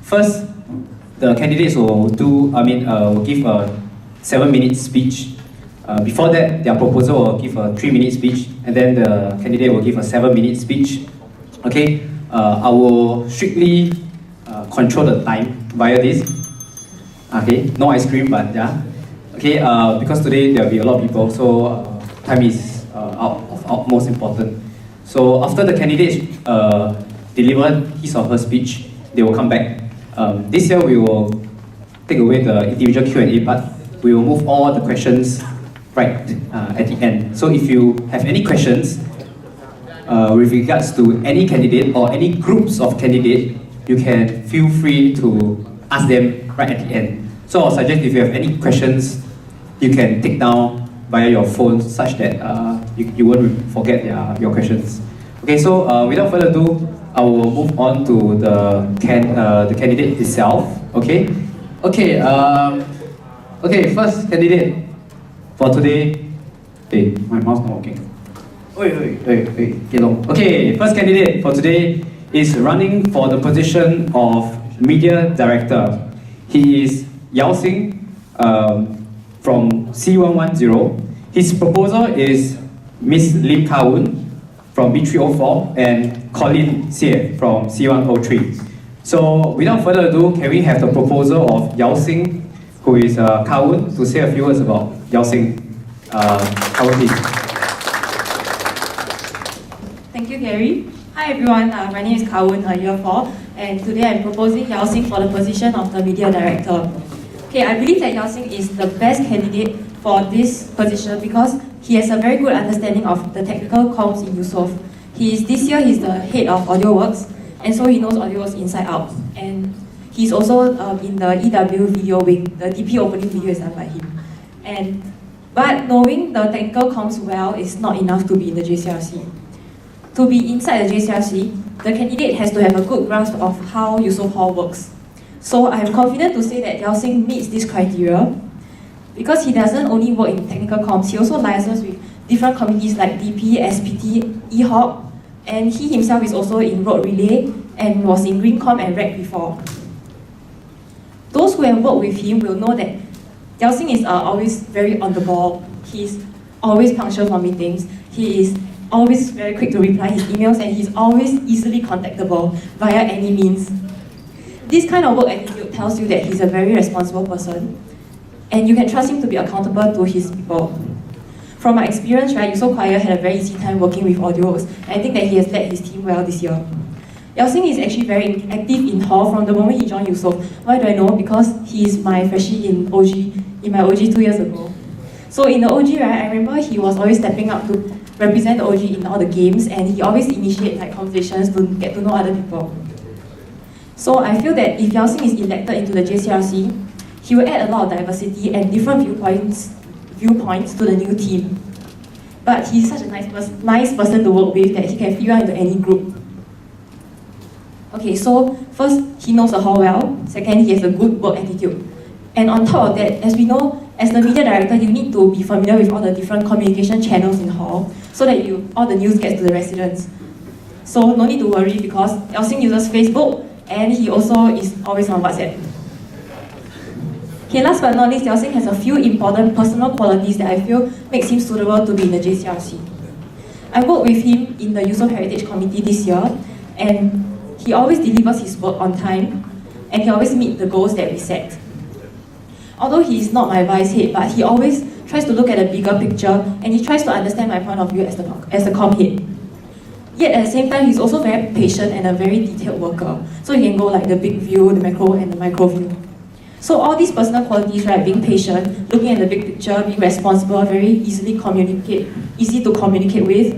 First, the candidates will give a 7-minute speech. Before that, their proposal will give a 3-minute speech, and then the candidate will give a 7-minute speech. Okay, I will strictly control the time via this. Okay, no ice cream, but yeah. Okay, because today there will be a lot of people, so time is of utmost important. So after the candidate deliver his or her speech, they will come back. This year we will take away the individual Q&A part. We will move all the questions right at the end. So if you have any questions with regards to any candidate or any groups of candidates, you can feel free to ask them right at the end. So I'll suggest if you have any questions, you can take down via your phone such that you won't forget your questions. Okay, so without further ado, I will move on to the candidate itself. Okay, first candidate for today. Hey, my mouse not working. Okay, first candidate for today is running for the position of media director. He is Yao Xing from C110. His proposal is Miss Lim Ka-woon from B304 and Colin Xie from C103. So without further ado, can we have the proposal of Yao Xing, who is Ka-woon, to say a few words about Yao Xing. Ka-woon, please. Thank you, Gary. Hi everyone, my name is Ka-woon, year 4, and today I'm proposing Yao Xing for the position of the media director. Okay, I believe that Yao Xing is the best candidate for this position because he has a very good understanding of the technical comms in Yusof. This year he's the head of AudioWorks, and so he knows AudioWorks inside out. And he's also in the EW video wing. The DP opening video is done by him. But knowing the technical comms well is not enough to be in the JCRC. To be inside the JCRC, the candidate has to have a good grasp of how Yusof Hall works. So I am confident to say that Yao Xing meets this criteria because he doesn't only work in technical comms, he also liaises with different committees like DP, SPT, EHOP, and he himself is also in Road Relay and was in GreenCom and REC before. Those who have worked with him will know that Yao Xing is always very on the ball. He's always punctual for meetings. He is always very quick to reply his emails, and he's always easily contactable via any means. This kind of work attitude tells you that he's a very responsible person, and you can trust him to be accountable to his people. From my experience, right, Yusof Choir had a very easy time working with AudioWorks, and I think that he has led his team well this year. Yao Xing is actually very active in Hall from the moment he joined Yusof. Why do I know? Because he is my freshie in my OG 2 years ago. So in the OG, right, I remember he was always stepping up to represent the OG in all the games, and he always initiate conversations to get to know other people. So I feel that if Yao Xing is elected into the JCRC, he will add a lot of diversity and different viewpoints to the new team. But he's such a nice person to work with that he can fit right into any group. Okay, so first, he knows the hall well. Second, he has a good work attitude. And on top of that, as we know, as the media director, you need to be familiar with all the different communication channels in hall so that all the news gets to the residents. So no need to worry because Yao Xing uses Facebook and he also is always on WhatsApp. Okay, last but not least, Yao Xing has a few important personal qualities that I feel makes him suitable to be in the JCRC. I worked with him in the Yusof Heritage Committee this year, and he always delivers his work on time, and he always meets the goals that we set. Although he is not my vice head, but he always tries to look at the bigger picture, and he tries to understand my point of view as the comm head. Yet at the same time, he's also very patient and a very detailed worker. So he can go like the big view, the macro, and the micro view. So all these personal qualities, right, being patient, looking at the big picture, being responsible, very easy to communicate with,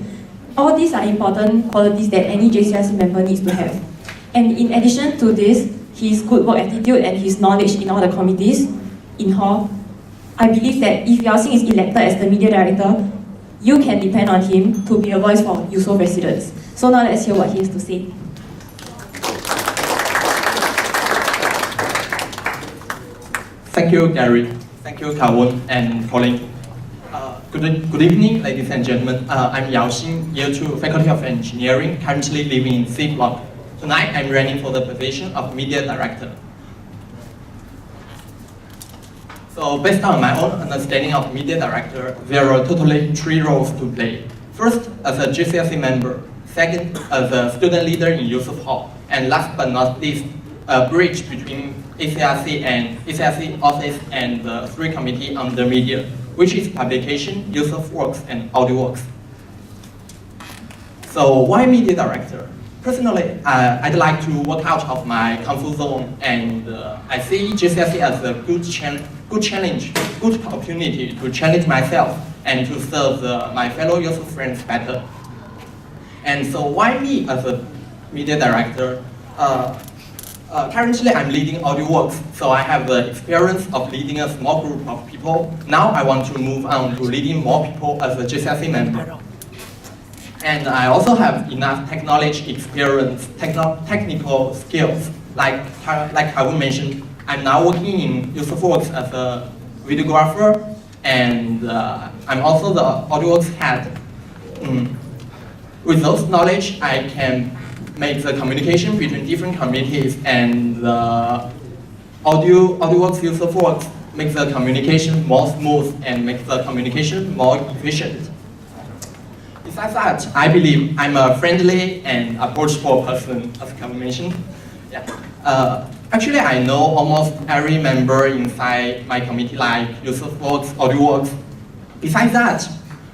all these are important qualities that any JCRC member needs to have. And in addition to this, his good work attitude and his knowledge in all the committees in Hall, I believe that if Yao Xing is elected as the media director, you can depend on him to be a voice for Yusof residents. So now let's hear what he has to say. Thank you, Gary. Thank you, Ka-woon and Colin. Good evening, ladies and gentlemen. I'm Yao Xing, Year 2, Faculty of Engineering, currently living in C Block, Tonight, I'm running for the position of media director. So based on my own understanding of media director, there are totally 3 roles to play. First, as a JCRC member. Second, as a student leader in Yusuf Hall. And last but not least, a bridge between JCRC office and the 3 committee on the media, which is publication, Yusuf Works, and Audio Works. So why media director? Personally, I'd like to work out of my comfort zone, and I see JCRC as a good challenge, good opportunity to challenge myself and to serve my fellow Yusuf friends better. And so why me as a media director? Currently, I'm leading Audio Works, so I have the experience of leading a small group of people. Now I want to move on to leading more people as a JCRC member. And I also have enough technology experience, technical skills. Like Kawun mentioned, I'm now working in Yusuf Works as a videographer, and I'm also the Audio Works head. With those knowledge, I can make the communication between different committees, and the Audio Works Yusuf Works make the communication more smooth and make the communication more efficient. Besides that, I believe I'm a friendly and approachable person, as Kevin mentioned. Yeah. Actually, I know almost every member inside my committee, like Yusuf Works, Audio Works. Besides that,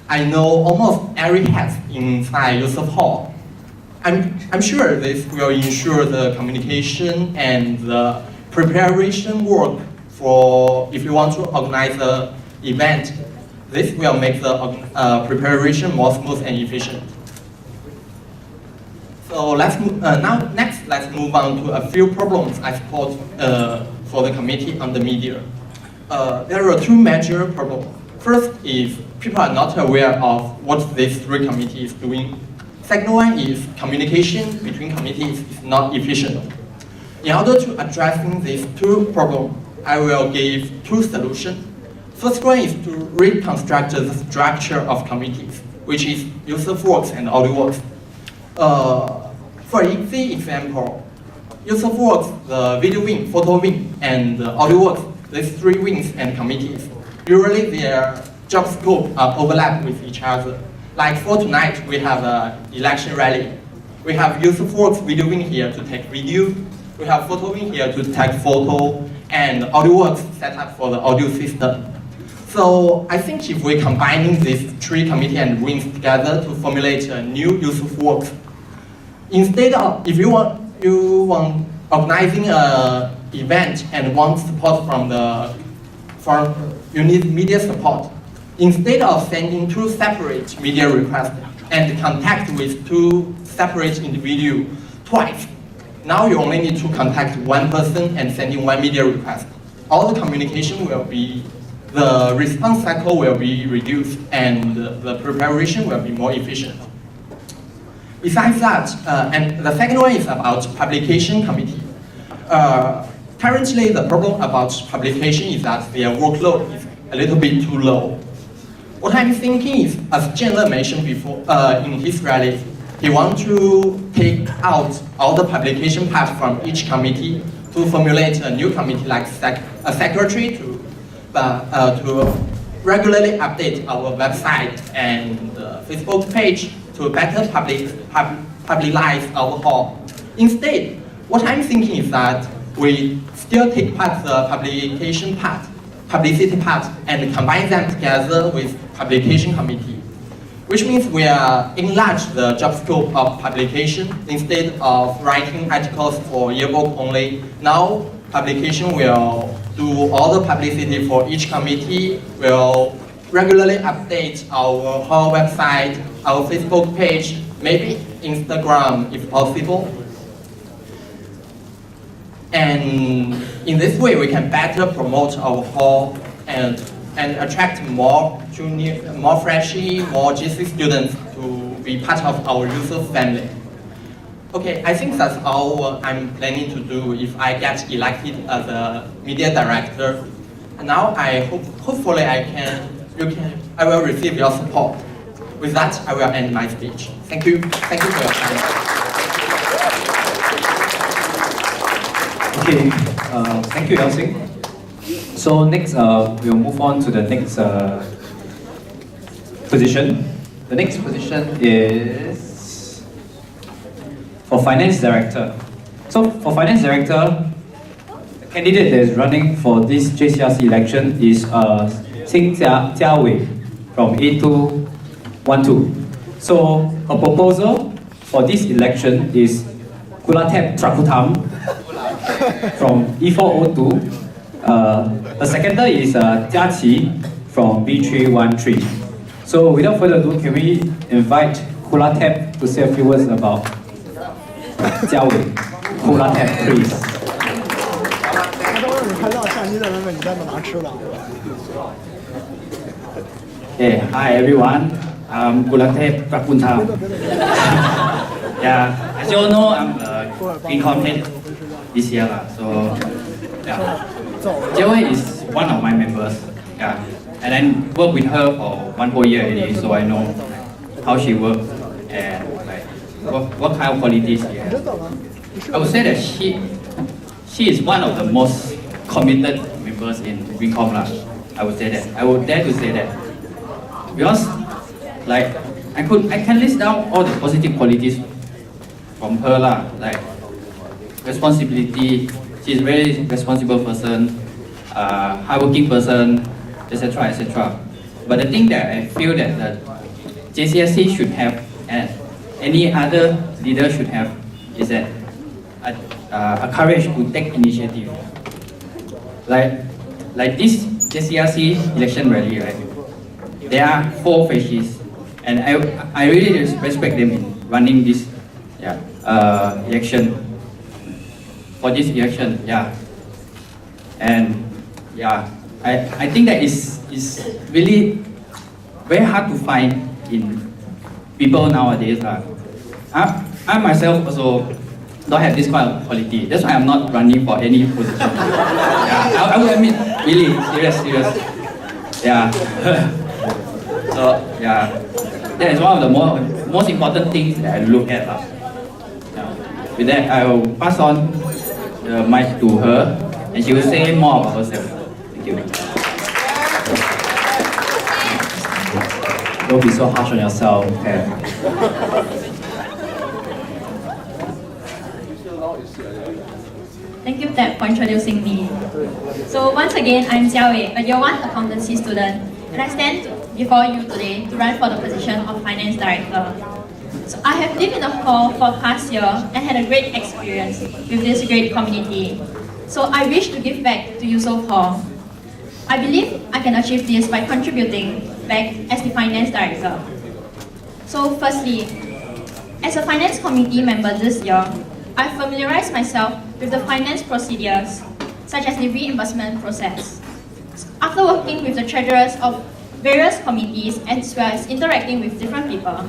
I know almost every head inside Yusuf Hall. I'm sure this will ensure the communication and the preparation work for if you want to organize an event. This will make the preparation more smooth and efficient. So let's move on to a few problems I support for the committee on the media. There are 2 major problems. First is people are not aware of what this 3 committee is doing. Second one is communication between committees is not efficient. In order to address these 2 problems, I will give 2 solutions. First one is to reconstruct the structure of committees, which is Yusuf Works and Audio Works. For easy example, Yusuf Works, the video wing, photo wing, and Audio Works, these 3 wings and committees, usually their job scope are overlap with each other. Like for tonight, we have an election rally. We have Yusuf Works video wing here to take video. We have photo wing here to take photo, and Audio Works set up for the audio system. So I think if we're combining these 3 committees and wings together to formulate a new Yusuf Works, instead of if you want organizing an event and want support you need media support. Instead of sending 2 separate media requests and contact with 2 separate individuals twice, now you only need to contact 1 person and sending 1 media request. All the communication will be, the response cycle will be reduced, and the preparation will be more efficient. Besides that, and the second one is about publication committee. Currently, the problem about publication is that their workload is a little bit too low. What I'm thinking is, as Jianle mentioned before in his rally, he wants to take out all the publication part from each committee to formulate a new committee like a secretary to regularly update our website and Facebook page to better publicize our hall. Instead, what I'm thinking is that we still take part the publicity part, and combine them together with publication committee, which means we are enlarge the job scope of publication. Instead of writing articles for yearbook only, now publication will do all the publicity for each committee, will regularly update our hall website, our Facebook page, maybe Instagram if possible. And in this way, we can better promote our hall and attract more junior, more freshie, more GC students to be part of our Yusuf family. Okay, I think that's all I'm planning to do if I get elected as a media director. And now hopefully I will receive your support. With that, I will end my speech. Thank you for your time. Okay, thank you, Yao-Sing. So next, we'll move on to the next position. The next position is for Finance Director. So for Finance Director, the candidate that is running for this JCRC election is Xing Jia Wei from A212. So her proposal for this election is Kulatep Trakutam from E402. The seconder is Jia Qi from B313. So without further ado, can we invite Kulatep to say a few words about Jia Wei? Kulatep, please. 他都让你拍照相机的人问你在哪吃的。 Hey, hi everyone. I'm Kulatep Prakuntham. Yeah, as you all know, I'm in content this year. So, yeah. Jia Wei is one of my members. Yeah, and then work with her for 1 whole year already, so I know how she works and like what kind of qualities she has. I would say that she is one of the most committed members in Wincom lah. I would say that. I would dare to say that. Because like I can list down all the positive qualities from her lah, like responsibility. She's a very responsible person, hardworking person, etc. etc. But the thing that I feel that the JCRC should have and any other leader should have is that a courage to take initiative. Like this JCRC election rally, right? There are 4 fascists, and I really respect them in running this election. For this election, yeah. And yeah, I think that is really very hard to find in people nowadays. I myself also don't have this kind of quality. That's why I'm not running for any position. Yeah, I will admit, really, serious. Yeah. So yeah, that is one of the most important things that I look at. Yeah. With that, I will pass on the mic to her, and she will say more about herself. Thank you. Don't be so harsh on yourself, okay? Thank you, Ted, for introducing me. So once again, I'm Jia Wei, a Year 1 accountancy student, and I stand before you today to run for the position of Finance Director. So I have lived in the hall for the past year and had a great experience with this great community. So I wish to give back to Yusof Hall. I believe I can achieve this by contributing back as the Finance Director. So firstly, as a Finance Committee member this year, I familiarized myself with the finance procedures, such as the reimbursement process. After working with the treasurers of various committees as well as interacting with different people,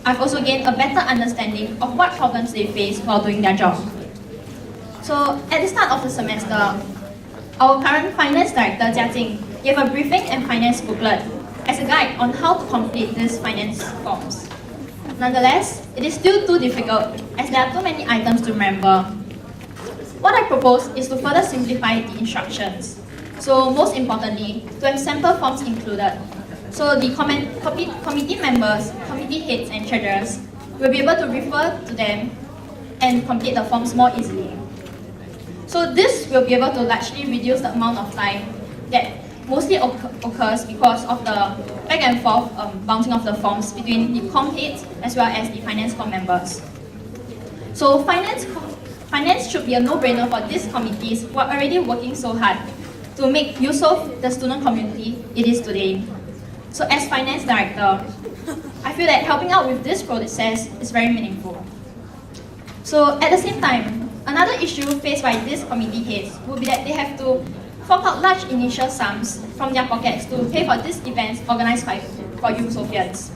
I've also gained a better understanding of what problems they face while doing their job. So at the start of the semester, our current Finance Director, Jia Jing, gave a briefing and finance booklet as a guide on how to complete these finance forms. Nonetheless, it is still too difficult as there are too many items to remember. What I propose is to further simplify the instructions. So most importantly, to have sample forms included. So the committee members, committee heads and treasurers will be able to refer to them and complete the forms more easily. So this will be able to largely reduce the amount of time that mostly occurs because of the back and forth bouncing of the forms between the com heads as well as the finance com members. So finance should be a no-brainer for these committees who are already working so hard to make use of the student community it is today. So as Finance Director, I feel that helping out with this process is very meaningful. So at the same time, another issue faced by these committee heads would be that they have to fork out large initial sums from their pockets to pay for these events organized for youth Soviets.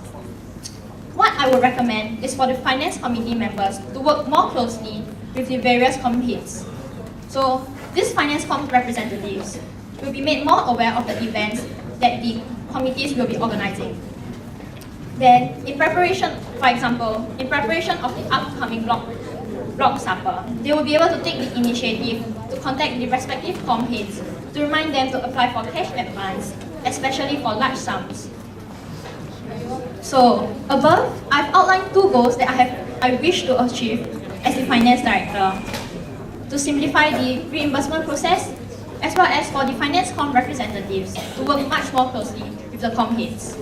What I would recommend is for the Finance Committee members to work more closely with the various committees. So these Finance Com representatives will be made more aware of the events that the committees will be organizing. Then, in preparation, for example, in preparation of the upcoming block supper, they will be able to take the initiative to contact the respective com heads to remind them to apply for cash advance, especially for large sums. So, above, I've outlined 2 goals that I wish to achieve as the Finance Director. To simplify the reimbursement process, as well as for the Finance Com representatives to work much more closely with the com heads.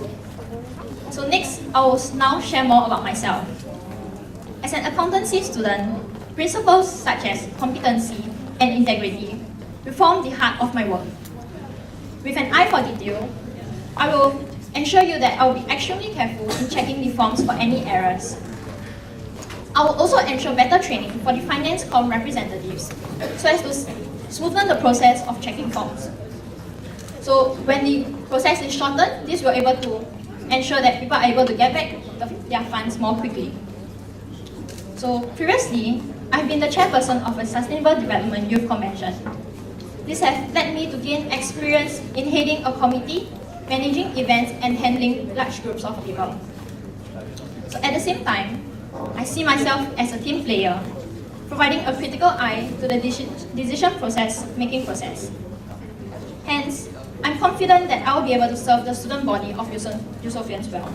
So next, I will now share more about myself. As an accountancy student, principles such as competency and integrity will form the heart of my work. With an eye for detail, I will ensure you that I will be extremely careful in checking the forms for any errors. I will also ensure better training for the Finance Com representatives so as to smoothen the process of checking forms. So when the process is shortened, this will be able to ensure that people are able to get back their funds more quickly. So previously, I've been the chairperson of a Sustainable Development Youth Convention. This has led me to gain experience in heading a committee, managing events, and handling large groups of people. So at the same time, I see myself as a team player, providing a critical eye to the decision making process. Hence, I'm confident that I will be able to serve the student body of Yusofians well.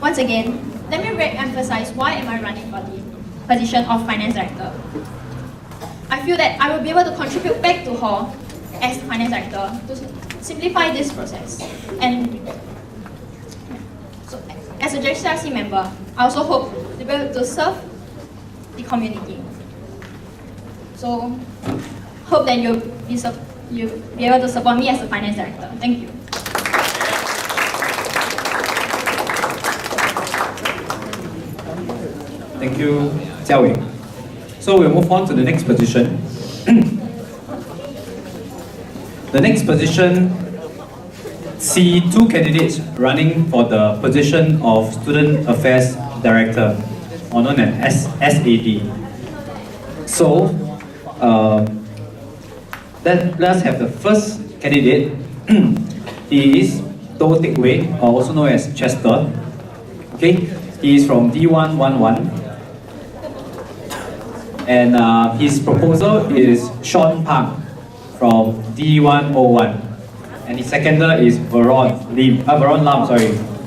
Once again, let me re-emphasize why am I running for the position of Finance Director. I feel that I will be able to contribute back to her as Finance Director to simplify this process. And so, as a JCRC member, I also hope to be able to serve the community. So, hope that you'll be able to support me as the Finance Director. Thank you. Thank you, Jia Wei. So we'll move on to the next position. The next position see 2 candidates running for the position of Student Affairs Director, or known as SAD. So, let's have the first candidate. He is Do Teck Wei, also known as Chester. Okay, he is from D111. And his proposal is Sean Park from D101. And his seconder is Veron Lam,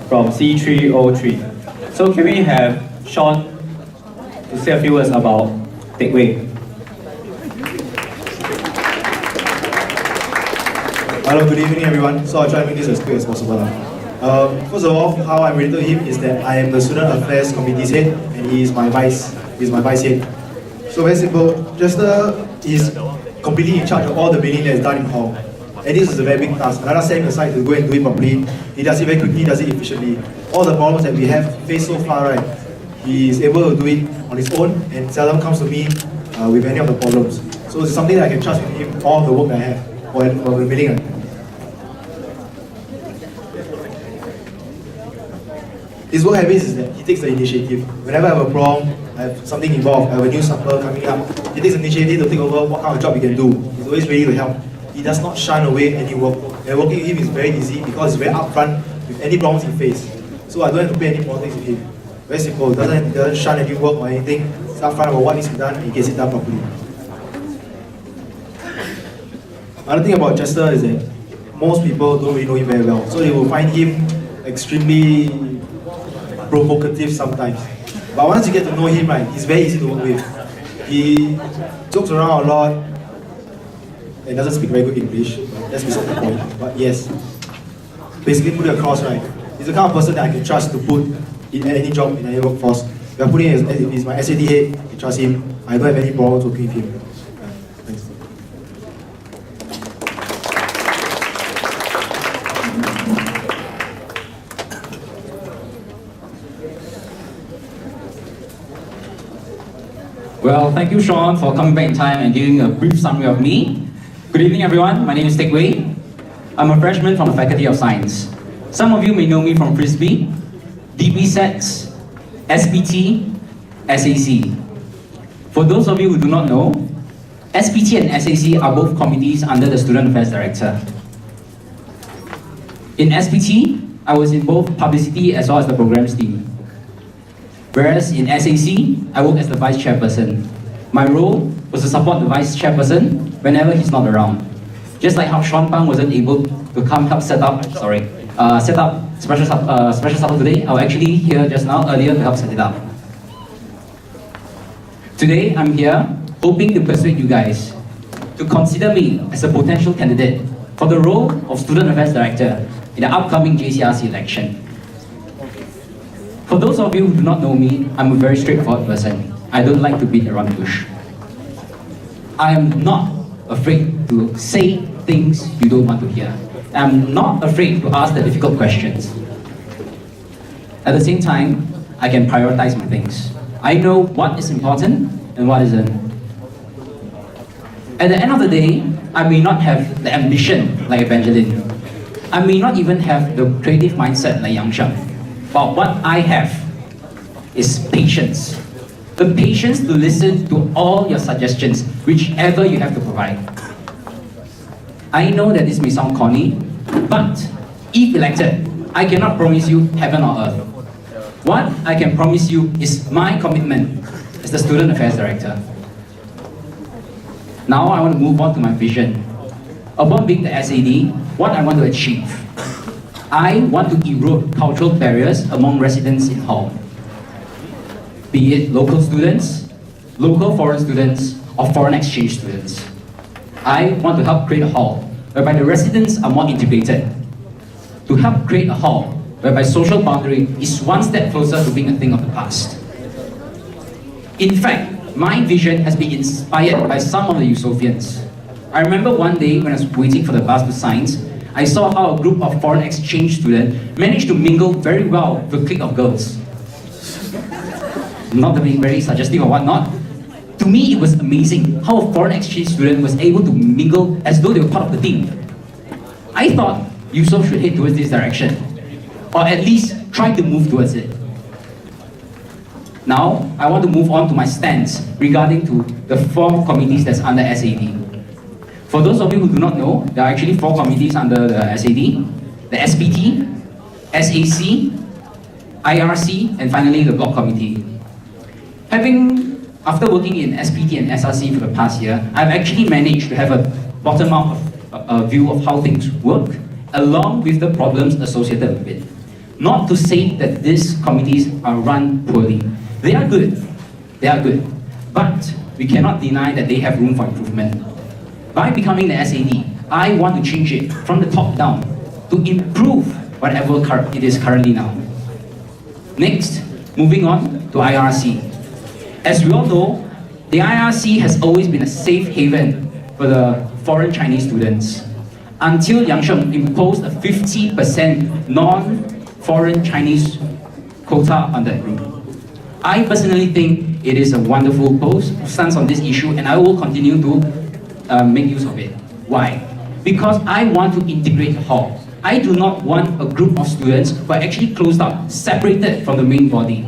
from C303. So can we have Sean to say a few words about Teck Wei? Hello, good evening everyone. So I'll try to make this as quick as possible. First of all, how I'm related to him is that I am the Student Affairs Committee's head and he is my vice head. So very simple, Chester is completely in charge of all the billing that is done in hall. And this is a very big task. Another setting aside to go and do it properly. He does it very quickly, does it efficiently. All the problems that we have faced so far, right, he is able to do it on his own and seldom comes to me with any of the problems. So it's something that I can trust with him, all of the work that I have for the billing. Right. His work habits is that he takes the initiative. Whenever I have a problem, I have something involved, I have a new supper coming up, he takes the initiative to take over what kind of job he can do. He's always ready to help. He does not shun away any work. And working with him is very easy because he's very upfront with any problems he faces. So I don't have to pay any politics with him. Very simple, doesn't shun any work or anything. He's upfront about what needs to be done and he gets it done properly. Another thing about Chester is that most people don't really know him very well. So they will find him extremely provocative sometimes. But once you get to know him, right, he's very easy to work with. He jokes around a lot and doesn't speak very good English. That's beside the point. But yes, basically put it across, right. He's the kind of person that I can trust to put in any job in any workforce. If I put him as he's my SAD head, I trust him. I don't have any problems working with him. Thanks. Well, thank you, Sean, for coming back in time and giving a brief summary of me. Good evening, everyone. My name is Teck Wei. I'm a freshman from the Faculty of Science. Some of you may know me from Frisbee, DP Sets, SPT, SAC. For those of you who do not know, SPT and SAC are both committees under the Student Affairs Director. In SPT, I was in both publicity as well as the programs team. Whereas in SAC, I work as the Vice Chairperson. My role was to support the vice chairperson whenever he's not around. Just like how Sean Pang wasn't able to come help set up special supper today, I was actually here just now earlier to help set it up. Today, I'm here hoping to persuade you guys to consider me as a potential candidate for the role of Student Affairs Director in the upcoming JCRC election. For those of you who do not know me, I'm a very straightforward person. I don't like to beat around the bush. I am not afraid to say things you don't want to hear. I'm not afraid to ask the difficult questions. At the same time, I can prioritize my things. I know what is important and what isn't. At the end of the day, I may not have the ambition like Evangeline. I may not even have the creative mindset like Yang Sheng. But what I have is patience. The patience to listen to all your suggestions, whichever you have to provide. I know that this may sound corny, but if elected, I cannot promise you heaven or earth. What I can promise you is my commitment as the Student Affairs Director. Now I want to move on to my vision. Upon being the SAD, what I want to achieve. I want to erode cultural barriers among residents in Hall. Be it local students, local foreign students, or foreign exchange students. I want to help create a hall whereby the residents are more integrated. To help create a hall whereby social boundary is one step closer to being a thing of the past. In fact, my vision has been inspired by some of the Yusofians. I remember one day when I was waiting for the bus to Science, I saw how a group of foreign exchange students managed to mingle very well with a clique of girls. Not to be very suggestive or whatnot, to me it was amazing how a foreign exchange student was able to mingle as though they were part of the team. I thought Yusof should head towards this direction, or at least try to move towards it. Now, I want to move on to my stance regarding to the 4 committees that's under SAD. For those of you who do not know, there are actually 4 committees under the SAD, the SPT, SAC, IRC, and finally the Block Committee. After working in SPT and SRC for the past year, I've actually managed to have a bottom-up view of how things work, along with the problems associated with it. Not to say that these committees are run poorly. They are good, but we cannot deny that they have room for improvement. By becoming the SAD, I want to change it from the top down to improve whatever it is currently now. Next, moving on to IRC. As we all know, the IRC has always been a safe haven for the foreign Chinese students until Yang Sheng imposed a 50% non-foreign Chinese quota on that group. I personally think it is a wonderful stance on this issue, and I will continue to make use of it. Why? Because I want to integrate the hall. I do not want a group of students who are actually closed up, separated from the main body.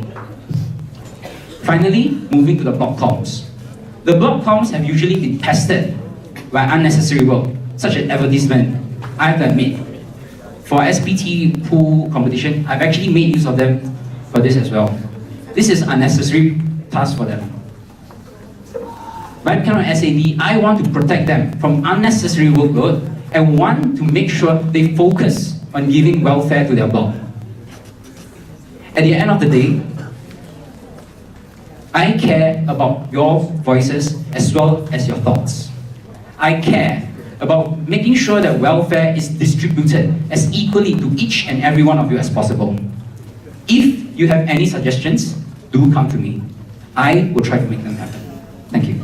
Finally, moving to the block comms. The block comms have usually been tested by unnecessary work, such as advertisement. I have to admit, for SPT pool competition, I've actually made use of them for this as well. This is unnecessary task for them. By becoming SAD, I want to protect them from unnecessary workload and want to make sure they focus on giving welfare to their block. At the end of the day, I care about your voices as well as your thoughts. I care about making sure that welfare is distributed as equally to each and every one of you as possible. If you have any suggestions, do come to me. I will try to make them happen. Thank you.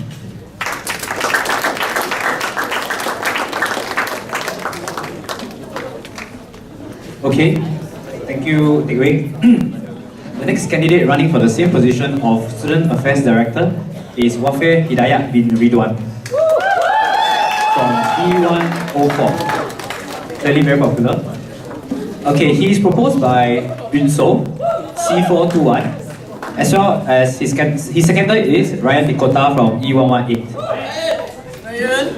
Okay, thank you, Teck Wei. The next candidate running for the same position of Student Affairs Director is Wafir Hidayat bin Ridwan from E104. Clearly very popular. Okay, he is proposed by Yun So, C421, as well as his seconder is Ryan Nikota from E118.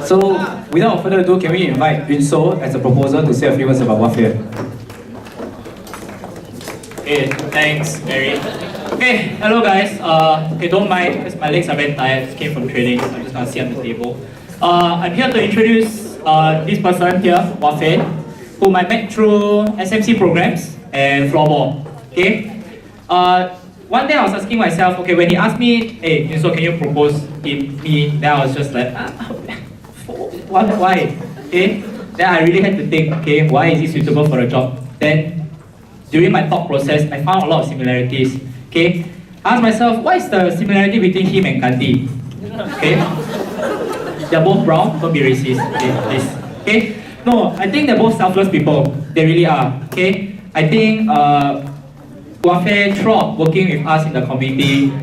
So, without further ado, can we invite Yun So as a proposer to say a few words about Wafir? Okay, thanks, Mary. Okay, hello guys. Okay, don't mind because my legs are very tired. Just came from training, so I'm just gonna sit on the table. I'm here to introduce this person here, Wafei, whom I met through SMC programs and floorball. Okay. One day I was asking myself, okay, when he asked me, hey, so can you propose me? Then I was just like, why? Okay. Then I really had to think, okay, why is he suitable for a job? Then during my thought process, I found a lot of similarities. Okay, I asked myself, what is the similarity between him and Gandhi? Okay, they're both brown. Don't be racist, okay, please. Okay, no, I think they're both selfless people. They really are. Okay, I think Wafei, throughout working with us in the community,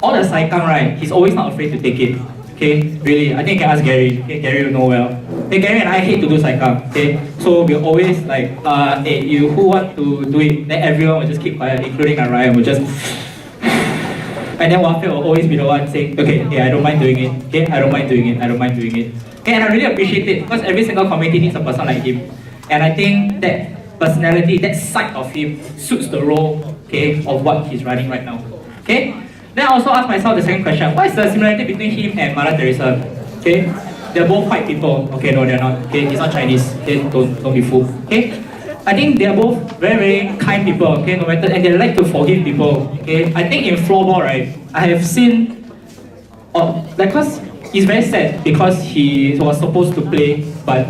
all the saikang, right, he's always not afraid to take it. Okay, really, I think you can ask Gary. Okay, Gary will know well. Hey, Gary and I hate to do saikang. Okay, so we're always like, hey, you who want to do it? Then everyone will just keep quiet, including Ryan, will just. And then Wafei will always be the one saying, okay, I don't mind doing it. Okay, I don't mind doing it. I don't mind doing it. Okay, and I really appreciate it because every single community needs a person like him. And I think that personality, that side of him, suits the role, okay, of what he's running right now. Okay. Then I also asked myself the second question, what is the similarity between him and Mother Teresa? Okay, they're both white people. Okay, no, they're not. Okay, he's not Chinese. Okay, don't be fooled. Okay, I think they're both very, very kind people. Okay, no matter, and they like to forgive people. Okay, I think in floorball, right, I have seen, like, cause it's very sad because he was supposed to play, but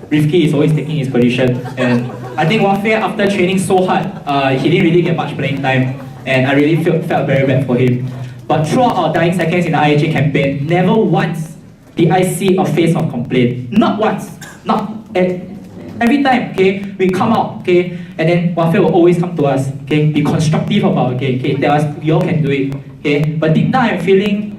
Rifki is always taking his position, and I think Wafei, after training so hard, he didn't really get much playing time. And I really felt very bad for him. But throughout our dying seconds in the IHA campaign, never once did I see a face of complaint. Not once. Not every time, okay, we come out, okay, and then Wafei will always come to us, okay, be constructive about, okay, tell us, you all can do it, okay. But deep down I'm feeling,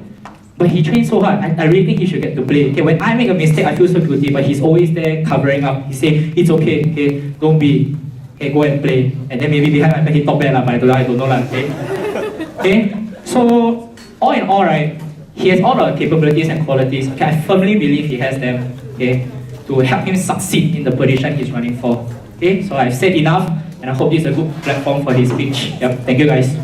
but he trained so hard, I really think he should get to play. Okay, when I make a mistake, I feel so guilty, but he's always there covering up. He say, it's okay, okay, don't be. Okay, go and play. And then maybe behind my back he top bad, but I don't know. Okay? Okay? So, all in all, right, he has all the capabilities and qualities. Okay, I firmly believe he has them, okay, to help him succeed in the position he's running for. Okay, so I've said enough, and I hope this is a good platform for his speech. Yep, thank you guys.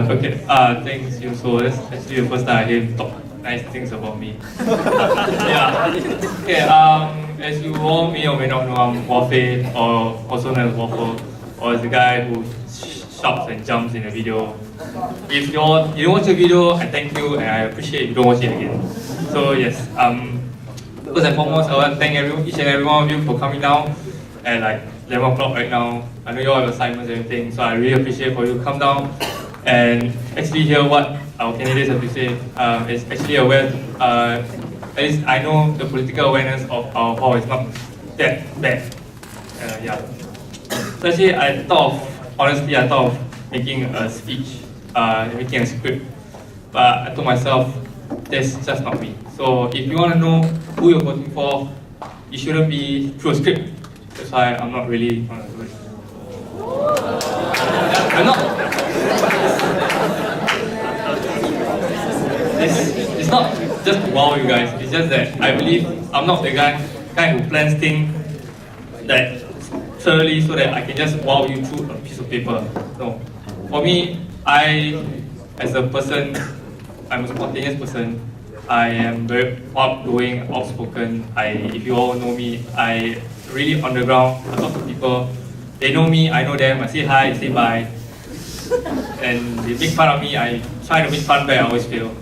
Okay, thanks you. So that's actually the first time I hear him talk nice things about me. Yeah. Okay, as you all may or may not know, I'm Wafei, or also known as Waffle, or as the guy who shouts and jumps in the video. If you don't watch the video, I thank you and I appreciate if you don't watch it again. So yes, first and foremost, I want to thank each and every one of you for coming down at like 11 o'clock right now. I know you all have assignments and everything, so I really appreciate for you to come down and actually hear what our candidates have to say. It's actually aware, at least I know the political awareness of our hall is not that bad. Yeah. So actually honestly I thought of making a speech, making a script, but I told myself, that's just not me. So if you want to know who you're voting for, it shouldn't be through a script. That's why I'm not really going to do it. I'm not. It's not just to wow you guys, it's just that I believe I'm not the guy who plans things that thoroughly so that I can just wow you through a piece of paper. No. For me, as a person, I'm a spontaneous person. I am very outgoing, outspoken. If you all know me, I really on the ground, I talk to people. They know me, I know them, I say hi, say bye. And they make fun of me, I try to make fun back, I always fail.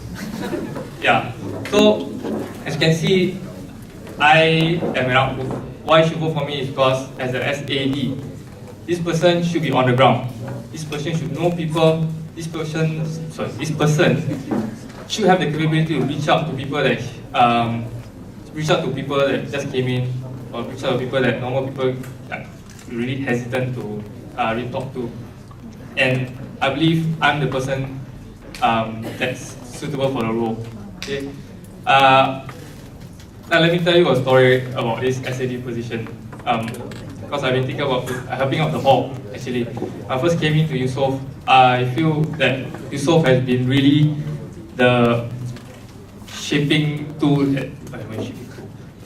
Yeah, so as you can see, I am an outlook. Why you should vote for me is because as an SAD, this person should be on the ground. This person should know people, this person should have the capability to reach out to people that just came in, or reach out to people that normal people are really hesitant to really talk to. And I believe I'm the person that's suitable for the role. Okay. Now let me tell you a story about this SAD position. Because I've been thinking about helping out the hall. Actually, I first came into Yusof. I feel that Yusof has been really the shaping tool,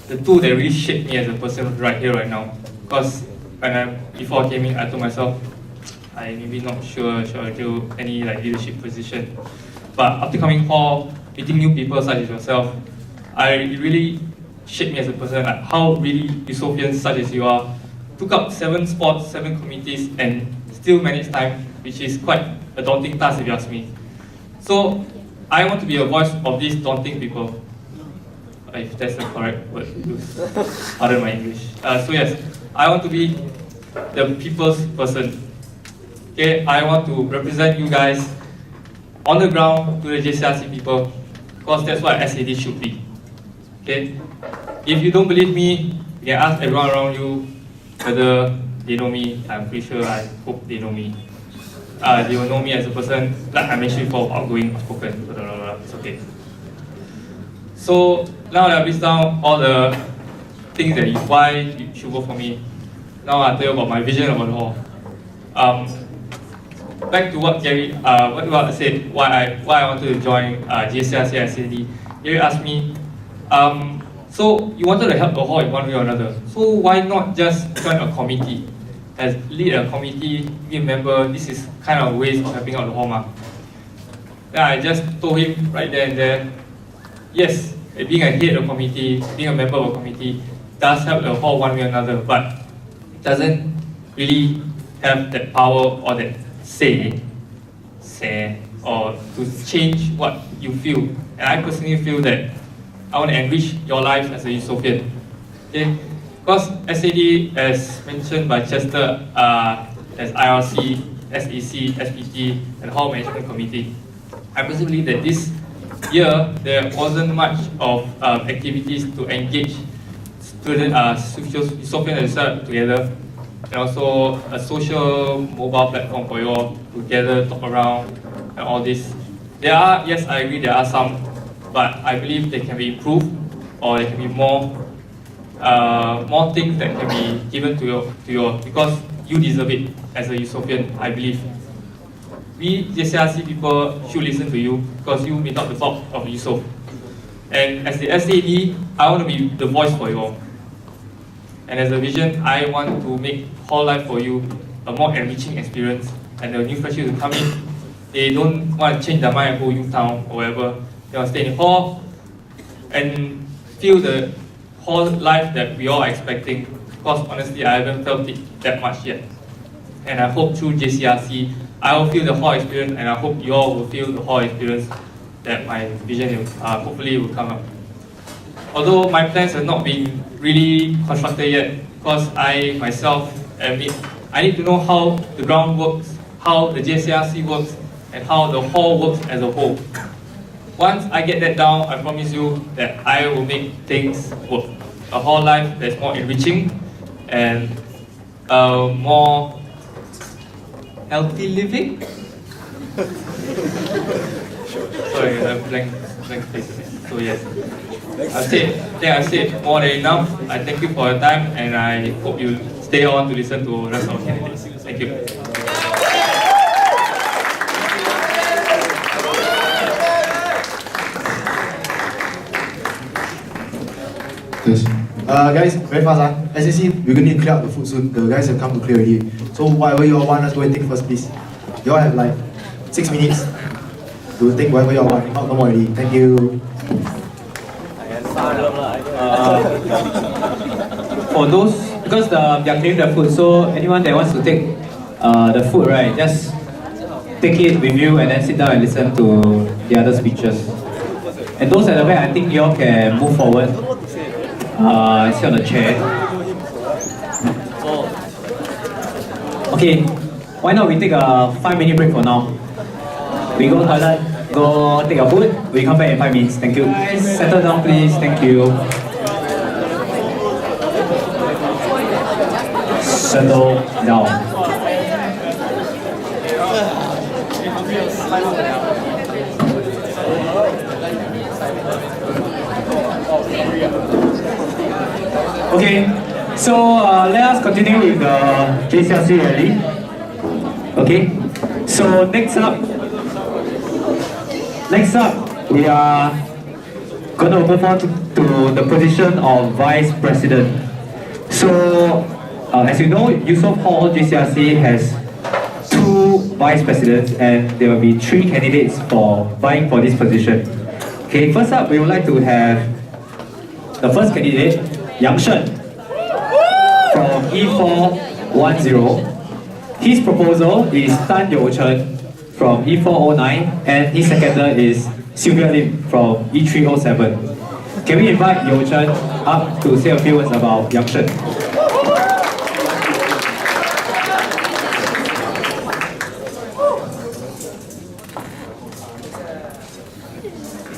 the tool that really shaped me as a person right here, right now. Because before I came in, I told myself, I maybe not sure should I do any like leadership position. But after coming home, meeting new people such as yourself, it really shaped me as a person. Like how really Yusofians such as you are took up 7 sports, 7 committees, and still manage time, which is quite a daunting task if you ask me. So I want to be a voice of these daunting people, if that's the correct word to use. Pardon my English. So yes, I want to be the people's person. Okay, I want to represent you guys on the ground to the JCRC people, because that's what SAD should be. Okay, if you don't believe me, you can ask everyone around you whether they know me. I'm pretty sure, I hope they know me. They will know me as a person, like I mentioned before, outgoing, outspoken, blah, blah, blah, blah. It's okay. So now that I've listed down all the things that why you should vote for me, now I'll tell you about my vision about the hall. Back to what Gary, what I said, why I wanted to join JCRC and SAD. Gary asked me, so you wanted to help the hall in one way or another. So why not just join a committee? As lead a committee, be a member, this is kind of ways of helping out the hall. Then I just told him right there and there, yes, being a head of a committee, being a member of a committee does help the hall one way or another, but it doesn't really have that power or that say, or to change what you feel. And I personally feel that I want to enrich your life as a Yusofian. Okay? Because SAD, as mentioned by Chester, as IRC, SEC, SPT, and Hall Management Committee, I personally believe that this year there wasn't much of activities to engage student Yusofian themselves together, and also a social mobile platform for you all to gather, talk around, and all this. There are, yes, I agree, there are some, but I believe they can be improved, or there can be more things that can be given to you, because you deserve it as a Yusofian, I believe. We JCRC people should listen to you, because you meet up the top of Yusof. And as the SAD, I want to be the voice for you all. And as a vision, I want to make hall life for you a more enriching experience. And the new freshies who come in, they don't want to change their mind and go U-Town or whatever. They want to stay in hall and feel the hall life that we all are expecting. Because honestly, I haven't felt it that much yet. And I hope through JCRC, I will feel the hall experience, and I hope you all will feel the hall experience that my vision hopefully will come up. Although my plans have not been really constructed yet, because I myself admit I need to know how the ground works, how the JCRC works, and how the hall works as a whole. Once I get that down, I promise you that I will make things work. A hall life that's more enriching and more healthy living. Sorry, I have blank space. So yes, I've said more than enough. I thank you for your time, and I hope you stay on to listen to the rest of our candidates. Thank you. Guys, very fast. As you see, we're going to clear up the food soon. The guys have come to clear already. So whatever you all want, let's go and take first, please. You all have like 6 minutes to take whatever you all want. No more already. Thank you. For those, because they are clearing the food, so anyone that wants to take the food, right, just take it with you and then sit down and listen to the other speeches. And those at the back, I think you all can move forward. Sit on the chair. Okay, why not we take a 5-minute break for now? We go toilet, go take our food, we come back in 5 minutes. Thank you. Guys, settle down please, thank you. Settle down. Okay, so let us continue with the JCRC Rally. Okay, so next up we are going to move on to the position of Vice President. So, as you know, Yusof Hall JCRC has 2 Vice Presidents and there will be 3 candidates for vying for this position. Okay, first up, we would like to have the first candidate, Yang Shen, from E410. His proposal is Tan Youchen from E409 and his seconder is Sylvia Lim from E307. Can we invite Youchen up to say a few words about Yang Shen?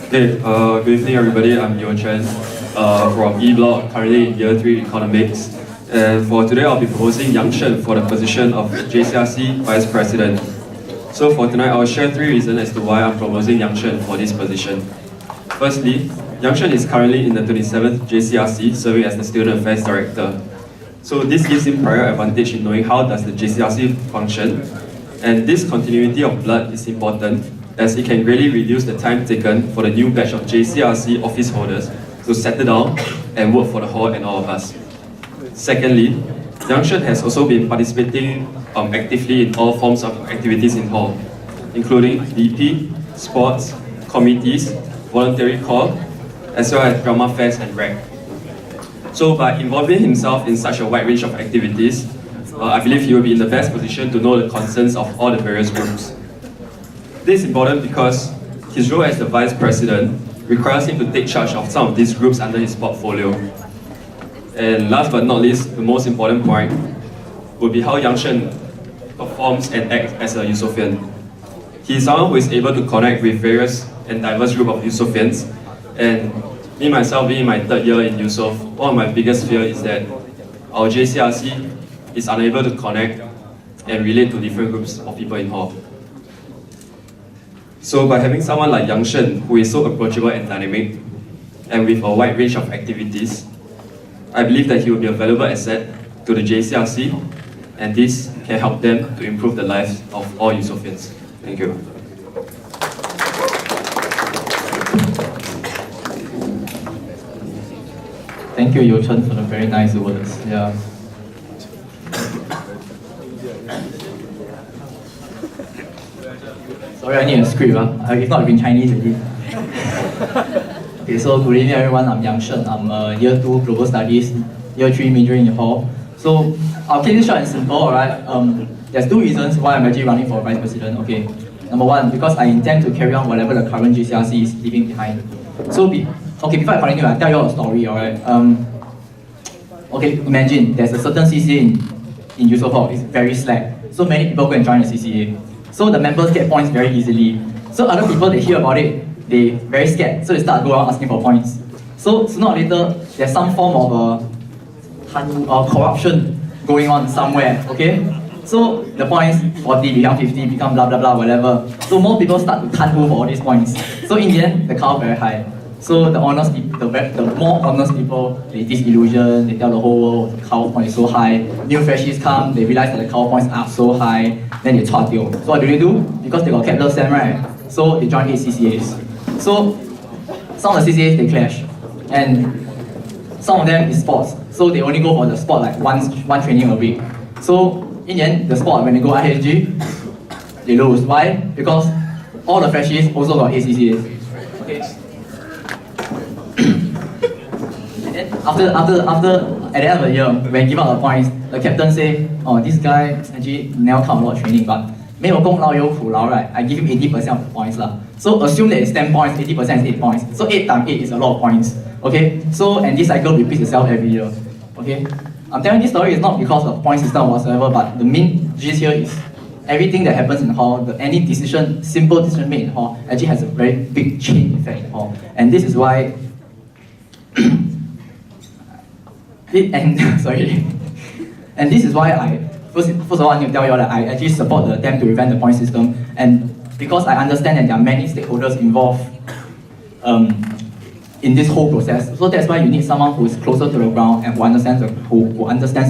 Okay, good evening everybody, I'm Youchen from E Block, currently in Year 3 Economics. And for today I'll be proposing Yang Shen for the position of JCRC Vice President. So for tonight I'll share 3 reasons as to why I'm proposing Yang Shen for this position. Firstly, Yang Shen is currently in the 27th JCRC serving as the Student Affairs Director. So this gives him prior advantage in knowing how does the JCRC function, and this continuity of blood is important as it can really reduce the time taken for the new batch of JCRC office holders to settle down and work for the hall and all of us. Secondly, Yang Shen has also been participating actively in all forms of activities in hall, including DP, sports, committees, voluntary corps, as well as drama fairs and rec. So by involving himself in such a wide range of activities, I believe he will be in the best position to know the concerns of all the various groups. This is important because his role as the Vice President requires him to take charge of some of these groups under his portfolio. And last but not least, the most important point would be how Yang Shen performs and acts as a Yusofian. He is someone who is able to connect with various and diverse group of Yusofians, and me myself being in my 3rd year in Yusof, one of my biggest fears is that our JCRC is unable to connect and relate to different groups of people in hall. So by having someone like Yang Shen, who is so approachable and dynamic, and with a wide range of activities, I believe that he will be a valuable asset to the JCRC, and this can help them to improve the lives of all Yusofians. Thank you. Thank you, Youchen, for the very nice words. Yeah. Sorry, I need a script. If not, in Chinese already. Okay, so good evening everyone, I'm Yang Shen. I'm Year 2 Global Studies, Year 3 majoring in Hall. So I'll keep this short and simple, alright? There's 2 reasons why I'm actually running for Vice President, okay? Number 1, because I intend to carry on whatever the current JCRC is leaving behind. So, before I continue, I'll tell you all a story, alright? Okay, imagine there's a certain CCA in Yusof Hall, it's very slack. So many people go and join the CCA. So the members get points very easily. So other people, they hear about it, they very scared, so they start going around asking for points. So sooner or later, there's some form of corruption going on somewhere, okay? So the points 40 become 50, become blah blah blah, whatever. So more people start to tanhu for all these points. So in the end, the cutoff very high. So the more honest people, they disillusion, they tell the whole world the cutoff point is so high. New freshies come, they realize that the cutoff points are so high, then they chua tio. So what do? Because they got kept love SEM, right? So they join 8 CCAs. So some of the CCAs they clash, and some of them is sports. So they only go for the sport like one training a week. So in the end, the sport when they go IHG, they lose. Why? Because all the freshies also got 8 CCAs. Okay. After at the end of the year, when give out the points, the captain say, oh, this guy actually never come a lot of training, but 没有功劳有苦劳, right? I give him 80% of the points lah. So assume that it's 10 points, 80% is 8 points. So 8 times 8 is a lot of points. Okay? So and this cycle repeats itself every year. Okay? I'm telling this story is not because of point system or whatsoever, but the main gist here is everything that happens in hall, any decision, simple decision made in hall, actually has a very big chain effect in hall. And this is why and this is why I first of all I need to tell you all that I actually support the attempt to revamp the point system, and because I understand that there are many stakeholders involved in this whole process. So that's why you need someone who is closer to the ground and who understands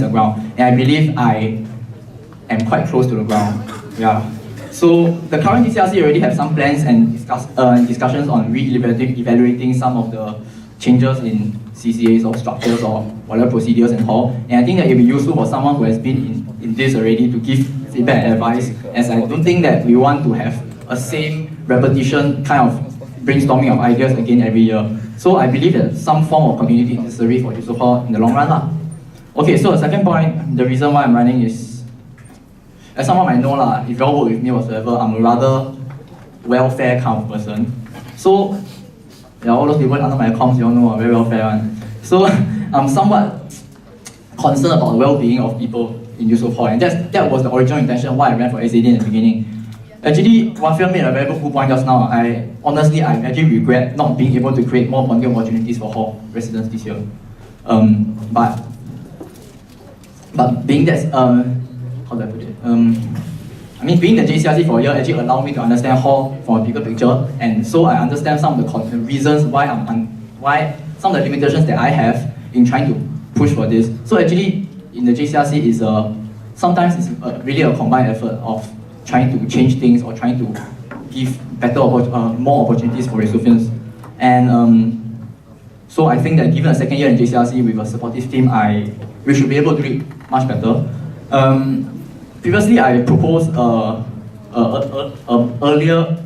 the ground. And I believe I am quite close to the ground. Yeah. So the current JCRC already have some plans and discussions on evaluating some of the changes in CCAs or structures or whatever procedures and all. And I think that it will be useful for someone who has been in this already to give feedback and advice, as I don't think that we want to have a same repetition kind of brainstorming of ideas again every year. So I believe that some form of continuity is necessary for Yusof Hall in the long run lah. Okay, so the second point, the reason why I'm running is, as someone might know lah, if you all work with me whatsoever, I'm a rather welfare kind of person. So yeah, all those people under my comms, you all know, are very welfare one. So I'm somewhat concerned about the well-being of people in Yusof Hall, and that was the original intention why I ran for SAD in the beginning. Actually, Wafia made a very good point just now. I actually regret not being able to create more bonding opportunities for hall residents this year. But being that, how do I put it? I mean, being the JCRC for a year actually allowed me to understand hall from a bigger picture, and so I understand some of the reasons why some of the limitations that I have in trying to push for this. So actually, in the JCRC is sometimes it's really a combined effort of trying to change things or trying to give more opportunities for Yusofians. And so I think that given a second year in JCRC with a supportive team, we should be able to do it much better. Previously, I proposed earlier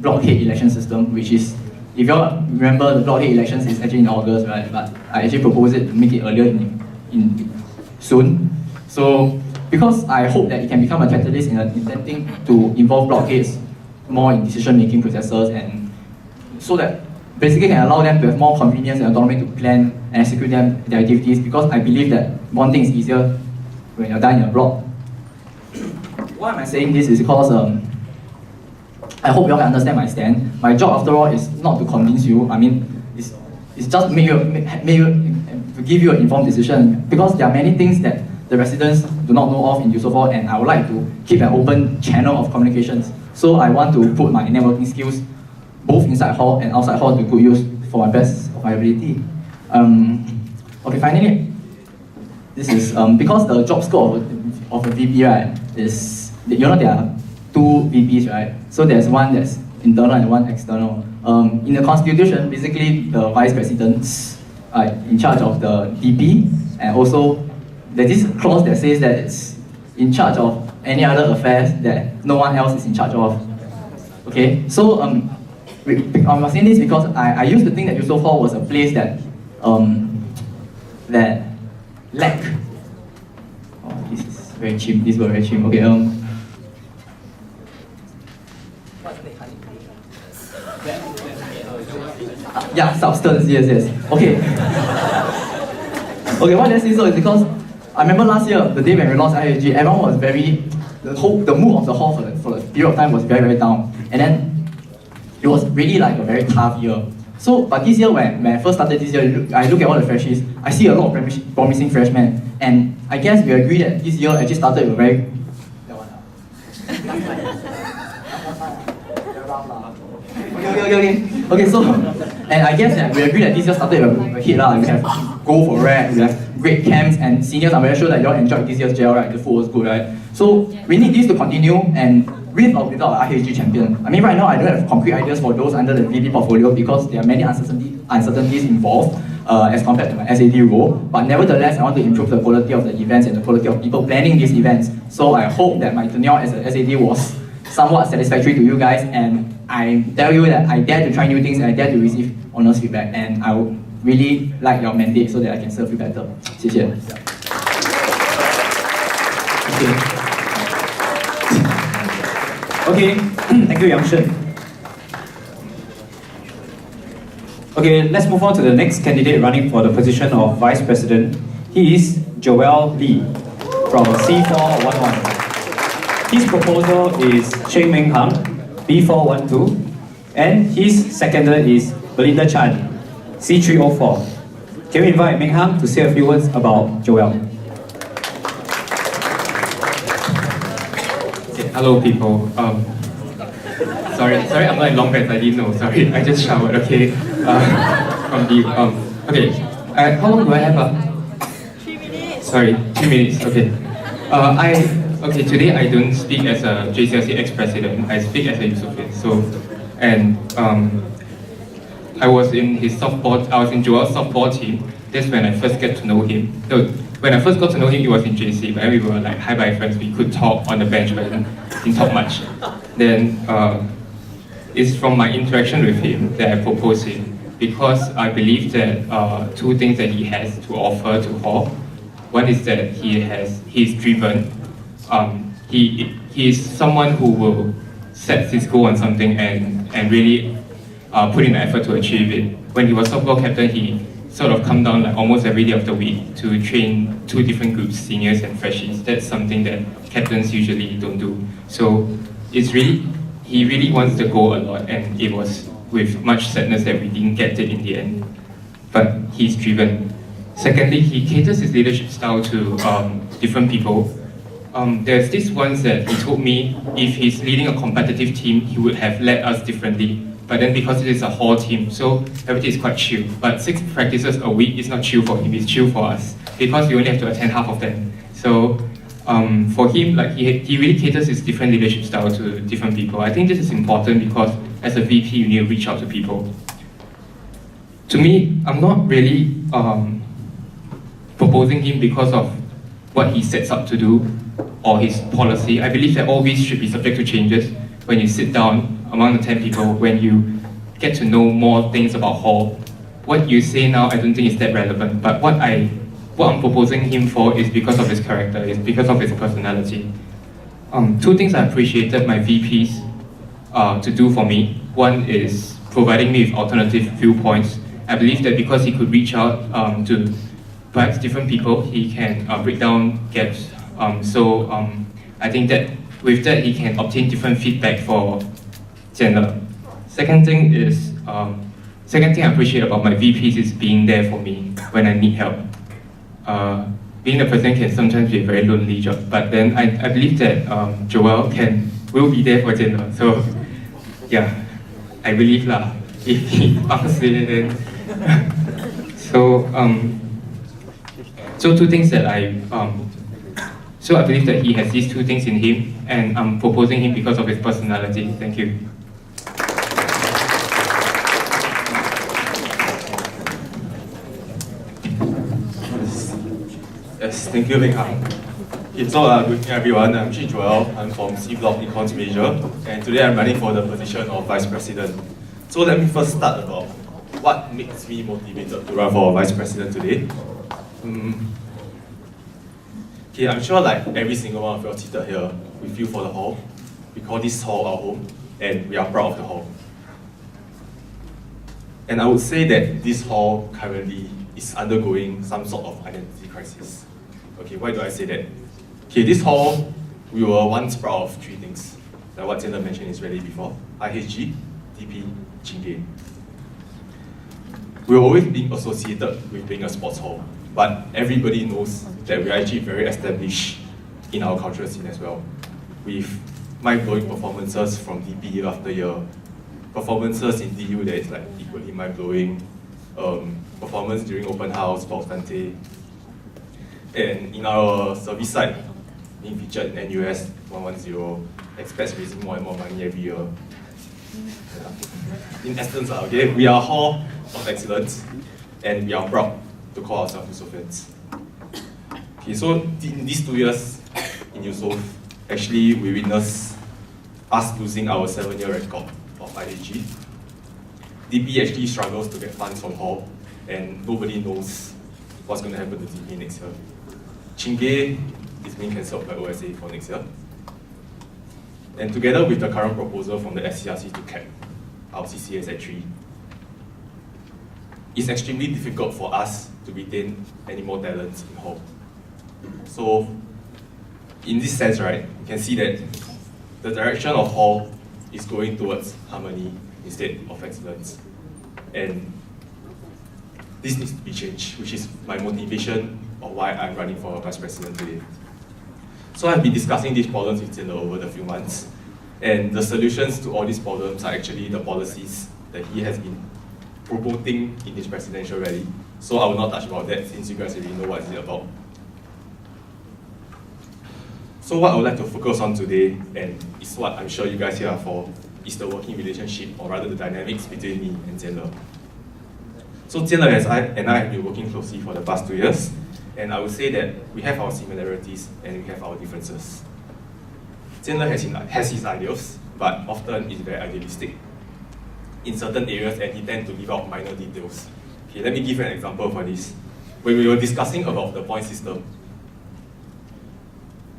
blockade election system, which is, if you all remember, the blockade elections is actually in August, right? But I actually proposed it to make it earlier soon. So because I hope that it can become a catalyst in attempting to involve blockades more in decision-making processes, and so that basically can allow them to have more convenience and autonomy to plan and execute their activities, because I believe that bonding is easier when you're done in a block. Why am I saying this is because I hope you all can understand my stand. My job, after all, is not to convince you. I mean, it's just to give you an informed decision, because there are many things that the residents do not know of in Yusof Hall, and I would like to keep an open channel of communications. So I want to put my networking skills both inside hall and outside hall to good use for my best of my ability. Okay, finally, this is because the job scope of a VP, right, is, you know, there are two VPs, right? So there's one that's internal and one external. In the constitution, basically the vice presidents are in charge of the DP, and also there's this clause that says that it's in charge of any other affairs that no one else is in charge of. Okay, so I'm saying this because I used to think that Yusof Hall was a place that that lacked. Oh, this is very cheap. This was very cheap. Okay, yeah, substance. Yes. Okay. Okay, why did I say so is because I remember last year, the day when we lost IHG, everyone was the mood of the hall for the period of time was very, very down. And then it was really like a very tough year. So, but this year, when I first started this year, I look at all the freshies, I see a lot of promising freshmen. And I guess we agree that this year actually started with a very... Okay, so, and I guess that we agree that this year started with a hit lah. We have Go for Rap, we have great camps, and seniors, I'm very sure that you all enjoyed this year's JL, right? The food was good, right? So we need this to continue, and with or without our IHG champion. I mean, right now I don't have concrete ideas for those under the VP portfolio because there are many uncertainties involved as compared to my SAD role. But nevertheless, I want to improve the quality of the events and the quality of people planning these events. So I hope that my tenure as a SAD was somewhat satisfactory to you guys, and I tell you that I dare to try new things and I dare to receive honest feedback, and I would really like your mandate so that I can serve you better. 谢谢. Okay, thank you, Yang Shen. Okay, let's move on to the next candidate running for the position of Vice President. He is Joel Lee from C411. His proposal is Cheng Meng Hang, B412, and his seconder is Belinda Chan, C304. Can we invite Meng Hang to say a few words about Joel? Hello, people. Sorry, I'm not in long pants. I didn't know. Sorry, I just showered. Okay. Okay. How long do I have? 3 minutes. Sorry, 3 minutes. Okay. Okay, today I don't speak as a JCRC ex-president, I speak as a Yusofian. So, and I was in his softball, I was in Joel's softball team. That's when I first get to know him. No, when I first got to know him, he was in JC, but then we were like hi-bye friends. We could talk on the bench, but didn't talk much. Then it's from my interaction with him that I proposed him, because I believe that two things that he has to offer to Hall. One is that he's driven. He is someone who will set his goal on something and really put in the effort to achieve it. When he was softball captain, he sort of come down like almost every day of the week to train two different groups, seniors and freshies. That's something that captains usually don't do. So it's really, he really wants the goal a lot, and it was with much sadness that we didn't get it in the end. But he's driven. Secondly, he caters his leadership style to different people. There's this once that he told me if he's leading a competitive team, he would have led us differently. But then because it is a hall team, so everything is quite chill. But 6 practices a week is not chill for him, it's chill for us, because we only have to attend half of them. So for him, like he really caters his different leadership style to different people. I think this is important because as a VP, you need to reach out to people. To me, I'm not really proposing him because of what he sets up to do or his policy. I believe that all these should be subject to changes when you sit down among the 10 people, when you get to know more things about Hall. What you say now, I don't think is that relevant, but what I'm proposing him for is because of his character, is because of his personality. Two things I appreciated my VPs to do for me. One is providing me with alternative viewpoints. I believe that because he could reach out to perhaps different people, he can break down gaps. I think that with that, he can obtain different feedback for gender. Second thing I appreciate about my VPs is being there for me when I need help. Being the president can sometimes be a very lonely job, but then I believe that Joel will be there for gender. So yeah, I believe lah. If he asks it, then so two things that so I believe that he has these two things in him, and I'm proposing him because of his personality. Thank you. Yes, thank you, Beng Hang. Okay, so good evening everyone. I'm Jin Joel. I'm from C Block Econs major, and today I'm running for the position of Vice President. So let me first start about what makes me motivated to run for Vice President today. Okay, I'm sure like every single one of you seated here, we feel for the hall. We call this hall our home, and we are proud of the hall. And I would say that this hall currently is undergoing some sort of identity crisis. Okay, why do I say that? Okay, this hall, we were once proud of 3 things, like what Taylor mentioned in his rally before: IHG, DP, Chingay. We're always being associated with being a sports hall, but everybody knows that we're actually very established in our cultural scene as well, with mind-blowing performances from DP year after year, performances in DU that is like equally mind-blowing, performance during open house for Dante, and in our service side, being featured in NUS 110, expats raising more and more money every year. In essence, okay, we are a hall of excellence, and we are proud to call ourselves Yusofians. Okay, so in these 2 years in Yusof, actually we witnessed us losing our 7-year record of IHG. DP actually struggles to get funds from Hall, and nobody knows what's going to happen to DP next year. Chingay is being cancelled by OSA for next year. And together with the current proposal from the SCRC to cap our CCAs at 3, it's extremely difficult for us to retain any more talents in Hall. So, in this sense, right, you can see that the direction of Hall is going towards harmony instead of excellence. And this needs to be changed, which is my motivation of why I'm running for Vice President today. So I've been discussing these problems with Taylor over the few months, and the solutions to all these problems are actually the policies that he has been promoting in his presidential rally. So I will not touch about that since you guys already know what it's about. So what I would like to focus on today, and is what I'm sure you guys here are for, is the working relationship, or rather the dynamics between me and Jianle. So Jianle and I have been working closely for the past 2 years, and I would say that we have our similarities and we have our differences. Jianle has his ideals, but often is very idealistic in certain areas, and he tends to leave out minor details. Okay, let me give you an example for this. When we were discussing about the point system,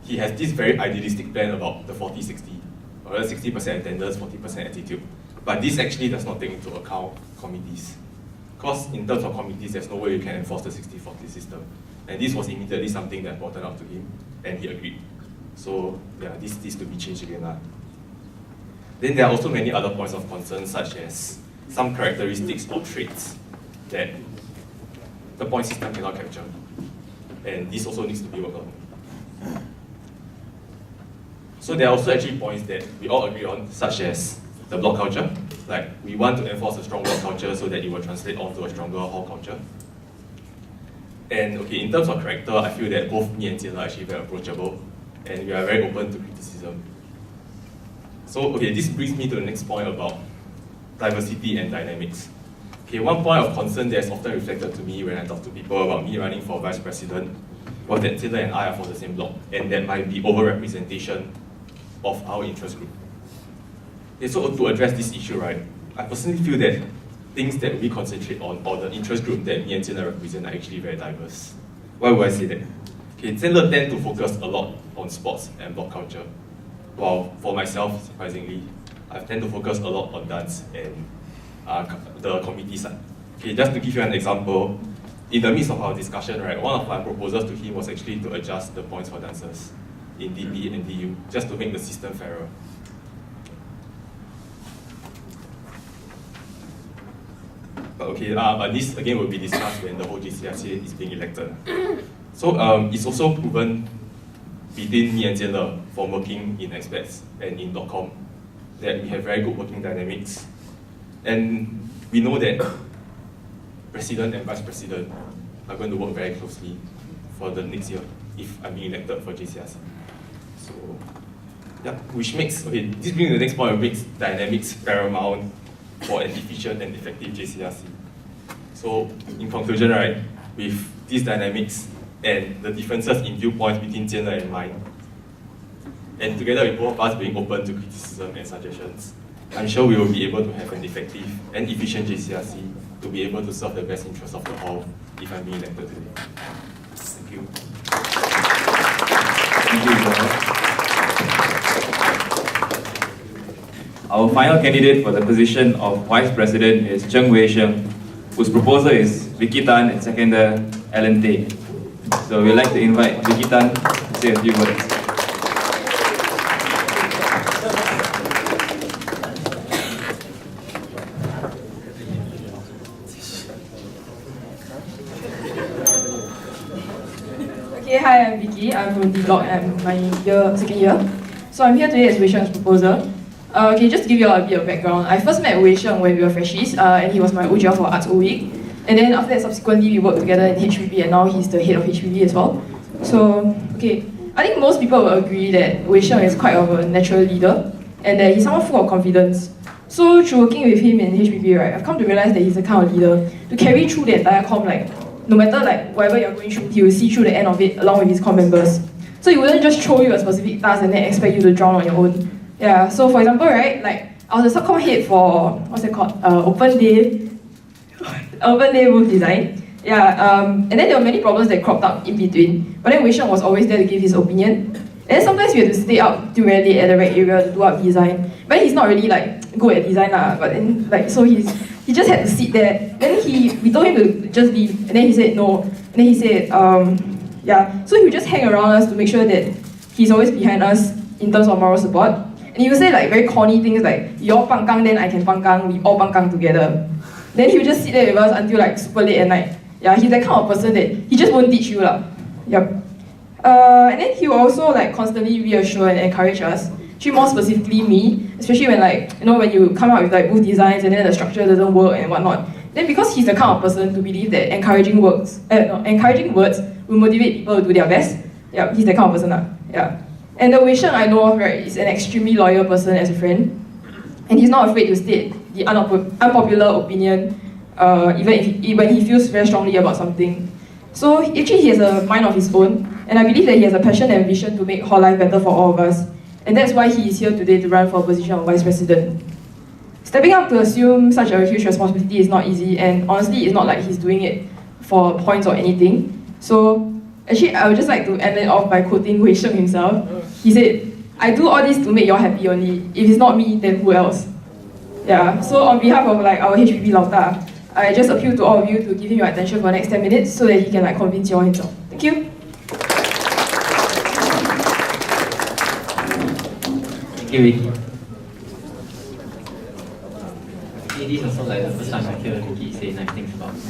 he has this very idealistic plan about the 40-60, or 60% attendance, 40% attitude. But this actually does not take into account committees. Because in terms of committees, there's no way you can enforce the 60-40 system. And this was immediately something that brought out to him, and he agreed. So yeah, this needs to be changed again. Then there are also many other points of concern, such as some characteristics or traits that the point system cannot capture. And this also needs to be worked on. So there are also actually points that we all agree on, such as the block culture. Like, we want to enforce a strong block culture so that it will translate onto a stronger hall culture. And okay, in terms of character, I feel that both me and Jianle are actually very approachable, and we are very open to criticism. So okay, this brings me to the next point about diversity and dynamics. Okay, one point of concern that is often reflected to me when I talk to people about me running for vice president was that Jianle and I are from the same block, and there might be over-representation of our interest group. Okay, so to address this issue, right, I personally feel that things that we concentrate on, or the interest group that me and Jianle represent, are actually very diverse. Why would I say that? Okay, Jianle tends to focus a lot on sports and block culture, while for myself, surprisingly, I tend to focus a lot on dance and the committee side. Okay, just to give you an example, in the midst of our discussion, right, one of my proposals to him was actually to adjust the points for dancers in DB and DU, just to make the system fairer. But okay, but this again will be discussed when the whole JCRC is being elected. So it's also proven between me and Jianle from working in expats and in .com that we have very good working dynamics. And we know that president and vice president are going to work very closely for the next year if I'm being elected for JCRC. So, yeah, which makes, okay, this brings the next point, makes dynamics paramount for an efficient and effective JCRC. So, in conclusion, right, with these dynamics and the differences in viewpoints between Jianle and mine, and together with both of us being open to criticism and suggestions, I'm sure we will be able to have an effective and efficient JCRC to be able to serve the best interests of the hall if I'm being elected today. Thank you. Thank you, Joel. Our final candidate for the position of Vice President is Cheng Wei Sheng, whose proposer is Vicky Tan and seconder Alan Tay. So we'd like to invite Vicky Tan to say a few words. Okay, hi, I'm Vicky. I'm from D Block and I'm my second year. So I'm here today as Wei Sheng's proposer. Okay, just to give you all a bit of background, I first met Wei Sheng when we were freshies, and he was my OGL for Arts O Week. And then after that, subsequently, we worked together in HPB, and now he's the head of HPB as well. So, okay, I think most people will agree that Wei Sheng is quite of a natural leader, and that he's someone full of confidence. So through working with him in HPB, right, I've come to realize that he's the kind of leader to carry through the entire comm, like, no matter like whatever you're going through, he will see through the end of it along with his comm members. So he wouldn't just throw you a specific task and then expect you to drown on your own. Yeah, so for example, right, like, I was a subcomm head for, what's it called, Open Day booth design. Yeah, and then there were many problems that cropped up in between, but then Wei Sheng was always there to give his opinion. And then sometimes we had to stay up till very late at the rec area to do up design. But he's not really like good at design lah, but then like, so he just had to sit there. Then we told him to just leave, and then he said no. And then he said, yeah, so he would just hang around us to make sure that he's always behind us in terms of moral support. And he would say like very corny things like, you all pang gang, then I can pang gang, we all pang gang together. Then he would just sit there with us until like super late at night. Yeah, he's that kind of person that he just won't teach you lah. Yep. And then he will also like constantly reassure and encourage us. Actually, more specifically me, especially when like, you know, when you come out with like booth designs and then the structure doesn't work and whatnot. Then because he's the kind of person to believe that encouraging words will motivate people to do their best. Yeah, he's the kind of person lah. Yeah. And the Wei Sheng I know of, right, is an extremely loyal person as a friend. And he's not afraid to state the unpopular opinion, when he feels very strongly about something. So actually he has a mind of his own, and I believe that he has a passion and vision to make hall life better for all of us. And that's why he is here today to run for a position of Vice President. Stepping up to assume such a huge responsibility is not easy, and honestly it's not like he's doing it for points or anything. So actually I would just like to end it off by quoting Wei Sheng himself. He said, "I do all this to make you all happy only. If it's not me, then who else?" Yeah, so on behalf of our HPB Lauta, I just appeal to all of you to give him your attention for the next 10 minutes so that he can convince you all himself. Thank you. Thank you, Vicky. This is also the first time I hear Vicky say nice things about me.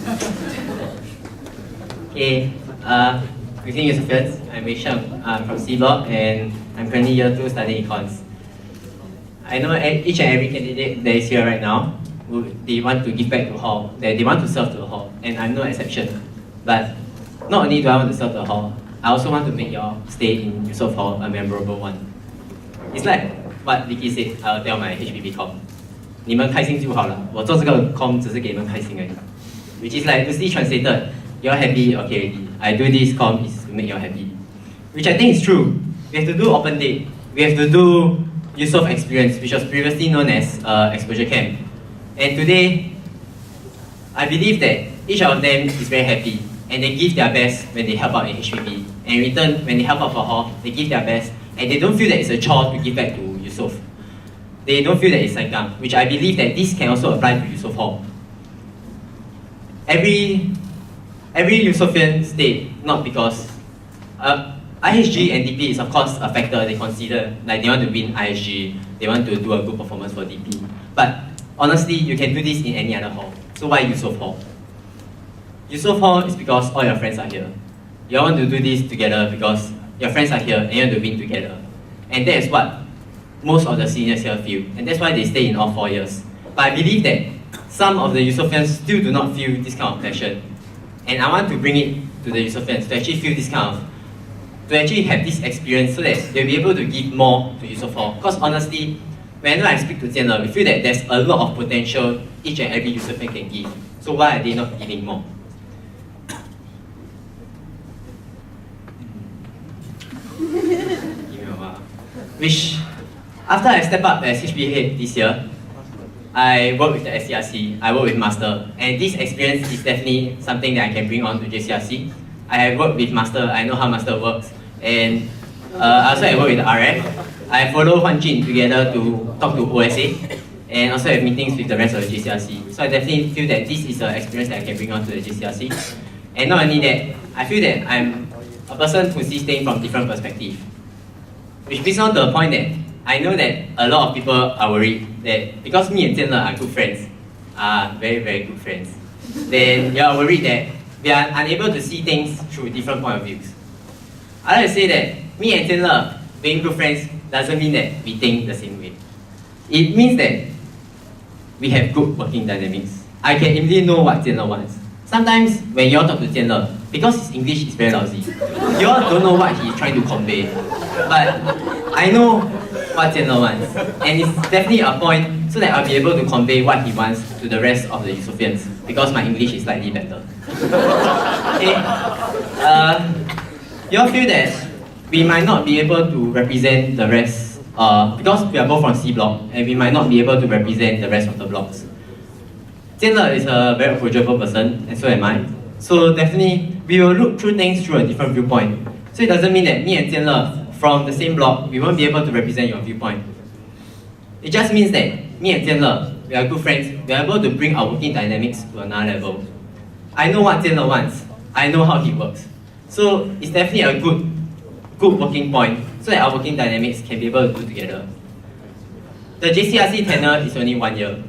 Good evening, Yusofians. I'm Wei Sheng. I'm from C Block and I'm currently year 2 studying econs. I know each and every candidate that is here right now, they want to give back to hall, that they want to serve to the hall, and I'm no exception. But not only do I want to serve the hall, I also want to make your stay in Yusof Hall a memorable one. It's like what Vicky said, I'll tell my HPB com. 你们开心就好了，我做这个 com 只是给你们开心而已。Which is like loosely translated, you're happy, okay already. I do this com is to make you happy. Which I think is true. We have to do open day. We have to do Yusof experience, which was previously known as exposure camp. And today, I believe that each of them is very happy and they give their best when they help out in HPB. And in return, when they help out for hall, they give their best and they don't feel that it's a chore to give back to Yusof. They don't feel that it's saikang, which I believe that this can also apply to Yusof Hall. Every Yusofian stayed, not because IHG and DP is of course a factor they consider, like they want to win IHG, they want to do a good performance for DP. But honestly, you can do this in any other hall. So why Yusof Hall? Yusof Hall is because all your friends are here. You all want to do this together because your friends are here and you want to win together. And that is what most of the seniors here feel. And that's why they stay in all 4 years. But I believe that some of the Yusofians still do not feel this kind of passion. And I want to bring it to the Yusofians to actually feel this kind of, to actually have this experience so that they'll be able to give more to Yusof Hall. Because honestly, whenever I speak to Jianle, we feel that there's a lot of potential each and every Yusofian can give. So why are they not giving more? Which, after I step up as HB head this year, I work with the SCRC, I work with Master, and this experience is definitely something that I can bring on to JCRC. I have worked with Master, I know how Master works, and I also have worked with the RF. I follow Huan Jin together to talk to OSA, and also have meetings with the rest of the JCRC. So I definitely feel that this is an experience that I can bring on to the JCRC. And not only that, I feel that I'm a person who sees things from different perspectives. Which brings on to the point that I know that a lot of people are worried that because me and Jianle are good friends, are very, very good friends, then you are worried that we are unable to see things through different point of views. I like to say that me and Jianle being good friends doesn't mean that we think the same way. It means that we have good working dynamics. I can immediately know what Jianle wants. Sometimes when you all talk to Jianle, because his English is very lousy, you all don't know what he's trying to convey. But I know what Jianle wants, and it's definitely a point so that I'll be able to convey what he wants to the rest of the Yusofians, because my English is slightly better. Okay. You all feel that we might not be able to represent the rest, because we are both from C block, and we might not be able to represent the rest of the blocks. Jianle is a very approachable person, and so am I. So definitely, we will look through things through a different viewpoint. So it doesn't mean that me and Jianle from the same block, we won't be able to represent your viewpoint. It just means that me and Jianle, we are good friends, we are able to bring our working dynamics to another level. I know what Jianle wants, I know how he works. So it's definitely a good working point so that our working dynamics can be able to do together. The JCRC tenure is only 1 year.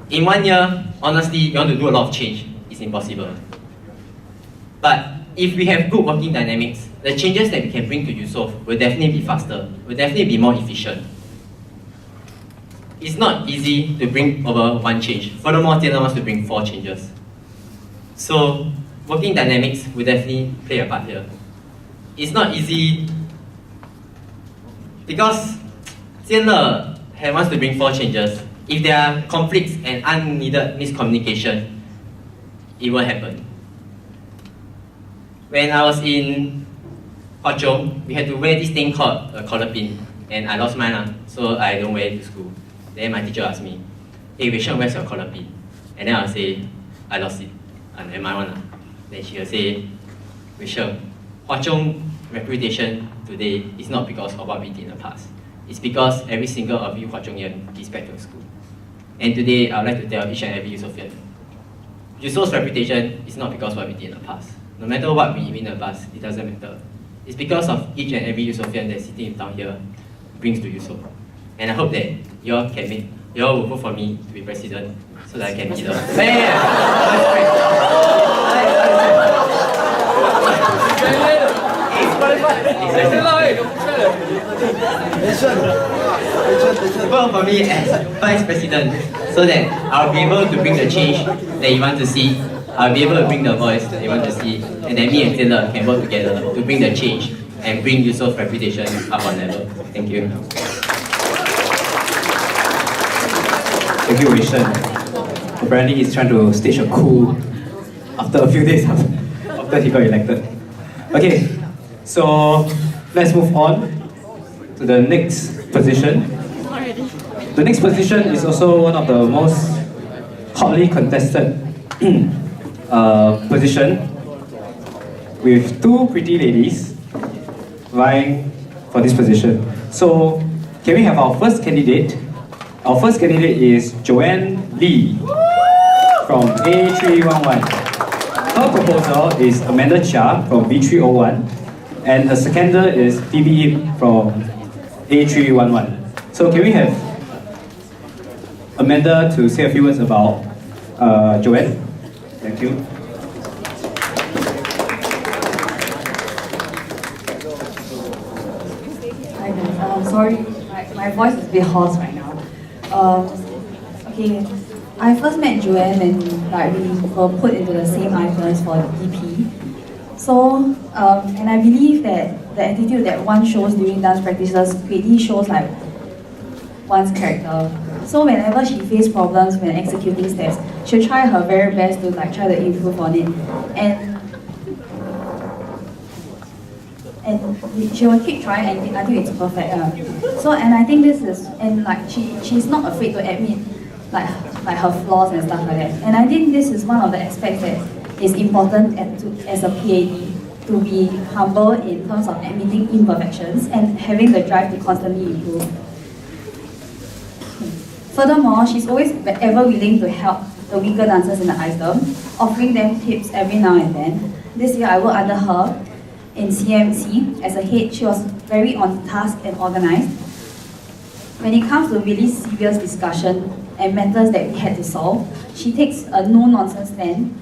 In 1 year, honestly, you want to do a lot of change, it's impossible. But if we have good working dynamics, the changes that we can bring to Yusof will definitely be faster, will definitely be more efficient. It's not easy to bring over 1 change. Furthermore, Jianle wants to bring 4 changes. So, working dynamics will definitely play a part here. It's not easy Because Jianle wants to bring 4 changes. If there are conflicts and unneeded miscommunication, it will happen. When I was in Hwa Chong, we had to wear this thing called a collar pin, and I lost mine, so I don't wear it to school. Then my teacher asked me, "Hey, Rachel, where's your collar pin?" And then I'll say, "I lost it. And my one." Then she will say, "Rachel, Hwa Chong reputation today is not because of what we did in the past. It's because every single of you Hwa Chongian is back to school. And today, I would like to tell each and every Yusofian, Yuso's reputation is not because of what we did in the past. No matter what we did in the past, it doesn't matter. It's because of each and every Yusofian that's sitting down here brings to Yusof. And I hope that you all will vote for me to be president so that I can be the vote for me as vice president so that I'll be able to bring the change that you want to see. I'll be able to bring the voice that you want to see, and then me and Jianle can work together to bring the change and bring Yusof's reputation up on level. Thank you. Thank you, Rachel. Apparently he's trying to stage a coup after a few days after he got elected. Okay, so let's move on to the next position. The next position is also one of the most hotly contested position, with 2 pretty ladies vying for this position. So, can we have our first candidate? Our first candidate is Joanne Lee from A311. Her proposer is Amanda Chia from B301, and her seconder is Phoebe from A311. So, can we have Amanda to say a few words about Joanne? Thank you. Hi guys, sorry, my voice is a bit hoarse right now. Okay, I first met Joanne and we were put into the same icons for the DP. So, and I believe that the attitude that one shows during dance practices greatly shows one's character. So whenever she faced problems when executing steps, she'll try her very best to try to improve on it, and she will keep trying until it's perfect. So, and I think this is, and she's not afraid to admit her flaws and stuff like that. And I think this is one of the aspects that is important as a PAD, to be humble in terms of admitting imperfections and having the drive to constantly improve. Furthermore, she's always ever willing to help the weaker dancers in the item, offering them tips every now and then. This year I worked under her in CMC as a head. She was very on task and organized. When it comes to really serious discussion and matters that we had to solve, she takes a no-nonsense stand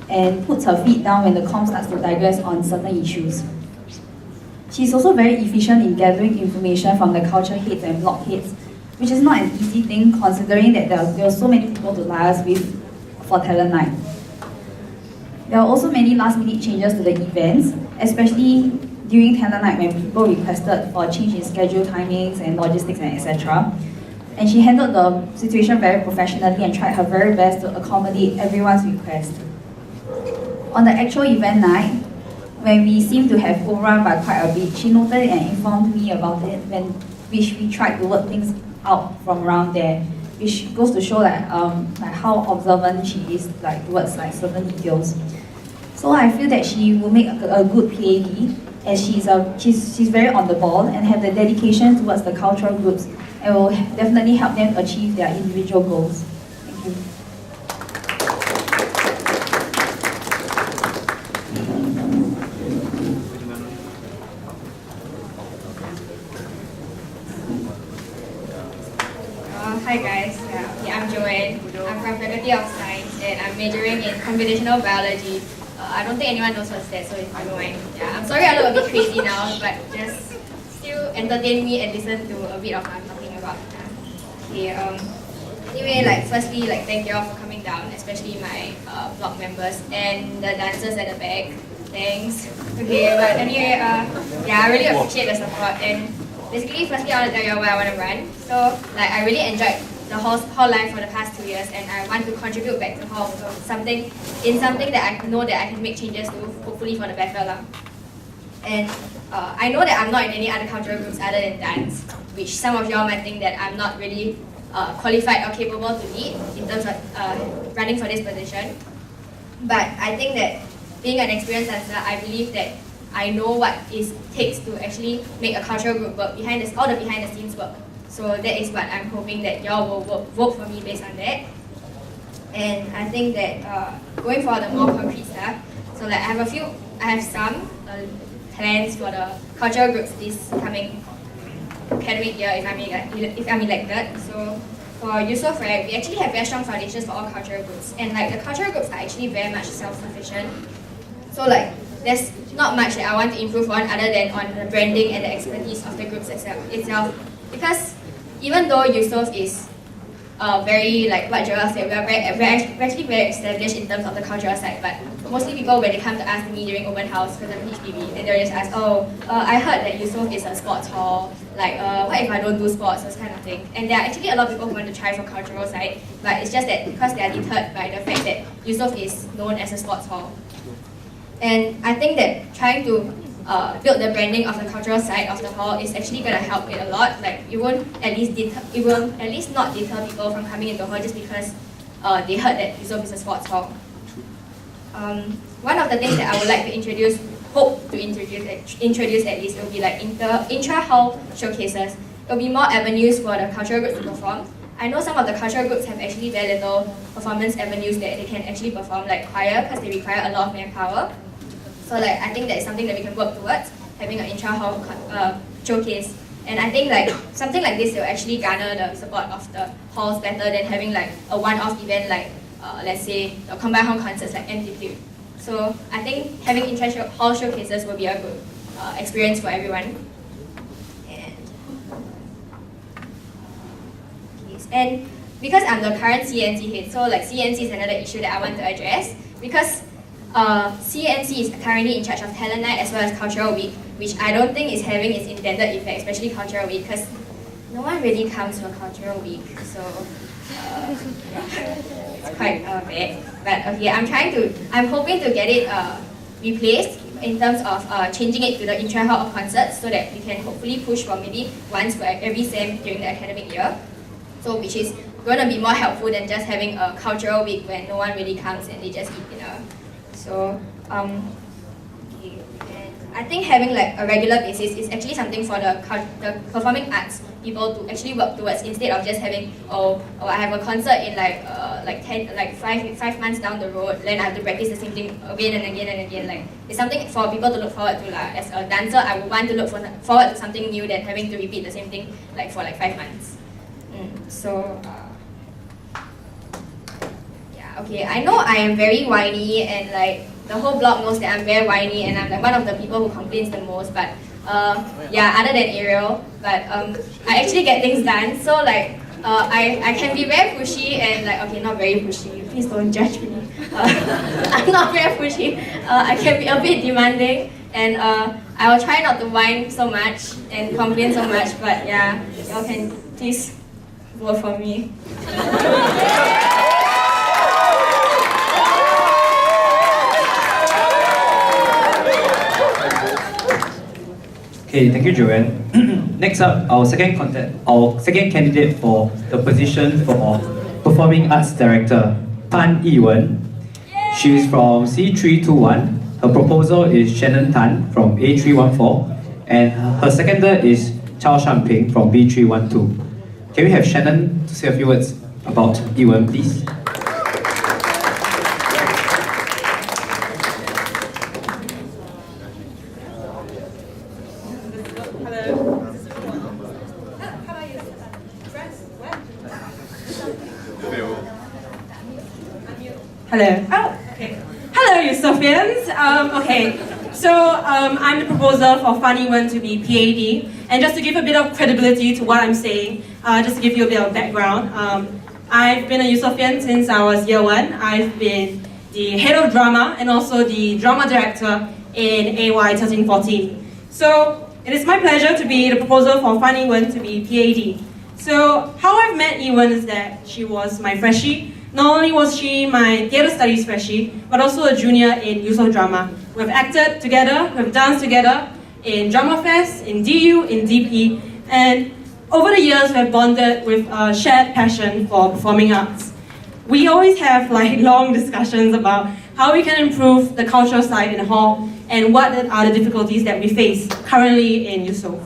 and puts her feet down when the comm starts to digress on certain issues. She's also very efficient in gathering information from the culture heads and block heads, which is not an easy thing considering that there are so many people to liaise with for talent night. There are also many last-minute changes to the events, especially during talent night when people requested for a change in schedule timings and logistics and etc. And she handled the situation very professionally and tried her very best to accommodate everyone's request. On the actual event night, when we seemed to have overrun by quite a bit, she noted it and informed me about it, which we tried to work things out from around there, which goes to show how observant she is towards certain details. So I feel that she will make a good PAD, as she's very on the ball and have the dedication towards the cultural groups and will definitely help them achieve their individual goals. Thank you. Hi guys, I'm Joanne. I'm from Faculty of Science and I'm majoring in computational biology. I don't think anyone knows what's that, so if you don't mind. I'm sorry I look a bit crazy now, but just still entertain me and listen to a bit of what I'm talking about. Okay, anyway, firstly, thank you all for coming down, especially my blog members and the dancers at the back. Thanks. Okay, but anyway, I really appreciate the support, and basically, firstly, I want to tell you why I want to run. So, like, I really enjoyed the hall life for the past 2 years, and I want to contribute back to hall. So, something that I know that I can make changes to, hopefully for the better lah. And I know that I'm not in any other cultural groups other than dance, which some of y'all might think that I'm not really qualified or capable to lead in terms of running for this position. But I think that being an experienced dancer, I believe that I know what it takes to actually make a cultural group work, all the behind the scenes work. So that is what I'm hoping that y'all will vote for me based on that. And I think that going for the more concrete stuff, so like I have some plans for the cultural groups this coming academic year if I'm elected. So for Yusof, right, we actually have very strong foundations for all cultural groups, and like the cultural groups are actually very much self-sufficient. So like there's not much that I want to improve on other than on the branding and the expertise of the groups itself. Because even though Yusof is very, like what Joel said, we're actually very established in terms of the cultural side, but mostly people, when they come to ask me during open house because I'm HPB, and they'll just ask, I heard that Yusof is a sports hall, like what if I don't do sports, this kind of thing. And there are actually a lot of people who want to try for cultural side, but it's just that because they are deterred by the fact that Yusof is known as a sports hall. And I think that trying to build the branding of the cultural side of the hall is actually going to help it a lot. Like it will at least not deter people from coming into the hall just because they heard that Yusof is a sports hall. One of the things that I would like to hope to introduce at least, will be like intra-hall showcases. There will be more avenues for the cultural groups to perform. I know some of the cultural groups have actually very little performance avenues that they can actually perform, like choir, because they require a lot of manpower. So like I think that is something that we can work towards, having an intra-hall showcase. And I think like something like this will actually garner the support of the halls better than having like a one-off event like let's say the combined hall concerts like Amplitude. So I think having intra-hall showcases will be a good experience for everyone. And because I'm the current CNC head, so like CNC is another issue that I want to address, because CNC is currently in charge of Talent Night as well as Cultural Week, which I don't think is having its intended effect, especially Cultural Week, because no one really comes for Cultural Week, so it's quite bad. But okay, I'm hoping to get it replaced in terms of changing it to the intra-hall concerts so that we can hopefully push for maybe once for every SEM during the academic year. So which is going to be more helpful than just having a cultural week when no one really comes and they just eat dinner. So okay. And I think having like a regular basis is actually something for the performing arts people to actually work towards, instead of just having I have a concert in like 5 months down the road, then I have to practice the same thing again and again and again. Like it's something for people to look forward to. As a dancer, I would want to look forward to something new than having to repeat the same thing like for like 5 months. So yeah, okay, I know I am very whiny, and like the whole blog knows that I'm very whiny, and I'm like one of the people who complains the most, but yeah, other than Ariel, but I actually get things done. So like I can be very pushy, and like, okay, not very pushy, please don't judge me. I'm not very pushy. I can be a bit demanding, and I will try not to whine so much and complain so much, but yeah, y'all can please vote for me. Okay, thank you, Joanne. Next up, our second candidate for the position for Performing Arts Director, Pan Yiwen. She is from C321. Her proposal is Shannon Tan from A314, and her seconder is Chao Shanping from B312. Can we have Shannon to say a few words about Yiwen, please? Hello. Oh, okay. Hello, Yusofians. Okay, so I'm the proposer for Fan Yiwen to be PAD. And just to give a bit of credibility to what I'm saying, just to give you a bit of background, I've been a Yusofian since I was year 1. I've been the head of drama and also the drama director in AY 1314. So It is my pleasure to be the proposer for Fan Yi-wen to be PAD. So how I've met Yi-wen is that she was my freshie. Not only was she my theatre studies freshie, but also a junior in Yusof Drama. We've acted together, we've danced together in Drama Fest, in DU, in DP, and over the years we've bonded with a shared passion for performing arts. We always have long discussions about how we can improve the cultural side in Hall and what are the difficulties that we face currently in Yusof.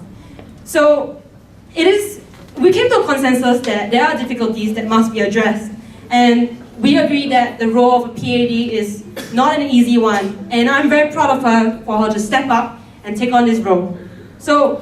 So we came to a consensus that there are difficulties that must be addressed. And we agree that the role of a PAD is not an easy one. And I'm very proud of her for her to step up and take on this role. So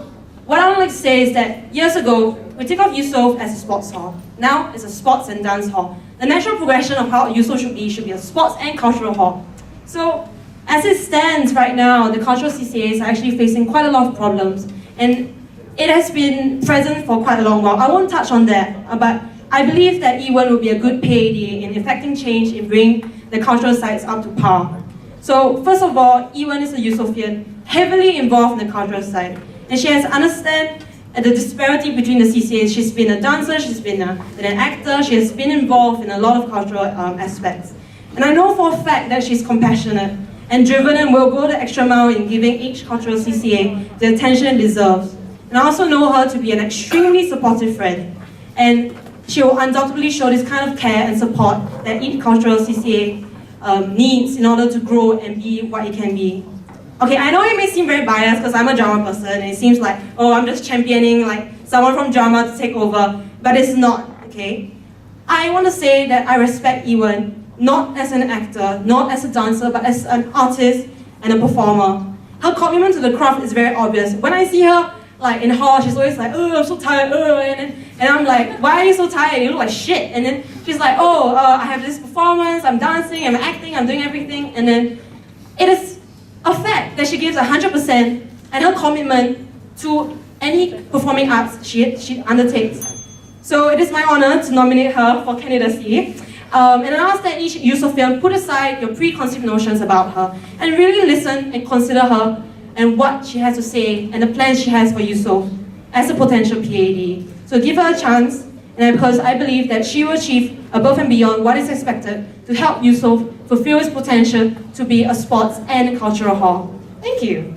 what I would like to say is that years ago, we took off Yusof as a sports hall. Now it's a sports and dance hall. The natural progression of how Yusof should be a sports and cultural hall. So as it stands right now, the cultural CCAs are actually facing quite a lot of problems. And it has been present for quite a long while. I won't touch on that, but I believe that Yi-wen will be a good PAD in effecting change in bringing the cultural sides up to par. So first of all, Yi-wen is a Yusofian, heavily involved in the cultural side. And she has understood the disparity between the CCAs. She's been a dancer, she's been an actor, she has been involved in a lot of cultural aspects. And I know for a fact that she's compassionate and driven and will go the extra mile in giving each cultural CCA the attention it deserves. And I also know her to be an extremely supportive friend. And she will undoubtedly show this kind of care and support that each cultural CCA needs in order to grow and be what it can be. Okay, I know it may seem very biased because I'm a drama person and it seems like, oh, I'm just championing someone from drama to take over, but it's not, okay? I want to say that I respect Yi-wen, not as an actor, not as a dancer, but as an artist and a performer. Her commitment to the craft is very obvious. When I see her in hall, she's always like, oh, I'm so tired, and I'm like, why are you so tired? You look like shit. And then she's like, oh, I have this performance, I'm dancing, I'm acting, I'm doing everything. And then it is a fact that she gives 100% and her commitment to any performing arts she undertakes. So it is my honor to nominate her for candidacy. And I ask that each Yusofian put aside your preconceived notions about her and really listen and consider her and what she has to say and the plans she has for Yusof as a potential PAD. So give her a chance, and because I believe that she will achieve above and beyond what is expected to help Yusof fulfill its potential to be a sports and cultural hall. Thank you.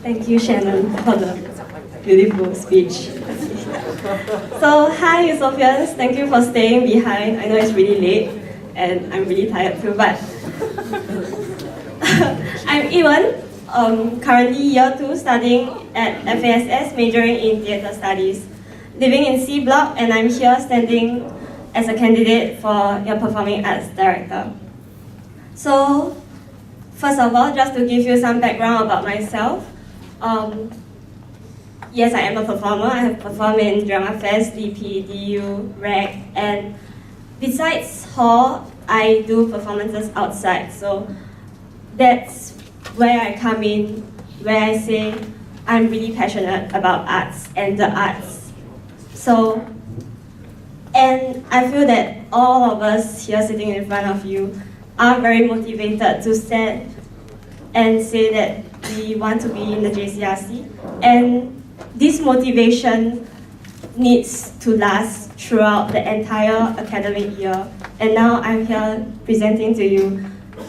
Thank you, Shannon, for the beautiful speech. So, hi Yusofians, thank you for staying behind. I know it's really late and I'm really tired too, but I'm Yi-wen, currently year 2 studying at FASS, majoring in theatre studies, living in C Block, and I'm here standing as a candidate for your performing arts director. So, first of all, just to give you some background about myself, yes, I am a performer. I have performed in Drama Fest, DP, DU, REC, and besides hall, I do performances outside. So that's where I come in, where I say I'm really passionate about arts and the arts. So, and I feel that all of us here sitting in front of you are very motivated to stand and say that we want to be in the JCRC. And this motivation needs to last throughout the entire academic year. And now I'm here presenting to you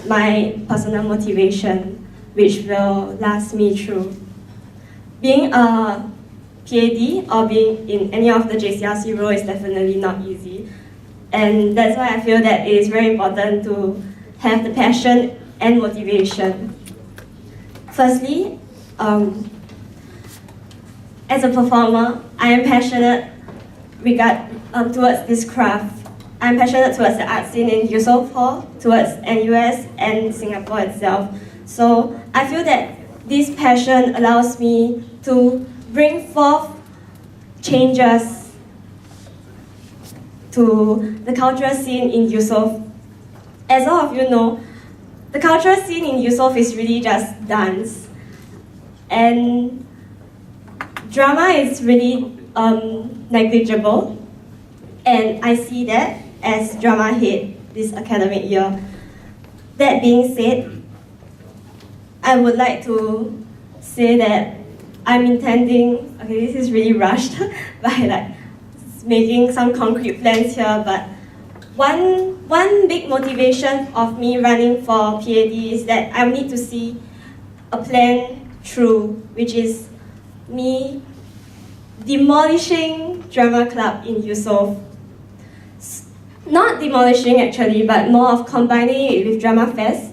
my personal motivation, which will last me through. Being a PAD or being in any of the JCRC role is definitely not easy. And that's why I feel that it is very important to have the passion and motivation. Firstly, as a performer, I am passionate towards this craft. I'm passionate towards the art scene in Yusof Hall, towards NUS and Singapore itself. So I feel that this passion allows me to bring forth changes to the cultural scene in Yusof. As all of you know, the cultural scene in Yusof is really just dance. And drama is really negligible. And I see that as drama head this academic year. That being said, I would like to say that I'm intending, okay, this is really rushed by like making some concrete plans here, but one big motivation of me running for PAD is that I need to see a plan through, which is me demolishing drama club in Yusof. Not demolishing actually, but more of combining it with drama fest.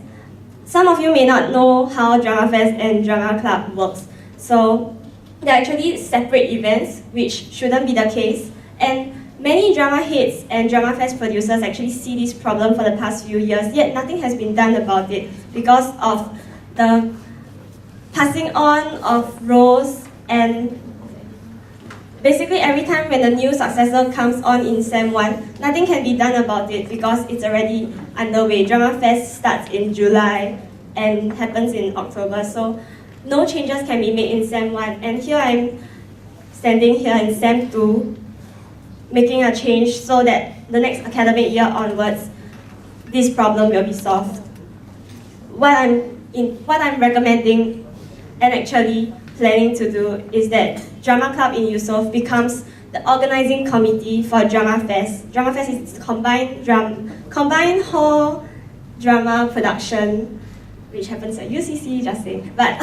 Some of you may not know how drama fest and drama club works. So they're actually separate events, which shouldn't be the case. And many drama heads and drama fest producers actually see this problem for the past few years, yet nothing has been done about it because of the passing on of roles, and basically every time when the new successor comes on in Sem 1, nothing can be done about it because it's already underway. Drama Fest starts in July and happens in October, so no changes can be made in Sem 1. And here I'm standing here in Sem 2, making a change so that the next academic year onwards, this problem will be solved. What I'm recommending and actually planning to do is that Drama Club in Yusof becomes the organizing committee for Drama Fest. Drama Fest is combined hall drama production, which happens at UCC, just saying. But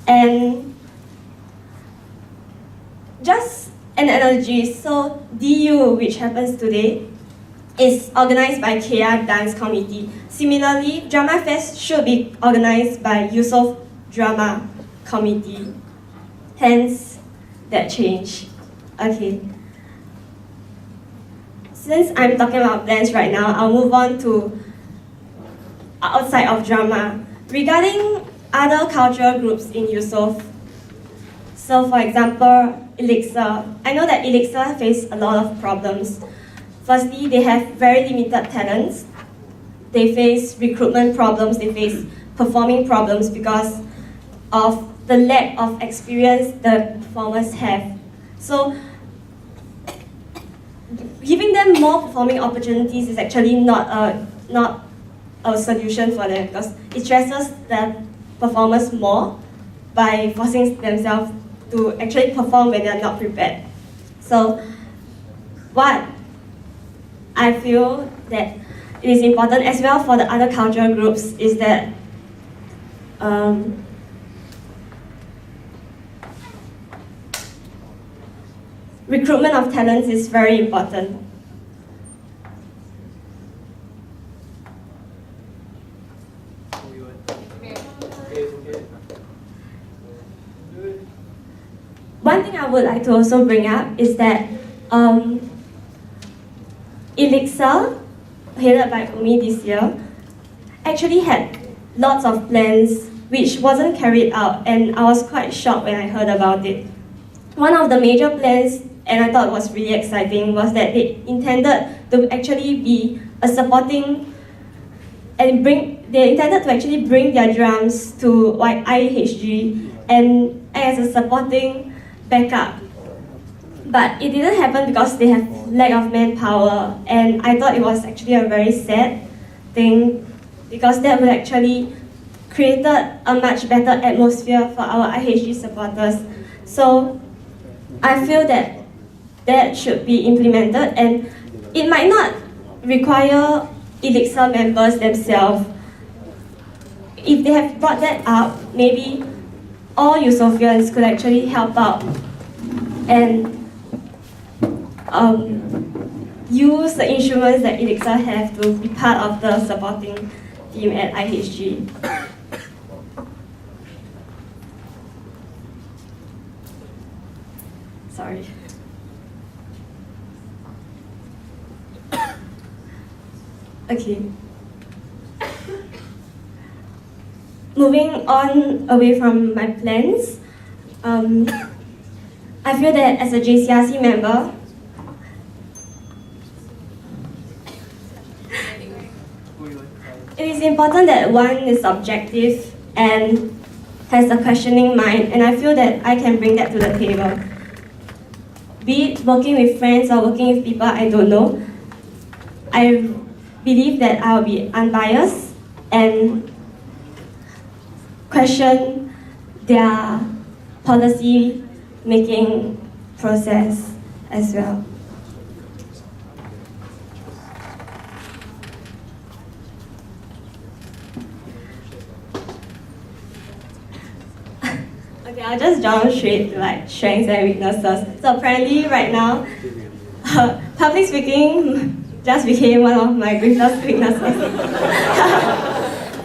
and just an analogy, so DU, which happens today, is organized by KR Dance Committee. Similarly, Drama Fest should be organized by Yusof Drama Committee. Hence, that change. Okay. Since I'm talking about plans right now, I'll move on to outside of drama. Regarding other cultural groups in Yusof, so for example, Elixir. I know that Elixir face a lot of problems. Firstly, they have very limited talents. They face recruitment problems, they face performing problems because of the lack of experience the performers have. So, giving them more performing opportunities is actually not a solution for them because it stresses the performers more by forcing themselves to actually perform when they're not prepared. So, what I feel that it is important as well for the other cultural groups is that recruitment of talents is very important. One thing I would like to also bring up is that Elixir, headed by Umi this year, actually had lots of plans which wasn't carried out, and I was quite shocked when I heard about it. One of the major plans, and I thought was really exciting, was that they intended to actually be a supporting and they intended to actually bring their drums to IHG and as a supporting backup. But it didn't happen because they have lack of manpower, and I thought it was actually a very sad thing because that would actually created a much better atmosphere for our IHG supporters. So I feel that that should be implemented, and it might not require Elixir members themselves. If they have brought that up, maybe all Yusofians could actually help out and use the instruments that Elixir have to be part of the supporting team at IHG. Sorry. Okay. Moving on away from my plans, I feel that as a JCRC member, it is important that one is objective and has a questioning mind, and I feel that I can bring that to the table. Be it working with friends or working with people I don't know, believe that I will be unbiased and question their policy making process as well. Okay, I'll just jump straight to like strengths and weaknesses. So apparently right now, public speaking just became one of my greatest weaknesses.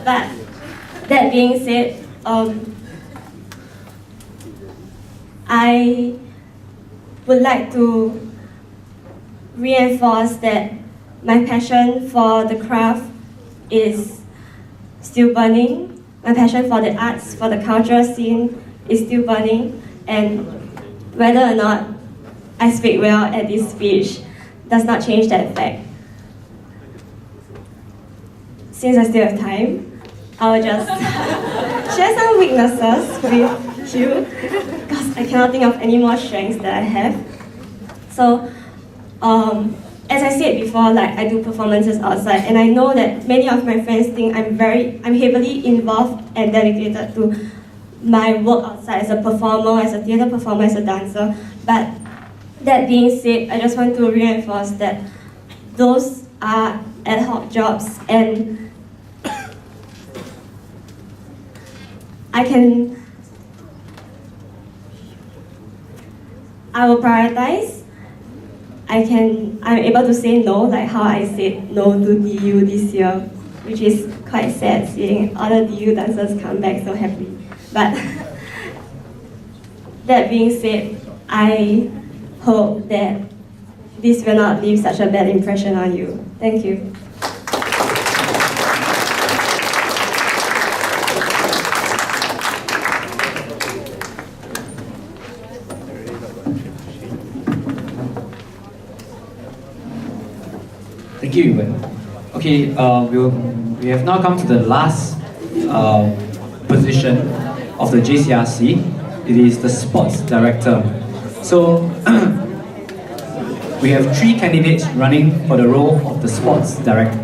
But that being said, I would like to reinforce that my passion for the craft is still burning. My passion for the arts, for the cultural scene is still burning, and whether or not I speak well at this speech does not change that fact. Since I still have time, I will just share some weaknesses with you, because I cannot think of any more strengths that I have. So, as I said before, like I do performances outside, and I know that many of my friends think I'm heavily involved and dedicated to my work outside as a performer, as a theatre performer, as a dancer. But that being said, I just want to reinforce that those are ad hoc jobs, and I will prioritize. I'm able to say no, like how I said no to DU this year, which is quite sad seeing other DU dancers come back so happily. But that being said, I hope that this will not leave such a bad impression on you. Thank you. Thank you, Ewan. Okay, we have now come to the last position of the JCRC. It is the sports director. So we have 3 candidates running for the role of the sports director.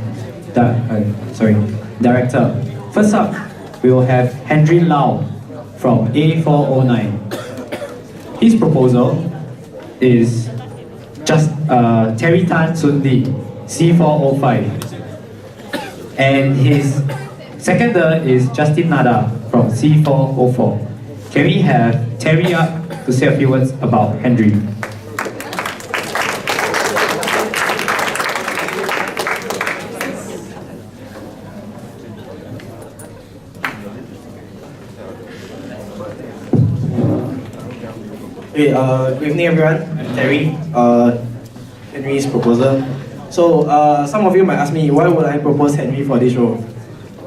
First up, we will have Henry Lau from A409. His proposal is just Terry Tan Soon Lee, C405. And his seconder is Justin Nada from C404. Can we have Terry up to say a few words about Henry? Okay, good evening everyone. I'm Terry, Henry's proposer. So some of you might ask me, why would I propose Henry for this role?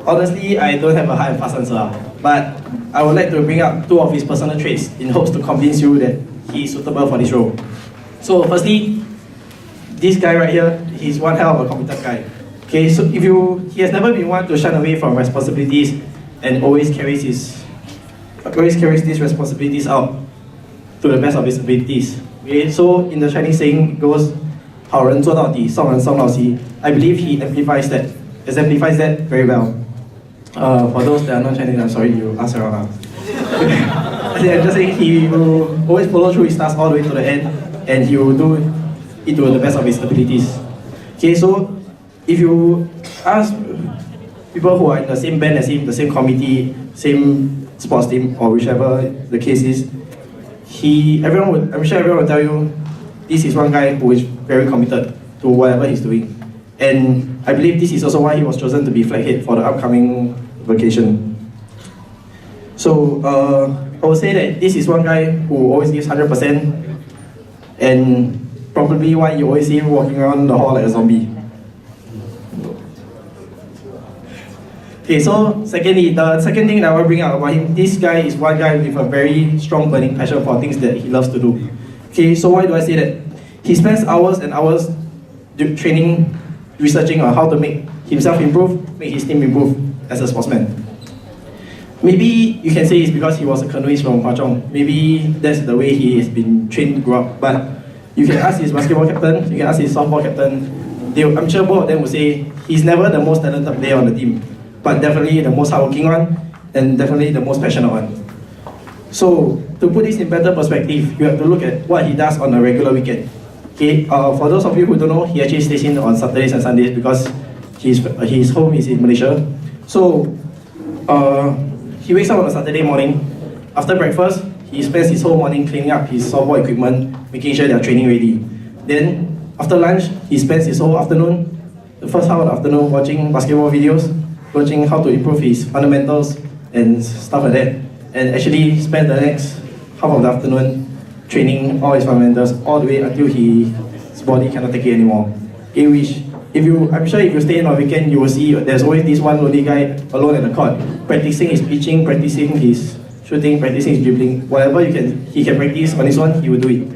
Honestly, I don't have a hard and fast answer, but I would like to bring up 2 of his personal traits in hopes to convince you that he is suitable for this role. So firstly, this guy right here, he's one hell of a competent guy. Okay, so he has never been one to shun away from responsibilities and always carries these responsibilities out to the best of his abilities. Okay, so in the Chinese saying goes, 好人做到底，送人送到西. I believe he exemplifies that very well. For those that are not Chinese, I'm sorry you asked around. I'm just saying he will always follow through his tasks all the way to the end, and he will do it to the best of his abilities. Okay, so if you ask people who are in the same band as him, the same committee, same sports team, or whichever the case is, I'm sure everyone will tell you this is one guy who is very committed to whatever he's doing. And I believe this is also why he was chosen to be flag head for the upcoming vacation. So I would say that this is one guy who always gives 100%, and probably why you always see him walking around the hall like a zombie. Okay, so secondly, the second thing that I want to bring up about him, this guy is one guy with a very strong burning passion for things that he loves to do. Okay, so why do I say that? He spends hours and hours training, researching on how to make himself improve, make his team improve as a sportsman. Maybe you can say it's because he was a canoeist from Hwa Chong. Maybe that's the way he has been trained to grow up. But you can ask his basketball captain, you can ask his softball captain. I'm sure both of them will say he's never the most talented player on the team, but definitely the most hardworking one, and definitely the most passionate one. So, to put this in better perspective, you have to look at what he does on a regular weekend. Okay, for those of you who don't know, he actually stays in on Saturdays and Sundays because his home is in Malaysia. So, he wakes up on a Saturday morning. After breakfast, he spends his whole morning cleaning up his softball equipment, making sure they are training ready. Then, after lunch, he spends his whole afternoon, the first half of the afternoon, watching basketball videos, watching how to improve his fundamentals and stuff like that. And actually spend the next half of the afternoon training all his fundamentals all the way until his body cannot take it anymore. In which, I'm sure if you stay in on weekend, you will see there's always this one lonely guy alone at the court, practicing his pitching, practicing his shooting, practicing his dribbling, whatever he can practice on his own, he will do it.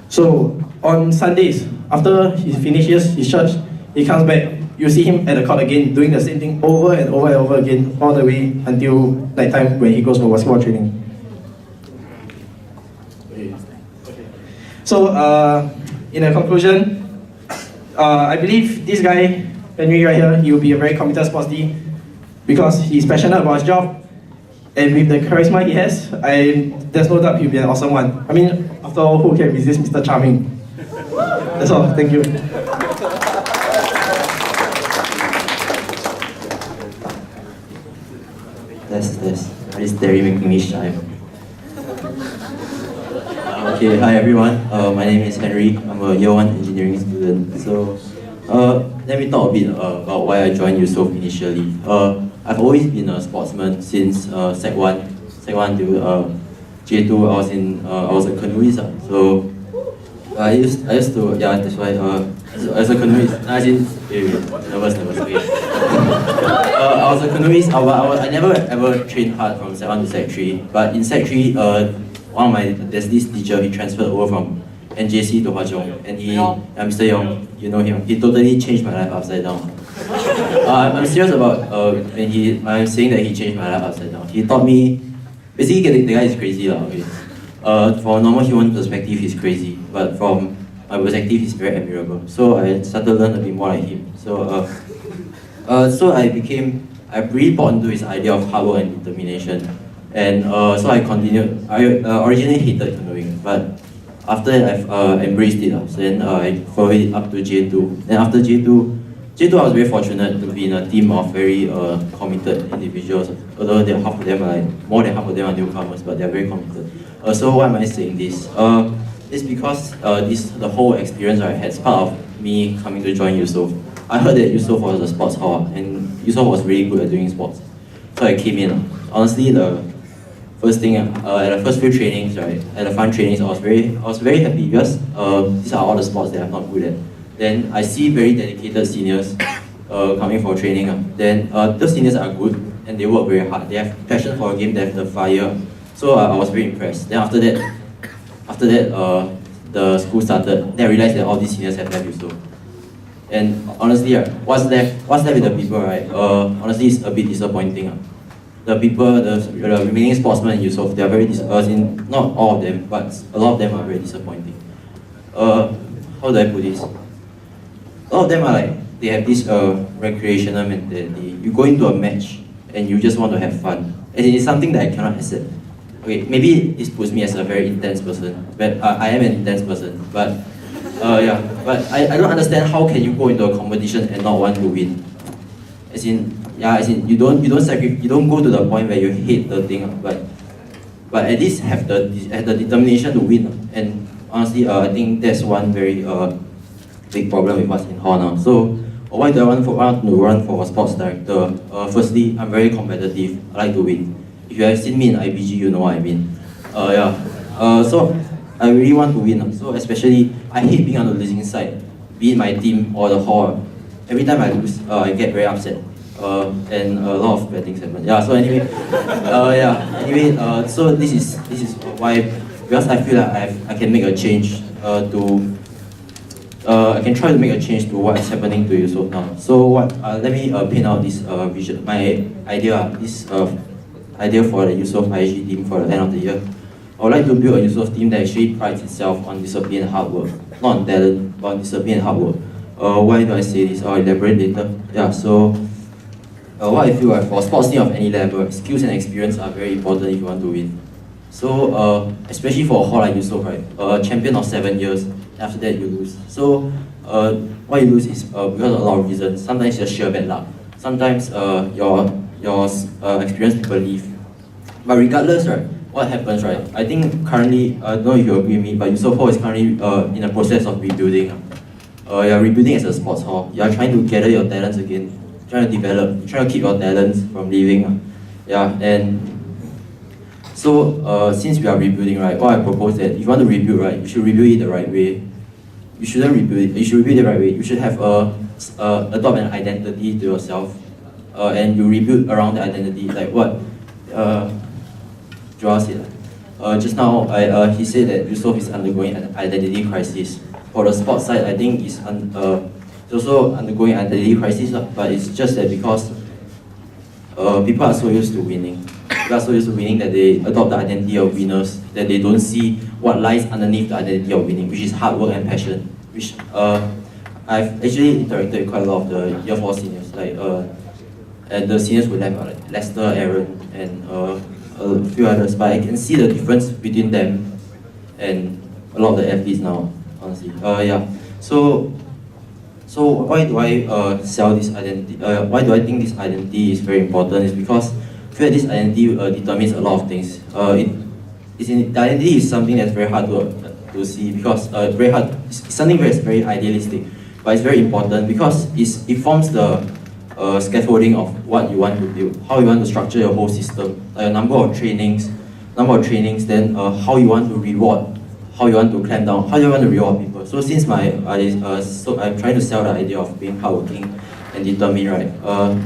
So on Sundays, after he finishes his church, he comes back. You see him at the court again, doing the same thing over and over and over again, all the way until nighttime when he goes for basketball training. So, in a conclusion, I believe this guy, Henry right here, he will be a very committed sports D because he's passionate about his job, and with the charisma he has, there's no doubt he'll be an awesome one. I mean, after all, who can resist Mr. Charming? That's all, thank you. This Terry making me shy. Okay, hi everyone. My name is Henry. I'm a year 1 engineering student. So, let me talk a bit about why I joined Yusof initially. I've always been a sportsman since Sec 1 to J2. I was a canoeist. So, I used to, yeah, that's why, as a canoeist, nervous, wait. I was a canoeist, I never ever trained hard from Sec 1 to Sec 3, but in Sec 3, there's this teacher, he transferred over from NJC to Hwa Chong, and Mr. Yong, you know him, he totally changed my life upside down. I'm serious about I'm saying that he changed my life upside down. He taught me, basically the guy is crazy, okay. From a normal human perspective, he's crazy, but from my perspective, he's very admirable. So I started to learn a bit more like him. So I really bought into his idea of hard work and determination. And so I continued. I originally hated canoeing, but after that I've embraced it. So then I followed it up to J2. Then after J2 I was very fortunate to be in a team of very committed individuals. Although half of them are more than half of them are newcomers, but they're very committed. So why am I saying this? It's because the whole experience I had is part of me coming to join Yusof. I heard that Yusof was a sports hall, and Yusof was really good at doing sports. So I came in. Honestly, the first thing, at the first few trainings, right, at the fun trainings, I was very happy because these are all the sports that I'm not good at. Then I see very dedicated seniors coming for training. Then those seniors are good and they work very hard. They have passion for a game, they have the fire. So I was very impressed. Then after that, the school started. Then I realized that all these seniors have left Yusof. And honestly, what's left with the people, right? Honestly, it's a bit disappointing. The people, the remaining sportsmen in Yusof, they are very not all of them, but a lot of them are very disappointing. How do I put this? A lot of them are they have this recreational mentality. You go into a match and you just want to have fun. And it's something that I cannot accept. Okay, maybe this puts me as a very intense person, but I am an intense person. But but I don't understand how can you go into a competition and not want to win. As in you don't go to the point where you hate the thing, but at least have the determination to win. And honestly, I think that's one very big problem with us in Hall now. So why do I want to run for a sports director? Firstly, I'm very competitive. I like to win. If you have seen me in IBG, you know what I mean. So I really want to win. So especially, I hate being on the losing side, be it my team or the hall. Every time I lose, I get very upset. And a lot of bad things happen. So anyway, so this is why, because I feel like I can make a change I can try to make a change to what is happening to Yusof now. So let me paint out this vision, my idea, idea for the Yusof ISG team for the end of the year. I would like to build a Yusof team that actually prides itself on discipline and hard work. Not on talent, but on discipline and hard work. I Why do I say this? I'll elaborate later. Yeah, so what I feel for sports team of any level, skills and experience are very important if you want to win. So especially for a hall like Yusof, right? Champion of 7 years, after that you lose. So why you lose is because of a lot of reasons. Sometimes just sheer bad luck. Sometimes your experienced people leave. But regardless, right, what happens, right? I think currently, I don't know if you agree with me, but Yusof Hall is currently in the process of rebuilding. You're rebuilding as a sports hall. You're trying to gather your talents again, trying to develop, trying to keep your talents from leaving. Yeah, and so since we are rebuilding, right, what I propose that if you want to rebuild, right, you should rebuild it the right way. You shouldn't rebuild it. You should rebuild it the right way. You should have adopt an identity to yourself, and you rebuild around the identity, like what Joel said. Just now, he said that Yusof is undergoing an identity crisis. For the sports side, I think it's also undergoing an identity crisis, but it's just that because people are so used to winning. People are so used to winning that they adopt the identity of winners, that they don't see what lies underneath the identity of winning, which is hard work and passion. Which I've actually interacted with quite a lot of the year 4 seniors, and the seniors would have like Lester, Aaron, and a few others, but I can see the difference between them and a lot of the athletes now, honestly. Yeah. So why do I sell this identity? Why do I think this identity is very important? Is because I feel that this identity determines a lot of things. The identity is something that's very hard to see because very hard. It's something that's very idealistic, but it's very important because it forms the scaffolding of what you want to build, how you want to structure your whole system, a number of trainings, then how you want to reward, how you want to clamp down, how you want to reward people. So since I'm trying to sell the idea of being hardworking and determined, right?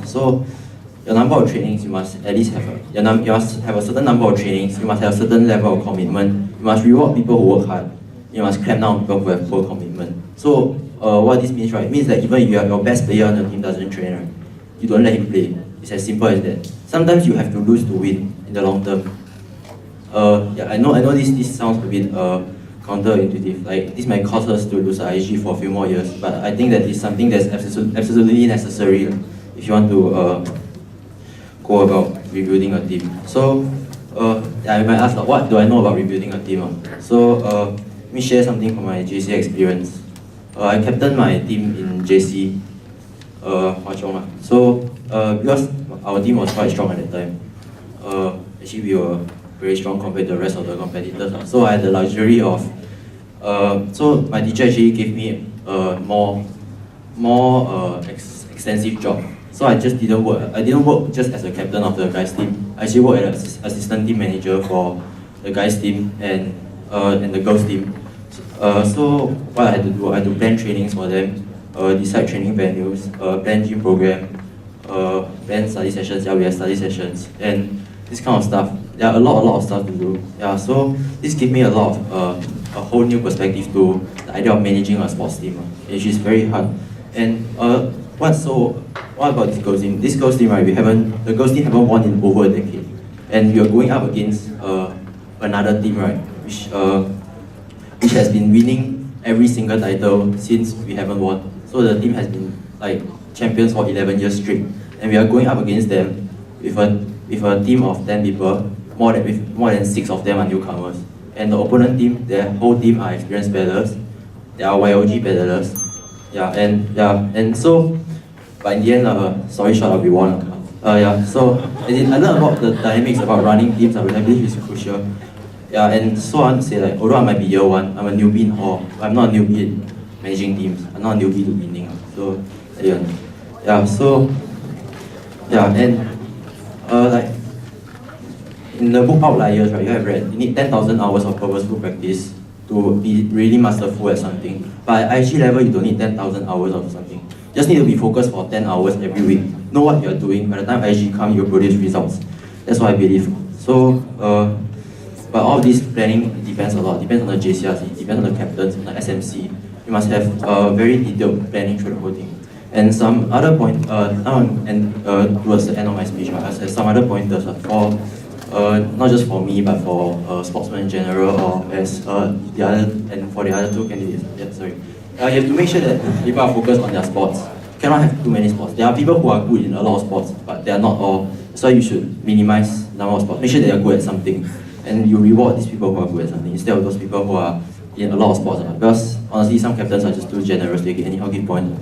So your number of trainings, you must at least have you must have a certain number of trainings, you must have a certain level of commitment, you must reward people who work hard, you must clamp down on people who have poor commitment. So what this means, right? It means that even if your best player on the team doesn't train, right, you don't let him play. It's as simple as that. Sometimes you have to lose to win in the long term. Yeah, I know this sounds a bit counterintuitive. Like this might cause us to lose our IG for a few more years, but I think that it's something that's absolutely necessary if you want to go about rebuilding a team. So I might ask, what do I know about rebuilding a team? So let me share something from my JC experience. I captained my team in JC. So because our team was quite strong at that time, actually we were very strong compared to the rest of the competitors. So I had the luxury of, so my teacher actually gave me a more extensive job. So I just didn't work. I didn't work just as a captain of the guys team. I actually worked as assistant team manager for the guys team and the girls team. So what I had to do, I had to plan trainings for them, decide training venues, plan gym program, plan study sessions. Yeah, we have study sessions and this kind of stuff. There are a lot of stuff to do. Yeah, so this gave me a lot of a whole new perspective to the idea of managing a sports team, which is very hard. And what about this girls team? This girls team, right? The girls team haven't won in over a decade, and we are going up against another team, right? Which has been winning every single title since we haven't won. So the team has been like champions for 11 years straight, and we are going up against them with a team of 10 people. More than 6 of them are newcomers, and the opponent team, their whole team are experienced paddlers. They are YOG paddlers. And so, but in the end, sorry short of we won. So I learned about the dynamics about running teams, which I believe is crucial. Yeah, and so I want to say, like, although I might be year 1, I'm a newbie in hall. I'm not a newbie in managing teams. I'm not a newbie to winning. So like in the book Outliers, right, you have read you need 10,000 hours of purposeful practice to be really masterful at something. But at IG level, you don't need 10,000 hours of something. You just need to be focused for 10 hours every week. Know what you're doing. By the time IG comes, you'll produce results. That's what I believe. So, but all of this planning depends a lot. Depends on the JCRC, depends on the captains, on the SMC. You must have very detailed planning through the whole thing. And some other point, towards the end of my speech, I have some other pointers for not just for me, but for sportsmen in general, or as for the other two candidates. Yeah, sorry. you have to make sure that people are focused on their sports. Cannot have too many sports. There are people who are good in a lot of sports, but they are not all. That's why you should minimize the number of sports. Make sure they are good at something, and you reward these people who are good at something instead of those people who are in a lot of sports. Because honestly, some captains are just too generous. They get anyhow give point.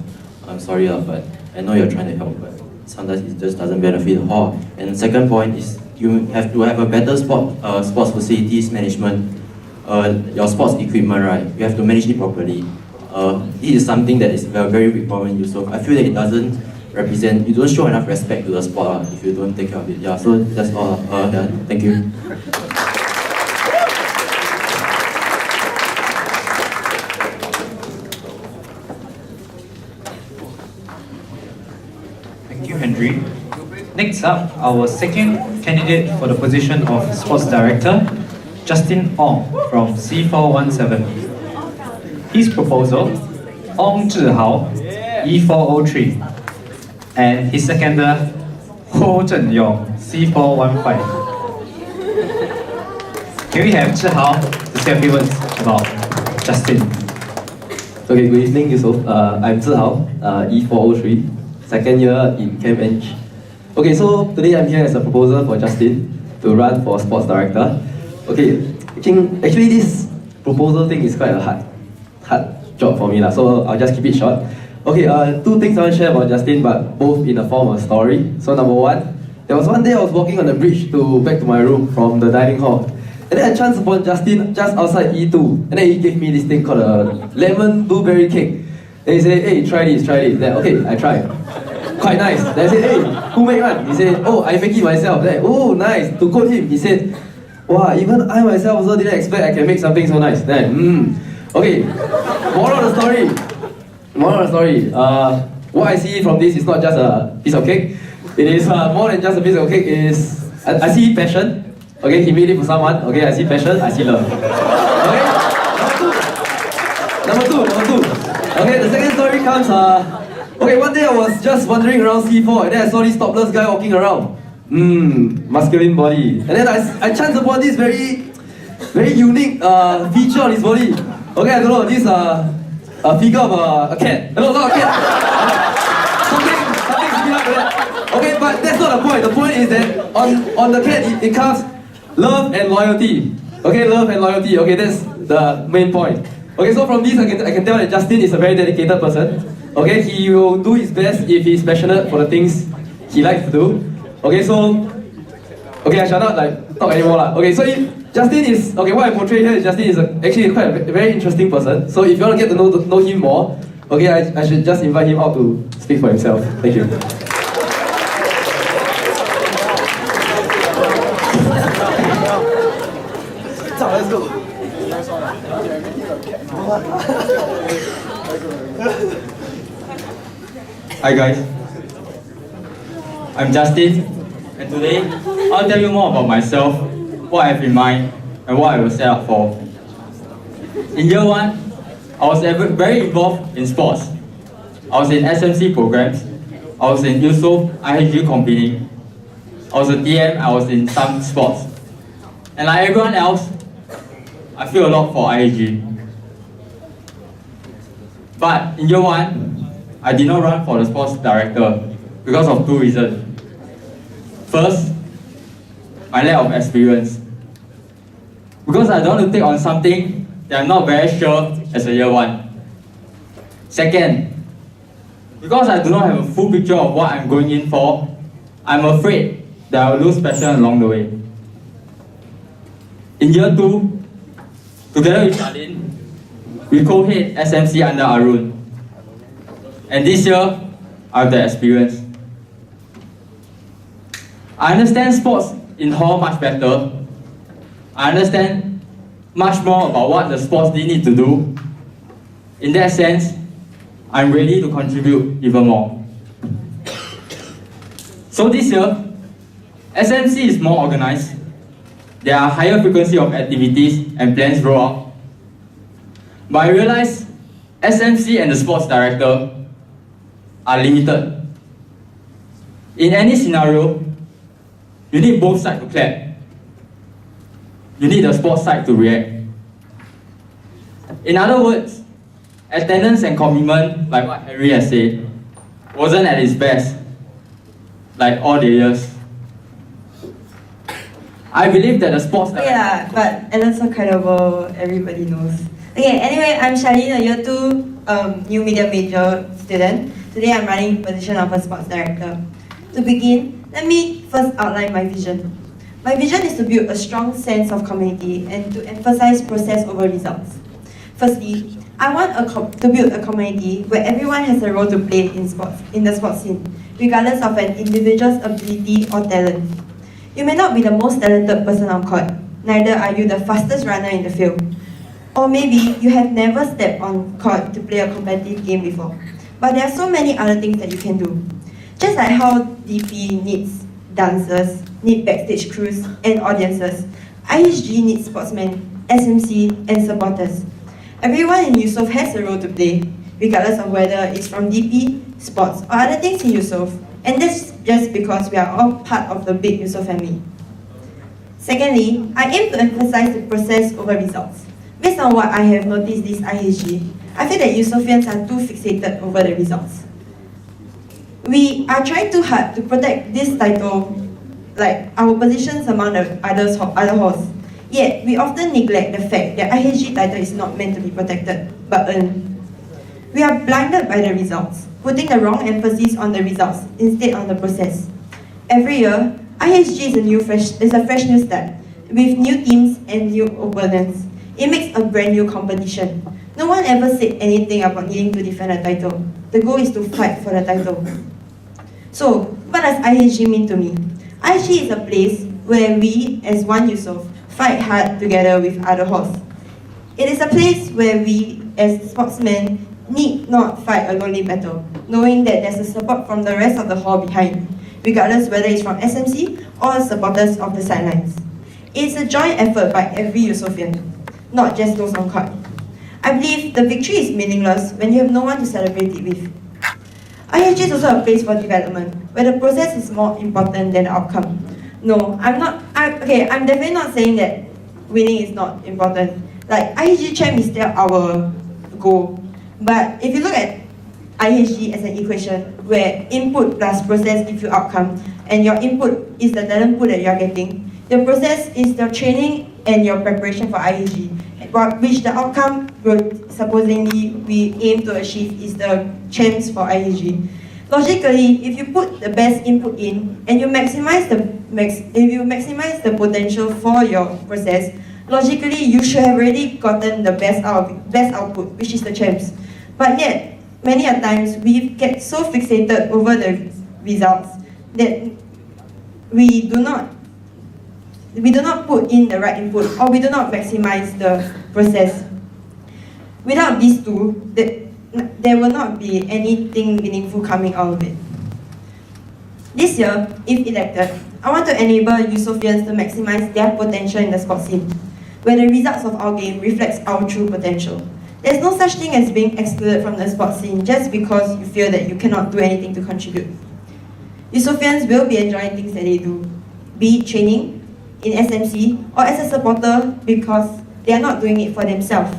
I'm sorry, but I know you're trying to help, but sometimes it just doesn't benefit the whole. And second point is you have to have a better sports facilities management. Your sports equipment, right? You have to manage it properly. This is something that is a very big problem in Yusof. I feel that it doesn't represent, you don't show enough respect to the sport if you don't take care of it. Yeah, so that's all. Yeah, thank you. Thank you, Henry. Next up, our second candidate for the position of Sports Director, Justin Ong from C417. His proposal, Ong Zhihao, E403, and his seconder, Ho Zhenyong, C415. Can we have Zhihao to say a few words about Justin? Okay, good evening, Yusof. I'm Zhihao, E403, second year in Chem Eng. Okay, so today I'm here as a proposer for Justin to run for Sports Director. Okay, actually this proposal thing is quite a hard job for me, so I'll just keep it short. Okay, two things I want to share about Justin, but both in the form of a story. So number one, there was one day I was walking on the bridge back to my room from the dining hall, and then I chanced upon Justin just outside E2, and then he gave me this thing called a lemon blueberry cake. Then he said, hey, try this. Then okay, I tried. Quite nice. Then I said, hey, who made one? He said, oh, I make it myself. Then, oh, nice. To quote him, he said, wow, even I myself also didn't expect I can make something so nice. Then, okay, moral of the story. What I see from this is not just a piece of cake. It is more than just a piece of cake. It is, I see passion. Okay, he made it for someone. Okay, I see passion, I see love. Okay, number two. Okay, the second story comes, okay, one day I was just wandering around C4 and then I saw this topless guy walking around. Masculine body. And then I chanced upon this very unique feature on his body. Okay, I don't know, this a figure of a cat. No, not a cat. Something similar to that. Okay, but that's not the point. The point is that on the cat it comes love and loyalty. Okay, love and loyalty. Okay, that's the main point. Okay, so from this I can tell that Justin is a very dedicated person. Okay, he will do his best if he's passionate for the things he likes to do. Okay, so I shall not talk anymore. Okay, so Justin is, okay, what I portray here is Justin is actually quite a very interesting person. So if you want to get to know him more, okay, I should just invite him out to speak for himself. Thank you. Let's go. Hi guys, I'm Justin, and today I'll tell you more about myself, what I have in mind, and what I will set up for. In year 1, I was very involved in sports. I was in SMC programs, I was in Yusof IHG competing, I was a DM, I was in some sports. And like everyone else, I feel a lot for IHG. But in year 1, I did not run for the sports director because of 2 reasons. First, my lack of experience. Because I don't want to take on something that I'm not very sure as a year 1. Second, because I do not have a full picture of what I'm going in for, I'm afraid that I will lose passion along the way. In year 2, together with Charlene, we co-head SMC under Arun. And this year, I have the experience. I understand sports in hall much better. I understand much more about what the sports they need to do. In that sense, I'm ready to contribute even more. So this year, SMC is more organized. There are higher frequency of activities and plans roll out. But I realize SMC and the sports director are limited. In any scenario, you need both sides to clap. You need the sports side to react. In other words, attendance and commitment, like what Harry has said, wasn't at its best, like all the years. I believe that the sports... Yeah, but and also credible, everybody knows. Okay, anyway, I'm Charlene, a year 2 new media major student. Today I'm running the position of a sports director. To begin, let me first outline my vision. My vision is to build a strong sense of community and to emphasize process over results. Firstly, I want to build a community where everyone has a role to play in the sports scene, regardless of an individual's ability or talent. You may not be the most talented person on court, neither are you the fastest runner in the field. Or maybe you have never stepped on court to play a competitive game before. But there are so many other things that you can do. Just like how DP needs dancers, needs backstage crews and audiences, IHG needs sportsmen, SMC and supporters. Everyone in Yusof has a role to play, regardless of whether it's from DP, sports or other things in Yusof. And that's just because we are all part of the big Yusof family. Secondly, I aim to emphasize the process over results. Based on what I have noticed this IHG, I feel that Yusofians are too fixated over the results. We are trying too hard to protect this title, like our positions among the other halls. Yet, we often neglect the fact that IHG title is not meant to be protected, but earned. We are blinded by the results, putting the wrong emphasis on the results instead on the process. Every year, IHG is a fresh new start, with new teams and new opponents. It makes a brand new competition. No one ever said anything about needing to defend a title. The goal is to fight for the title. So, what does IHG mean to me? IHG is a place where we, as one Yusof, fight hard together with other halls. It is a place where we, as sportsmen, need not fight a lonely battle, knowing that there's a support from the rest of the hall behind, regardless whether it's from SMC or supporters of the sidelines. It's a joint effort by every Yusofian, not just those on court. I believe the victory is meaningless when you have no one to celebrate it with. IHG is also a place for development, where the process is more important than the outcome. No, I'm definitely not saying that winning is not important. Like, IHG champ is still our goal. But if you look at IHG as an equation, where input plus process give you outcome, and your input is the talent pool that you are getting, the process is the training and your preparation for IHG, which the outcome will supposedly we aim to achieve is the champs for IHG. Logically, if you put the best input in and you maximize the potential for your process, logically you should have already gotten the best output, which is the champs. But yet, many a times we get so fixated over the results that we do not put in the right input, or we do not maximize the process. Without these two, there will not be anything meaningful coming out of it. This year, if elected, I want to enable Yusofians to maximize their potential in the sports scene, where the results of our game reflects our true potential. There's no such thing as being excluded from the sports scene just because you feel that you cannot do anything to contribute. Yusofians will be enjoying things that they do, be it training, in SMC, or as a supporter because they are not doing it for themselves.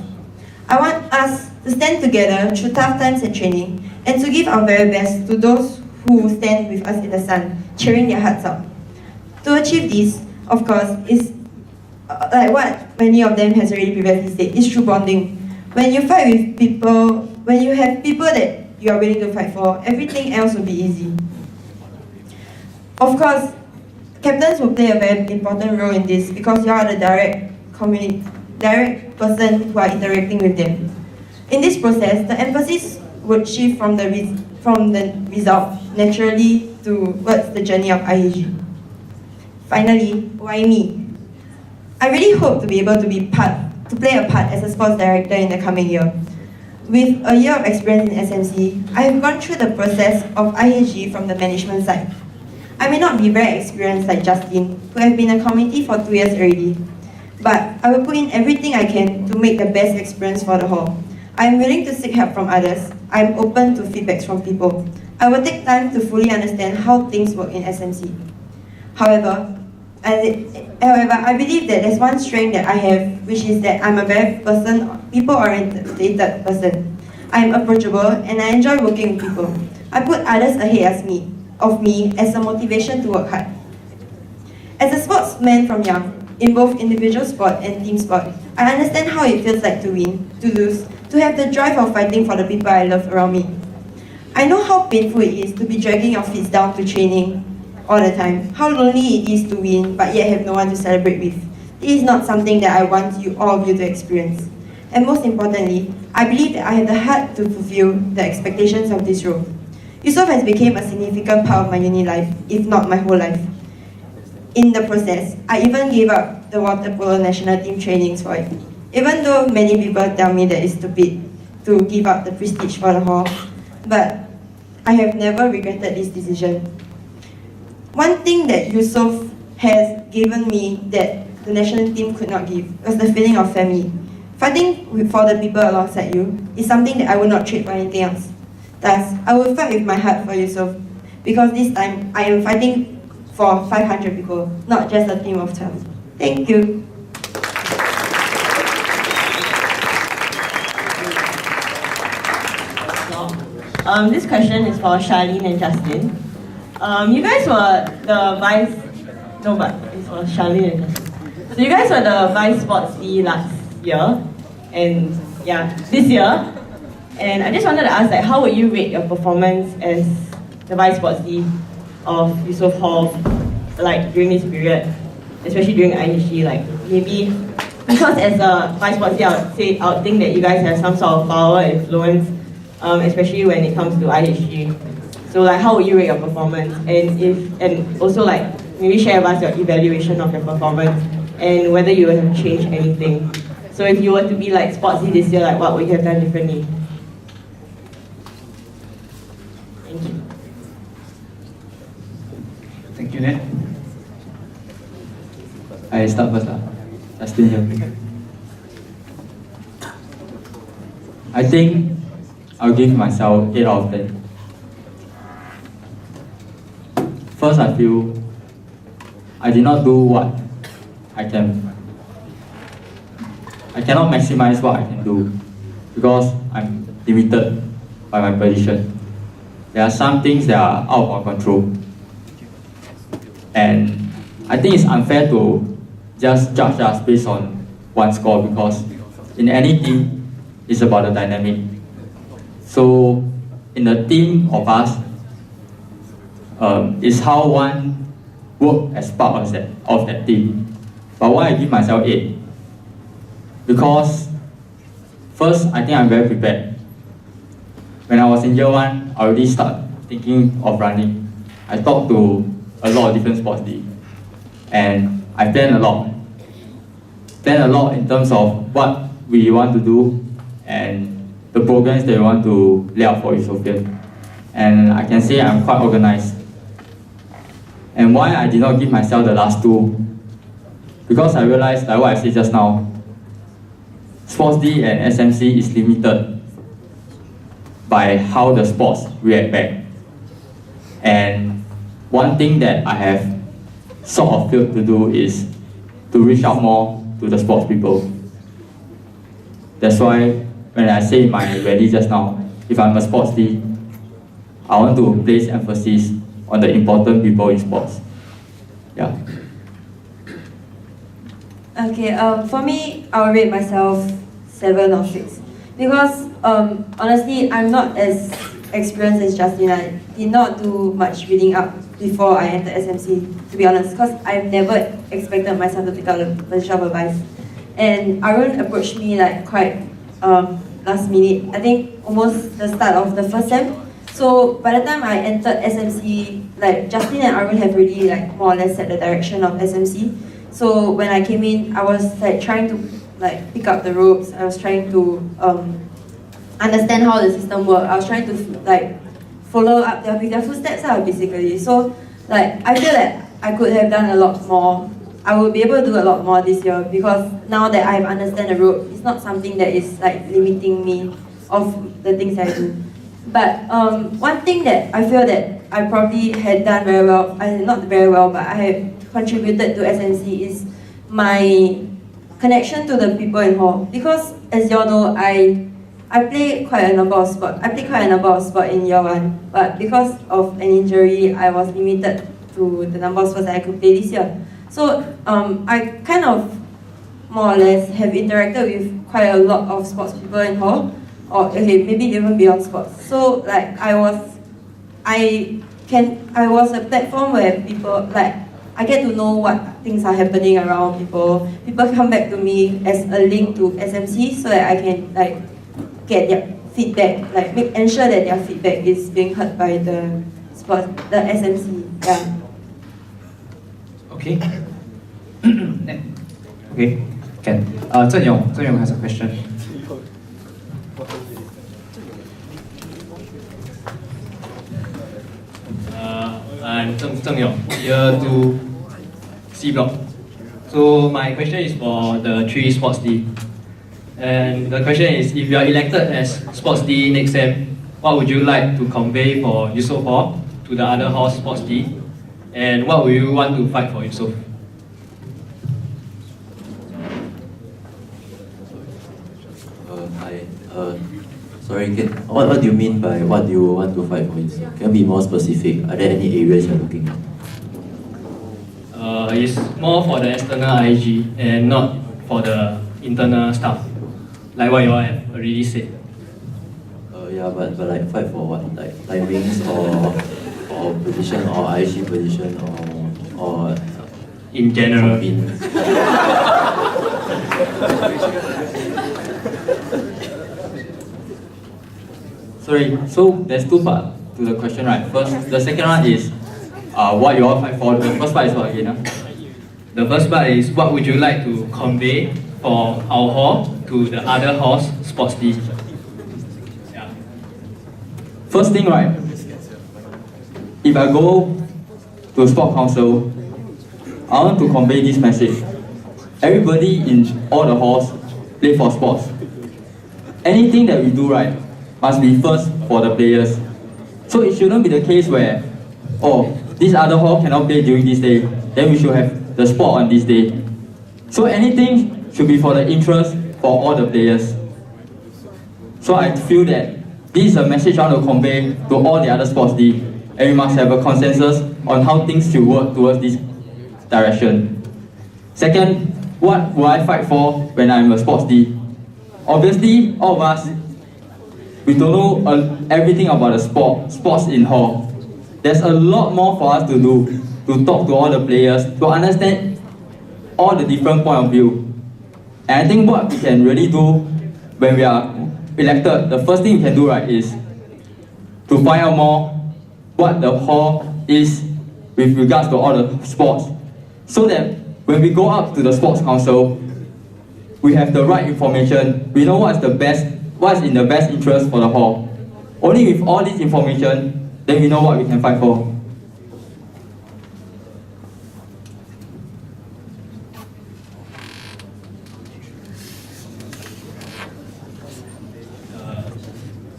I want us to stand together through tough times and training, and to give our very best to those who stand with us in the sun, cheering their hearts out. To achieve this, of course, is like what many of them has already previously said, is through bonding. When you fight with people, when you have people that you are willing to fight for, everything else will be easy. Of course, captains will play a very important role in this because you are the direct person who are interacting with them. In this process, the emphasis would shift from the result naturally towards the journey of IHG. Finally, why me? I really hope to be able to play a part as a sports director in the coming year. With a year of experience in SMC, I have gone through the process of IHG from the management side. I may not be very experienced like Justin, who have been in the committee for 2 years already, but I will put in everything I can to make the best experience for the hall. I am willing to seek help from others. I am open to feedbacks from people. I will take time to fully understand how things work in SMC. However, I believe that there's one strength that I have, which is that I'm a very people-oriented person. I'm approachable and I enjoy working with people. I put others ahead of me as a motivation to work hard. As a sportsman from young, in both individual sport and team sport, I understand how it feels like to win, to lose, to have the drive of fighting for the people I love around me. I know how painful it is to be dragging your feet down to training all the time, how lonely it is to win but yet have no one to celebrate with. This is not something that I want all of you to experience. And most importantly, I believe that I have the heart to fulfill the expectations of this role. Yusof has become a significant part of my uni life, if not my whole life. In the process, I even gave up the water polo national team trainings for it. Even though many people tell me that it's stupid to give up the prestige for the hall, but I have never regretted this decision. One thing that Yusof has given me that the national team could not give was the feeling of family. Fighting for the people alongside you is something that I would not trade for anything else. Thus, I will fight with my heart for Yusof, because this time I am fighting for 500 people, not just a team of 12. Thank you. This question is for Charlene and Justin. You guys were the vice, no, but it's for Charlene and Justin. So you guys were the vice sports D last year, and yeah, this year. And I just wanted to ask, like, how would you rate your performance as the vice sports D of Yusof Hall, like during this period, especially during IHG, like maybe because as a vice sports D, I would think that you guys have some sort of power and influence, especially when it comes to IHG. So like, how would you rate your performance, and also like maybe share with us your evaluation of your performance and whether you would have changed anything. So if you were to be like sports D this year, like what would you have done differently? Thank you. Thank you, Ned. I start first. Justin here. I think I'll give myself 8 out of 10. First, I feel I did not do what I can. I cannot maximize what I can do because I'm limited by my position. There are some things that are out of our control. And I think it's unfair to just judge us based on one score, because in any team, it's about the dynamic. So in the team of us, it's how one work as part of that team. But why I give myself 8? Because first, I think I'm very prepared. When I was in year 1, I already started thinking of running. I talked to a lot of different sports leagues, and I planned a lot. Planned a lot in terms of what we want to do and the programs that we want to lay out for Yusofian. And I can say I'm quite organized. And why I did not give myself the last 2? Because I realized, like what I said just now, Sports D and SMC is limited by how the sports react back. And one thing that I have sort of failed to do is to reach out more to the sports people. That's why when I say in my rally just now, if I'm a sports D, I want to place emphasis on the important people in sports. Yeah. Okay, for me, I'll rate myself 7 or 6. Because honestly, I'm not as experienced as Justin. I did not do much reading up before I entered SMC, to be honest, because I've never expected myself to pick up the position of a vice. And Arun approached me like quite last minute, I think almost the start of the first sem. So by the time I entered SMC, like Justin and Arun have already like more or less set the direction of SMC. So when I came in, I was like trying to like pick up the ropes. I was trying to understand how the system works. I was trying to like follow up with their footsteps basically. So like I feel that I could have done a lot more. I will be able to do a lot more this year, because now that I understand the rope, it's not something that is like limiting me of the things I do. But one thing that I feel that I probably had done very well, not very well, but I have contributed to SMC is my connection to the people in hall. Because as y'all know, I I played quite a number of sports. I played quite a number of sports in year 1, but because of an injury, I was limited to the number of sports that I could play this year. So I kind of more or less have interacted with quite a lot of sports people in hall, or okay, maybe even beyond sports. So like I was a platform where people like I get to know what things are happening around people. People come back to me as a link to SMC so that I can like get their feedback, like ensure that their feedback is being heard by the SMC. Yeah. Okay. Okay. Can. Zhen Yong has a question. I'm Zheng Yong, year 2 C block. So my question is for the 3 sports D. And the question is, if you are elected as sports D next sem, what would you like to convey for Yusof Hall to the other hall sports D? And what would you want to fight for Yusof? Sorry, what do you mean by what do you want to fight for? Can you be more specific? Are there any areas you're looking at? It's more for the external IG and not for the internal stuff, like what you all have already said. Yeah, but like fight for what? Like timings or position or IG position or in general. Sorry, so there's 2 parts to the question, right? First, the second one is what you all fight for. The first part is what again? The first part is what would you like to convey for our hall to the other halls sports D? Yeah. First thing, right? If I go to Sport Council, I want to convey this message. Everybody in all the halls play for sports. Anything that we do, right, must be first for the players. So it shouldn't be the case where, oh, this other hall cannot play during this day, then we should have the sport on this day. So anything should be for the interest for all the players. So I feel that this is a message I want to convey to all the other sports D, and we must have a consensus on how things should work towards this direction. Second, what will I fight for when I'm a sports D? Obviously, all of us, we don't know everything about the sports in hall. There's a lot more for us to do, to talk to all the players, to understand all the different point of view. And I think what we can really do when we are elected, the first thing we can do, right, is to find out more what the hall is with regards to all the sports, so that when we go up to the sports council, we have the right information, we know what's in the best interest for the hall. Only with all this information, then we know what we can fight for.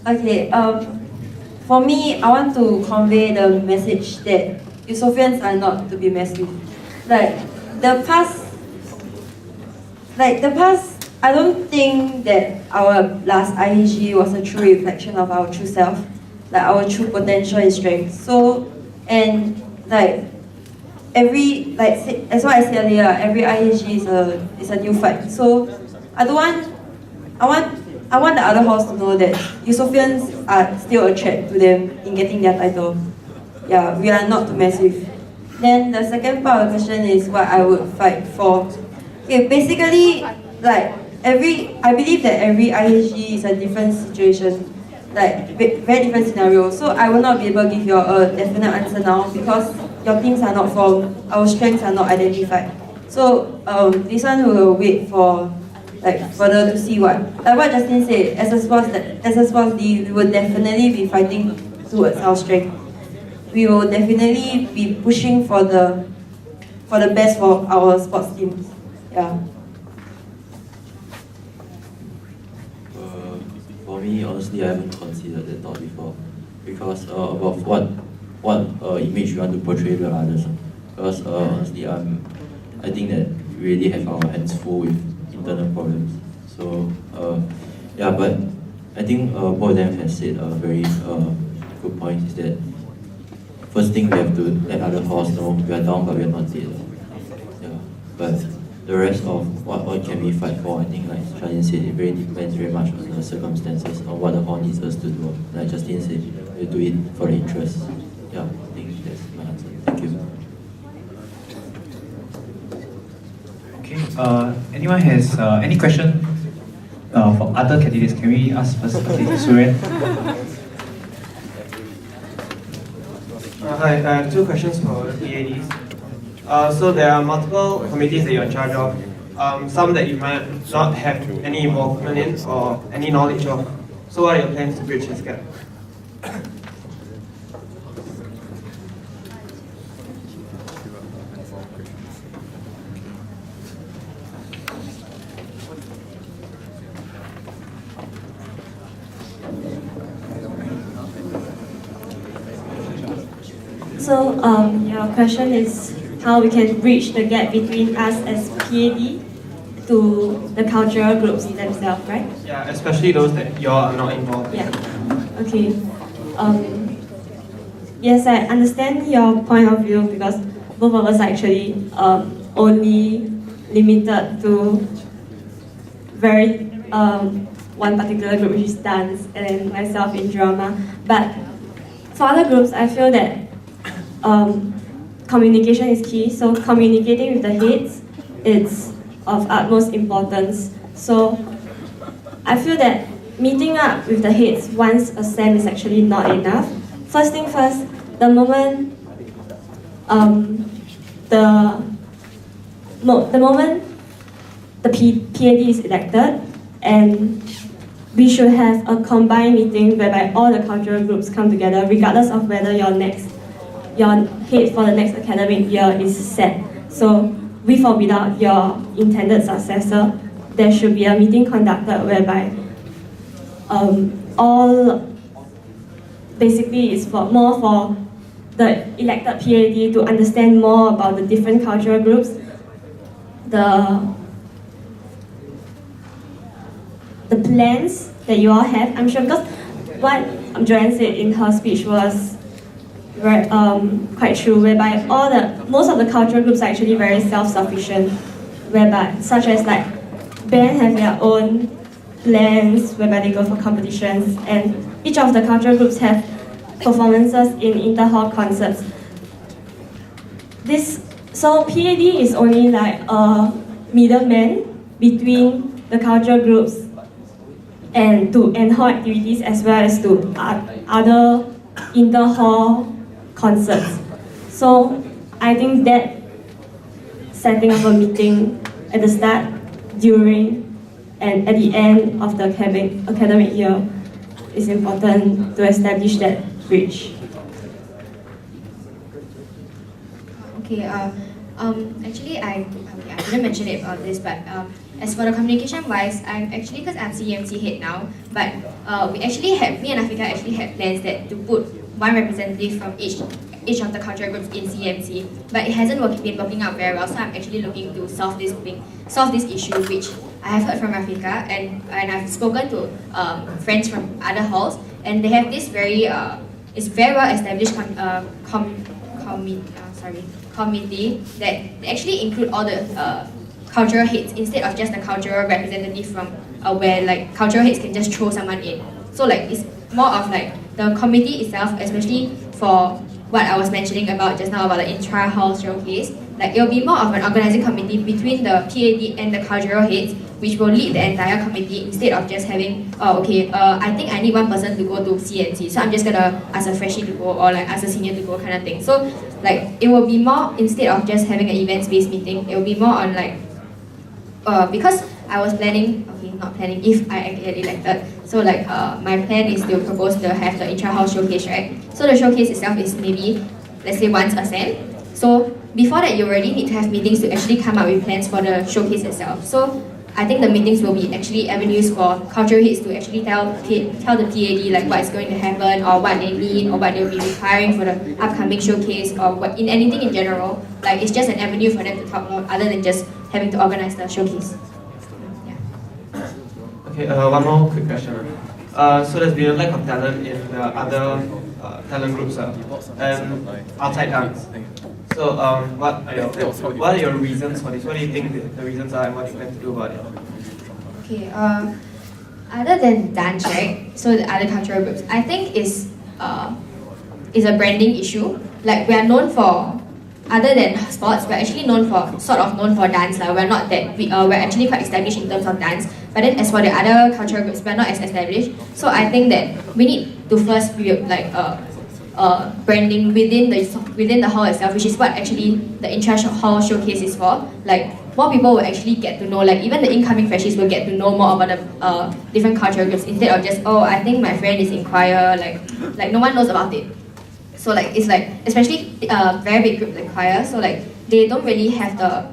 Okay, for me, I want to convey the message that Yusofians are not to be messed with. Like the past, I don't think that our last IEG was a true reflection of our true self, like our true potential and strength. So, and like as what I said earlier, every IEG is a new fight. So, I want the other halls to know that Yusofians are still a threat to them in getting their title. Yeah, we are not to mess with. Then the second part of the question is what I would fight for. Okay, basically, like I believe that every IHG is a different situation, like very different scenario. So I will not be able to give you a definite answer now because your teams are not formed, our strengths are not identified. So this one we will wait for further to see what Justin said. As a sports D, we will definitely be fighting towards our strength. We will definitely be pushing for the best for our sports teams. Yeah. For me, honestly, I haven't considered that thought before, because about what image we want to portray to others. Because honestly, I think that we really have our hands full with internal problems. So yeah, but I think both of them has said a very good point, is that first thing we have to let other halls know we are down but we are not dead. Yeah. But the rest of what can we fight for, I think like Charlene said, it really depends very much on the circumstances, on what the hall needs us to do. Like Justin said, we do it for the interest. Yeah, I think that's my answer. Thank you. Okay, anyone has any question for other candidates? Can we ask first? Okay, Suren. Hi, I have two questions for the PADs. So there are multiple committees that you're in charge of, some that you might not have any involvement in or any knowledge of. So what are your plans to bridge this gap? So your question is how we can bridge the gap between us as PAD to the cultural groups themselves, right? Yeah, especially those that you are not involved in. Yeah. Okay. Yes, I understand your point of view because both of us are actually only limited to very one particular group, which is dance, and myself in drama. But for other groups, I feel that communication is key. So communicating with the heads is of utmost importance. So I feel that meeting up with the heads once a sem is actually not enough. First thing first, the moment the PAD is elected, and we should have a combined meeting whereby all the cultural groups come together, regardless of whether your head for the next academic year is set. So with or without your intended successor, there should be a meeting conducted whereby all basically is more for the elected PAD to understand more about the different cultural groups, the plans that you all have. I'm sure because what Joanne said in her speech was quite true, whereby most of the cultural groups are actually very self-sufficient, whereby such as like band have their own plans whereby they go for competitions, and each of the cultural groups have performances in inter-hall concerts. So PAD is only like a middleman between the cultural groups and to hall activities as well as to other inter-hall concerts. So I think that setting up a meeting at the start, during, and at the end of the academic year is important to establish that bridge. Okay, actually I didn't mention it about this, but as for the communication wise, I'm actually, because I'm CMC head now, but me and Afika actually had plans that to put one representative from each of the cultural groups in CMC, but it hasn't been working out very well, so I'm actually looking to solve this issue, which I have heard from Afika, and I've spoken to friends from other halls, and they have this very well established committee that they actually include all the cultural heads instead of just the cultural representative from where like cultural heads can just throw someone in. So like it's more of like the committee itself, especially for what I was mentioning about just now about the intra-hall showcase. Like it'll be more of an organizing committee between the PAD and the cultural heads, which will lead the entire committee instead of just having, I think I need one person to go to CNC, so I'm just gonna ask a freshie to go or like ask a senior to go kind of thing. So like it will be more, instead of just having an events-based meeting, it will be more on like, because I was planning, if I get elected, so like my plan is to propose to have the intra-house showcase, right? So the showcase itself is maybe, let's say once a sem. So before that, you already need to have meetings to actually come up with plans for the showcase itself. So I think the meetings will be actually avenues for cultural heads to actually tell the PAD like what is going to happen, or what they need, or what they'll be requiring for the upcoming showcase, or what in anything in general. Like it's just an avenue for them to talk about, other than just having to organize the showcase. Okay, one more quick question. So there's been a lack of talent in the other talent groups and outside dance. So what are your reasons for this? What do you think the reasons are and what do you plan to do about it? Okay, other than dance, right? So the other cultural groups, I think is a branding issue. Like we are known for, other than sports, we're actually known for dance. Like we're not that we're actually quite established in terms of dance. But then as for the other cultural groups, we're not as established. So I think that we need to first build like branding within the hall itself, which is what actually the Intra Hall Showcase is for. Like more people will actually get to know, like even the incoming freshies will get to know more about the different cultural groups instead of just, oh, I think my friend is in choir, like no one knows about it. So like it's like, especially very big group like choir, so like they don't really have the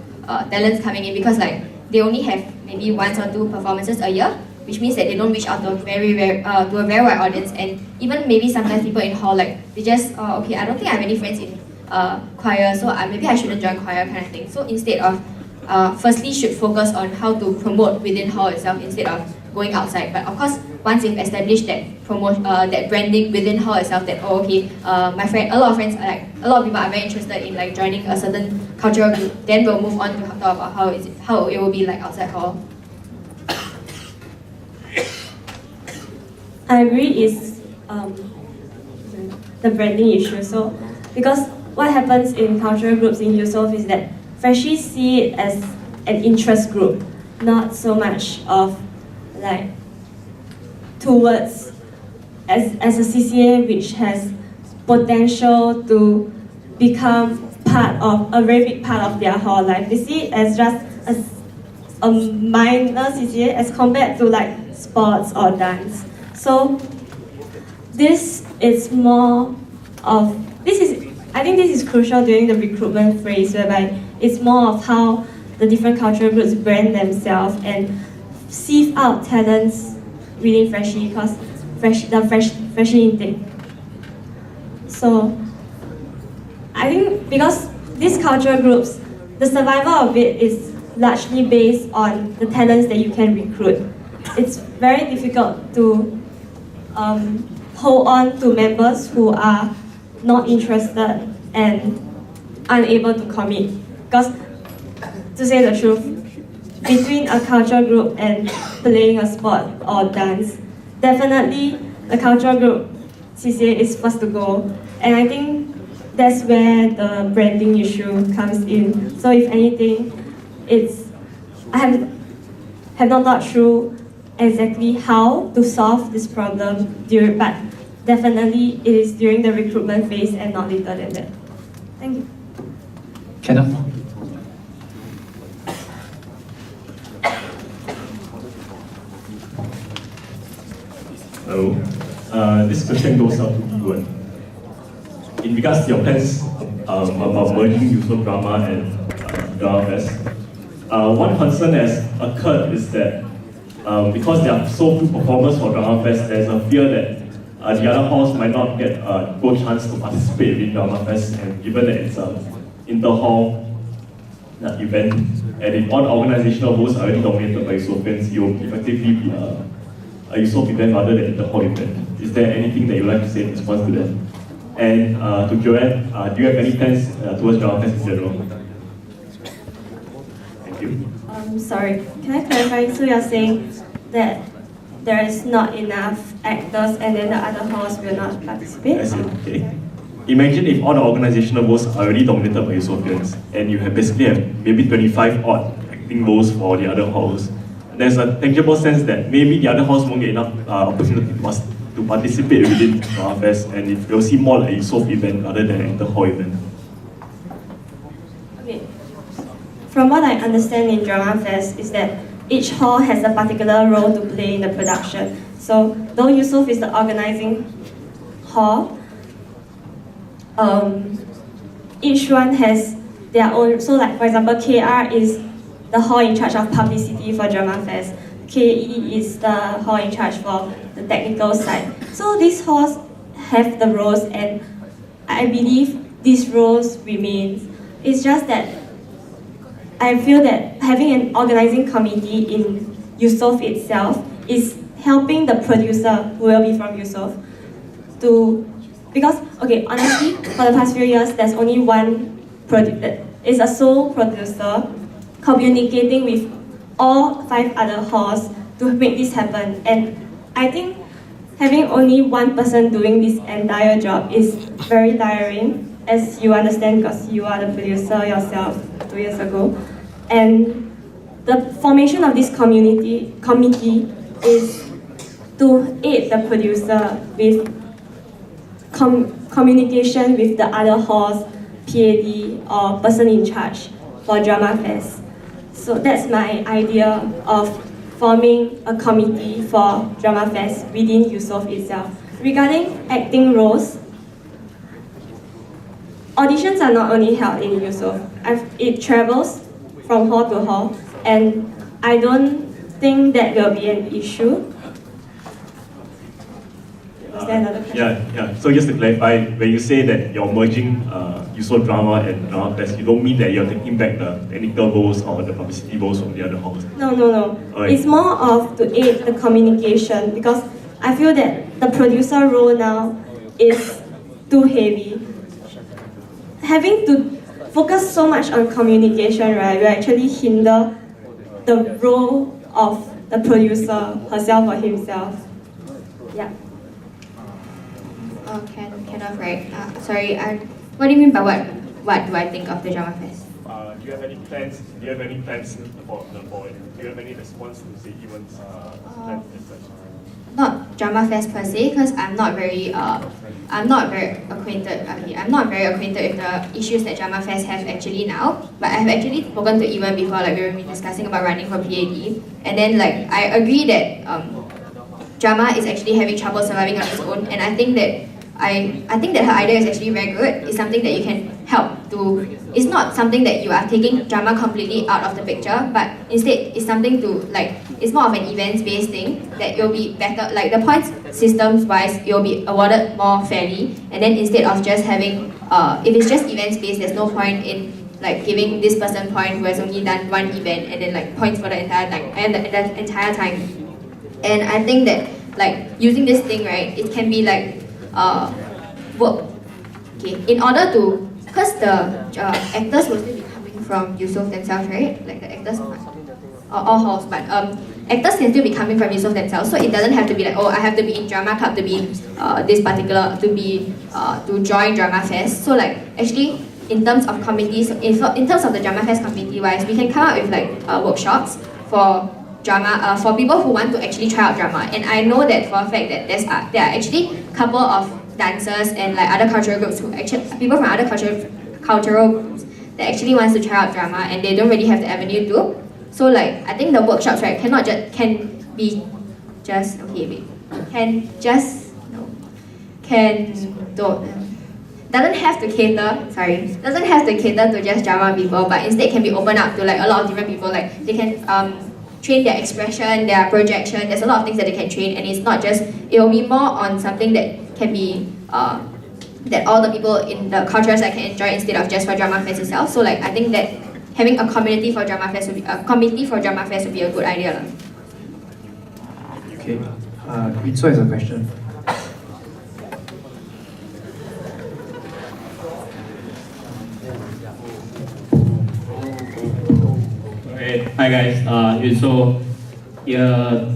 talents coming in because like they only have maybe 1 or 2 performances a year, which means that they don't reach out to a very wide audience. And even maybe sometimes people in hall, like they just, okay, I don't think I have any friends in choir, so maybe I shouldn't join choir kind of thing. So instead of firstly should focus on how to promote within hall itself instead of going outside. But of course, once you've established that that branding within hall itself, that oh, okay, a lot of people are very interested in like joining a certain cultural group, then we'll move on to talk about how it will be like outside hall. I agree is the branding issue. So because what happens in cultural groups in Yusof is that freshies see it as an interest group, not so much of like towards as a CCA which has potential to become a very big part of their whole life. They see it as just a minor CCA as compared to like sports or dance. So this is more of, I think this is crucial during the recruitment phase, whereby it's more of how the different cultural groups brand themselves and sieve out talents within freshie, because freshie intake. So I think because these cultural groups, the survival of it is largely based on the talents that you can recruit. It's very difficult to hold on to members who are not interested and unable to commit. Because to say the truth, between a cultural group and playing a sport or dance, definitely the cultural group CCA is first to go. And I think that's where the branding issue comes in. So if anything, I have not thought through exactly how to solve this problem, but definitely it is during the recruitment phase and not later than that. Thank you. Kenneth? Hello. This question goes out to Ewan. In regards to your plans about merging Yusof Drama and Drama Fest, one concern that has occurred is that because there are so few performers for Drama Fest, there's a fear that the other halls might not get a good chance to participate in Drama Fest, and given that it's an inter-hall event, and if all the organizational votes are already dominated by Yusofians, it will effectively be a Yusof event rather than inter-hall event. Is there anything that you'd like to say in response to that? And to Joanne, do you have any plans towards Drama Fest in general? Thank you. Sorry, can I clarify? So you're saying that there is not enough actors and then the other halls will not participate? I see, okay. Imagine if all the organizational roles are already dominated by Yusofians and you basically have maybe 25 odd acting roles for the other halls. There's a tangible sense that maybe the other halls won't get enough opportunity to participate within Drama Fest, and if you'll see more like a Yusof event rather than an inter-hall event. Okay. From what I understand in Drama Fest is that each hall has a particular role to play in the production. So though Yusof is the organizing hall, each one has their own. So like for example, KR is the hall in charge of publicity for Drama Fest. KE is the hall in charge for the technical side. So these halls have the roles, and I believe these roles remain. It's just that I feel that having an organizing committee in Yusof itself is helping the producer, who will be from Yusof, because, okay, honestly, for the past few years, there's only one is a sole producer communicating with all 5 other halls to make this happen. And I think having only one person doing this entire job is very tiring, as you understand, because you are the producer yourself 2 years ago. And the formation of this committee is to aid the producer with communication with the other halls, PAD, or person in charge for Drama Fest. So that's my idea of forming a committee for Drama Fest within Yusof itself. Regarding acting roles, auditions are not only held in Yusof. It travels from hall to hall, and I don't think that will be an issue. Was there another question? Yeah. So just to clarify, when you say that you're merging Yusof Drama and Drama Fest, you don't mean that you're taking back the technical roles or the publicity roles from the other halls? No. Right. It's more of to aid the communication, because I feel that the producer role now is too heavy. Having to focus so much on communication, right, will actually hinder the role of the producer herself or himself. Yeah. Kind of right. Sorry, what do you mean by what do I think of the Drama Fest? Do you have any plans? Do you have any plans for the board? Do you have any response to the events plans as such? Not Drama Fest per se, because I'm not very acquainted. Okay, I'm not very acquainted with the issues that Drama Fest have actually now. But I have actually spoken to Ewan before, like we were discussing about running for PAD, and then like I agree that Drama is actually having trouble surviving on its own, and I think that her idea is actually very good. It's something that you can help to. It's not something that you are taking drama completely out of the picture, but instead it's something to it's more of an events-based thing that it will be better. Like the points systems-wise, it will be awarded more fairly, and then instead of just having, if it's just events-based, there's no point in giving this person point who has only done one event and then points for the entire time. And I think that using this thing, right, it can be work. Okay, in order to, because the actors will still be coming from Yusof themselves, right? Like the actors, all halls, but actors can still be coming from Yusof themselves. So it doesn't have to be I have to be in drama club to be this particular to join Drama Fest. So actually, in terms of committees, in terms of the Drama Fest committee wise, we can come up with workshops for drama for people who want to actually try out drama. And I know that for a fact that there are actually a couple of dancers and other cultural groups people from other cultural groups that actually wants to try out drama, and they don't really have the avenue to. So I think the workshops, right, doesn't have to cater to just drama people, but instead can be opened up to a lot of different people. They can train their expression, their projection. There's a lot of things that they can train, and it's not just, it will be more on something that can be that all the people in the cultural side can enjoy instead of just for Drama Fest itself. So I think that having a committee for Drama Fest would be a good idea. Okay, Ritso has a question. Hi guys, so year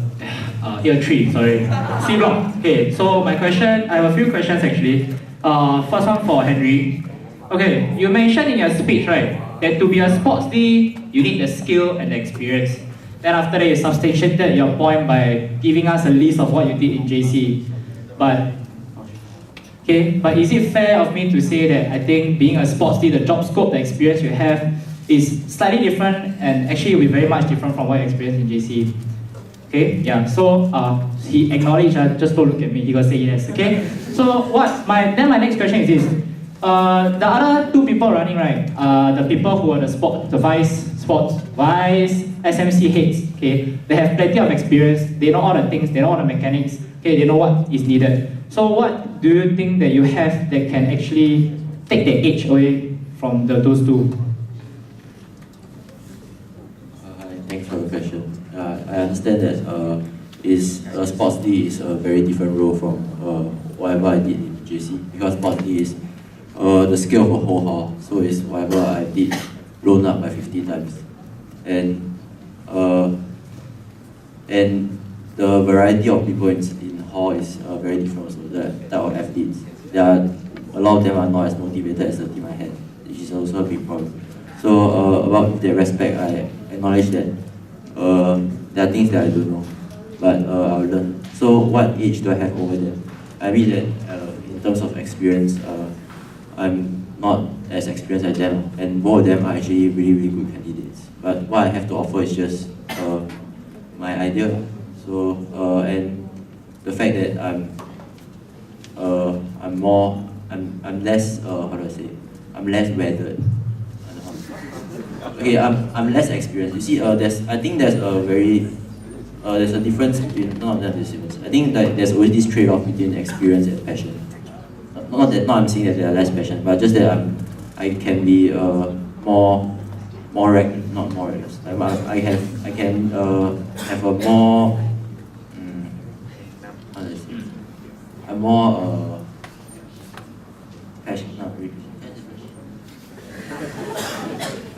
3, sorry, C block. Okay, so my question, I have a few questions actually. First one for Henry. Okay, you mentioned in your speech, right, that to be a sports D, you need the skill and the experience. Then after that, you substantiated your point by giving us a list of what you did in JC. But is it fair of me to say that I think being a sports D, the job scope, the experience you have is slightly different, and actually will be very much different from what you experienced in JC. Okay, yeah, so he acknowledged, just don't look at me, he gonna say yes, okay? So my next question is this. The other 2 people running, right, the people who are the vice SMC heads, okay, they have plenty of experience, they know all the things, they know all the mechanics, okay, they know what is needed. So what do you think that you have that can actually take the edge away from those 2? Thanks for the question. I understand that is sports D is a very different role from whatever I did in JC, because sports D is the scale of a whole hall, so it's whatever I did blown up by 50 times, and the variety of people in hall is very different also. The type of athletes, a lot of them are not as motivated as the team I had, which is also a big problem. So about that respect, I acknowledge that there are things that I don't know, but I'll learn. So what age do I have over them? I mean that in terms of experience, I'm not as experienced as them, and both of them are actually really good candidates. But what I have to offer is just my idea. So and the fact that I'm less how do I say? I'm less weathered. Okay, I'm less experienced. You see, I think there's a difference between none of them the same. I think that there's always this trade-off between experience and passion. Not I'm saying that they are less passionate, but just that I can be not more reckless. I can have a more how do I say? A more passion, not really.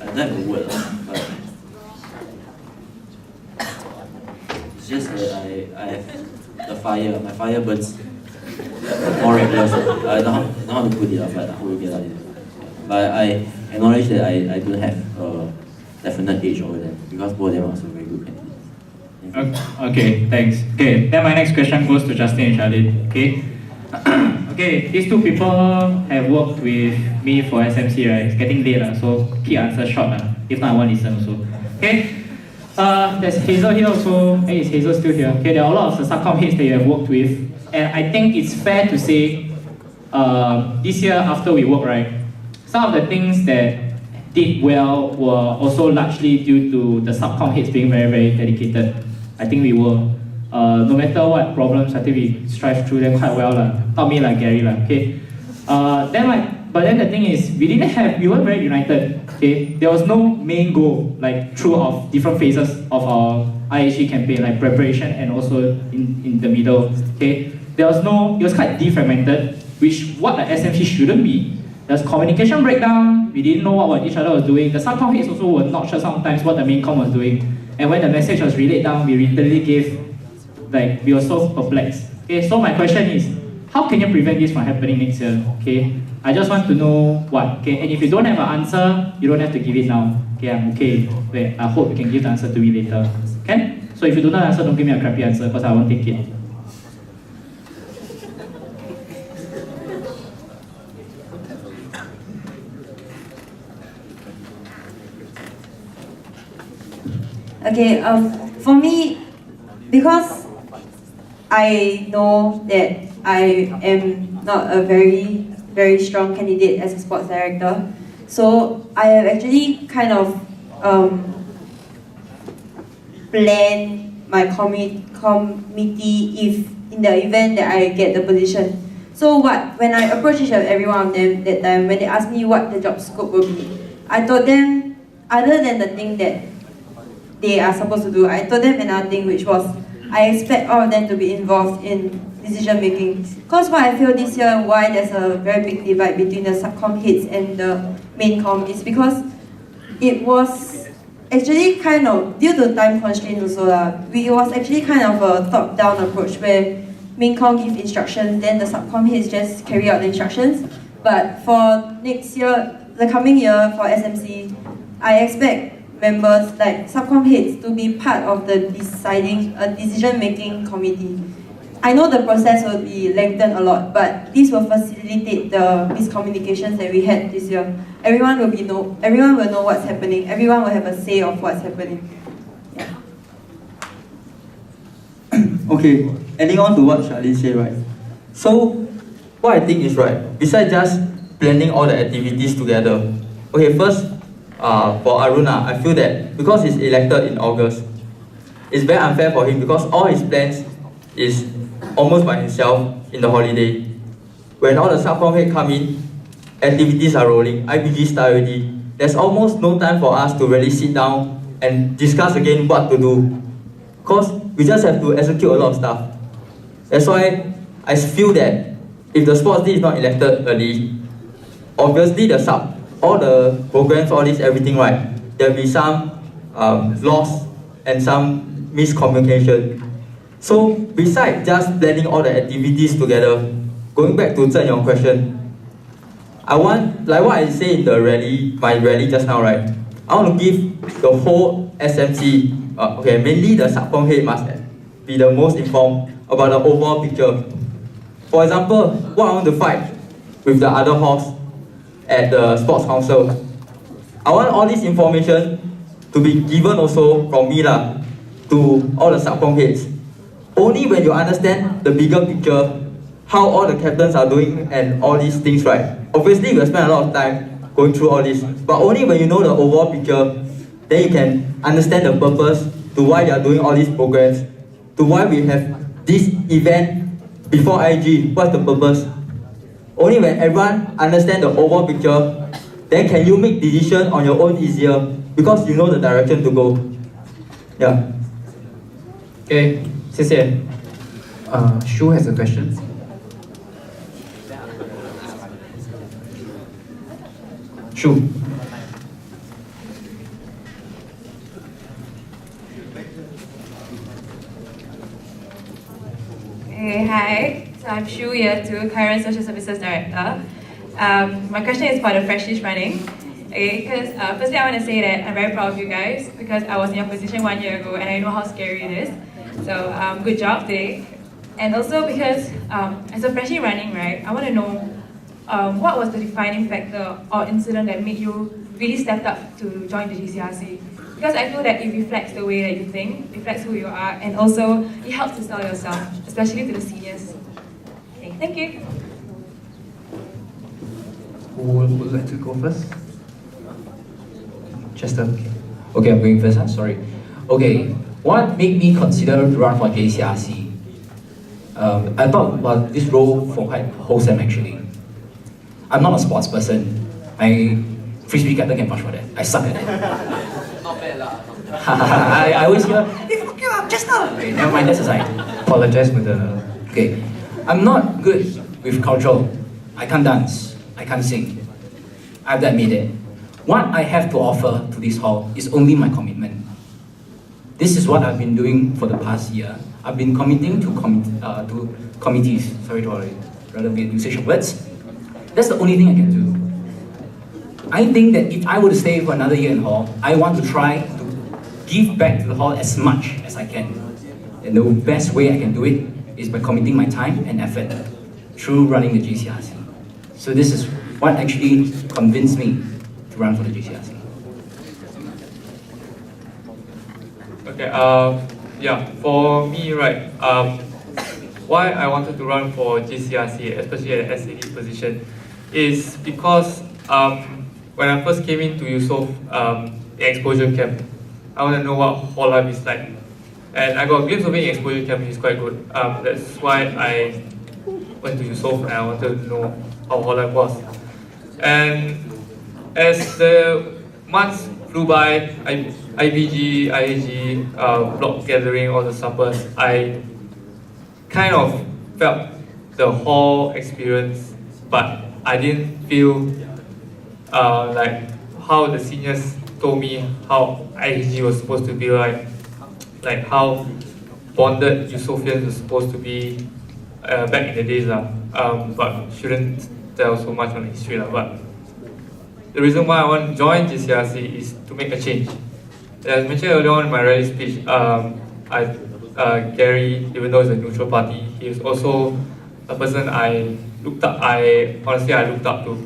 I don't have a word, but it's just that I have the fire. My fire burns more reckless. I don't know how to put it up, but I will get out of it. But I acknowledge that I don't have a definite age over them, because both of them are also very good candidates. Okay, thanks. Okay, then my next question goes to Justin and Charlene. Okay. Okay, these two people have worked with me for SMC, right? It's getting late, so keep answer short. If not, I won't listen also. Okay. There's Hazel here also. Hey, is Hazel still here? Okay, there are a lot of the subcom heads that you have worked with, and I think it's fair to say, this year after we work, right, some of the things that did well were also largely due to the subcom heads being very dedicated. I think we were, no matter what problems, I think we strive through them quite well. Not me, like Gary. Okay. But then the thing is, we weren't very united. Okay. There was no main goal, like throughout different phases of our IHE campaign, like preparation and also in the middle. Okay. It was quite defragmented, which what the SMC shouldn't be. There's communication breakdown, we didn't know what each other was doing. The subcom heads also were not sure sometimes what the main com was doing. And when the message was relayed down, we literally we were so perplexed. Okay, so my question is, how can you prevent this from happening next year? Okay, I just want to know what. Okay, and if you don't have an answer, you don't have to give it now. Okay, I'm okay. Wait, I hope you can give the answer to me later. Okay? So if you do not answer, don't give me a crappy answer because I won't take it. Okay, for me, because I know that I am not a very strong candidate as a sports director, so I have actually kind of planned my committee if in the event that I get the position. So when I approached each and every one of them that time, when they asked me what the job scope will be, I told them, other than the thing that they are supposed to do, I told them another thing, which was I expect all of them to be involved in decision making. Because what I feel this year, why there's a very big divide between the subcom heads and the main com, is because it was actually kind of, due to time constraints also, it was actually kind of a top-down approach where main com give instructions, then the subcom heads just carry out the instructions. But for next year, the coming year for SMC, I expect members like subcom heads to be part of the decision-making committee. I know the process will be lengthened a lot, but this will facilitate the miscommunications that we had this year. Everyone will know what's happening. Everyone will have a say of what's happening. Yeah. Okay, adding on to what Charlene said, right? So, what I think is right, besides just planning all the activities together. Okay, first, for Aruna, I feel that because he's elected in August, it's very unfair for him because all his plans is almost by himself in the holiday. When all the subcom heads come in, activities are rolling, IPG start already. There's almost no time for us to really sit down and discuss again what to do. Because we just have to execute a lot of stuff. That's why I feel that if the sports day is not elected early, obviously all the programs, all this, everything, right, there'll be some loss and some miscommunication. So besides just planning all the activities together, going back to Zhen Yong's question, I want, like what I say in the rally, my rally just now, right, I want to give the whole SMC, mainly the sub-com head must be the most informed about the overall picture. For example, what I want to fight with the other halls at the Sports Council, I want all this information to be given also from me to all the sub-com heads. Only when you understand the bigger picture, how all the captains are doing and all these things, right? Obviously, we spend a lot of time going through all this, but only when you know the overall picture, then you can understand the purpose to why they are doing all these programs, to why we have this event before IG. What's the purpose? Only when everyone understands the overall picture, then can you make decisions on your own easier because you know the direction to go. Yeah. Okay, 谢谢. Shu has a question. Shu. Hey, hi. So I'm Shu, year 2, current Social Services Director. My question is for the freshies running. Okay, because firstly I want to say that I'm very proud of you guys because I was in your position 1 year ago and I know how scary it is. So good job today. And also because as a freshie running, right, I want to know what was the defining factor or incident that made you really step up to join the JCRC? Because I feel that it reflects the way that you think, reflects who you are, and also it helps to sell yourself, especially to the seniors. Okay, thank you. Who would like to go first? Chester. Okay, I'm going first. Sorry. Okay, what made me consider to run for JCRC? I thought about this role for quite wholesome actually. I'm not a sports person. My frisbee captain can vouch for that. I suck at it. Not bad lah. I always hear, hey, fuck you up, Chester! Okay, never mind, that's aside. Apologize for the... Okay. I'm not good with cultural. I can't dance. I can't sing. I have to admit it. What I have to offer to this hall is only my commitment. This is what I've been doing for the past year. I've been committing to committees. Sorry to a rather weird usage of words. That's the only thing I can do. I think that if I were to stay for another year in hall, I want to try to give back to the hall as much as I can. And the best way I can do it is by committing my time and effort through running the JCRC. So this is what actually convinced me to run for the JCRC. Okay, yeah, for me, right, why I wanted to run for JCRC, especially at the SAD position, is because when I first came into Yusof, the exposure camp, I want to know what hall life is like. And I got a glimpse of it in exposure camp, which is quite good. That's why I went to Yusof and I wanted to know how hall life was. And as the months flew by, IBG, IAG, block gathering, all the suppers, I kind of felt the hall experience, but I didn't feel like how the seniors told me how IAG was supposed to be like how bonded Yusofians were supposed to be back in the days, but shouldn't tell so much on the history. But the reason why I want to join JCRC is to make a change. As mentioned earlier on in my rally speech, Gary, even though he's a neutral party, he is also a person I looked up. I looked up to.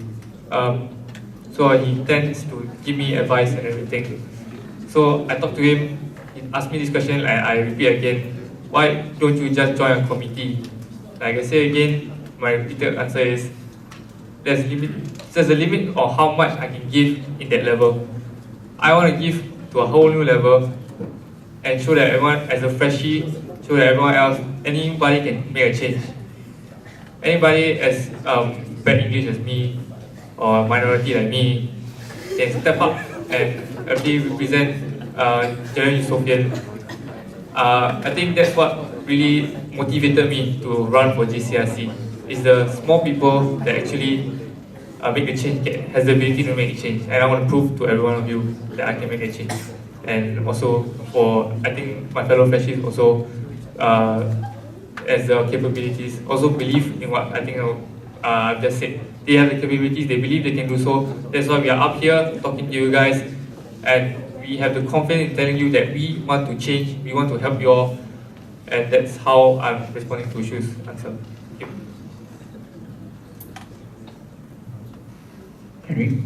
So he tends to give me advice and everything. So I talked to him. He asked me this question, and I repeat again: why don't you just join a committee? Like I say again, my repeated answer is there's a limit of how much I can give in that level. I want to give to a whole new level and show that everyone, as a freshie, show that everyone else, anybody can make a change. Anybody as bad English as me or a minority like me can step up and actually represent General Yusofian I think that's what really motivated me to run for JCRC. It's the small people that actually make the change, has the ability to make a change. And I want to prove to every one of you that I can make a change. And also for, I think my fellow freshies also, as the capabilities, also believe in what I think I've just said. They have the capabilities, they believe they can do so. That's why we are up here talking to you guys. And we have the confidence in telling you that we want to change, we want to help you all. And that's how I'm responding to Shu's answer. Thank you. Henry?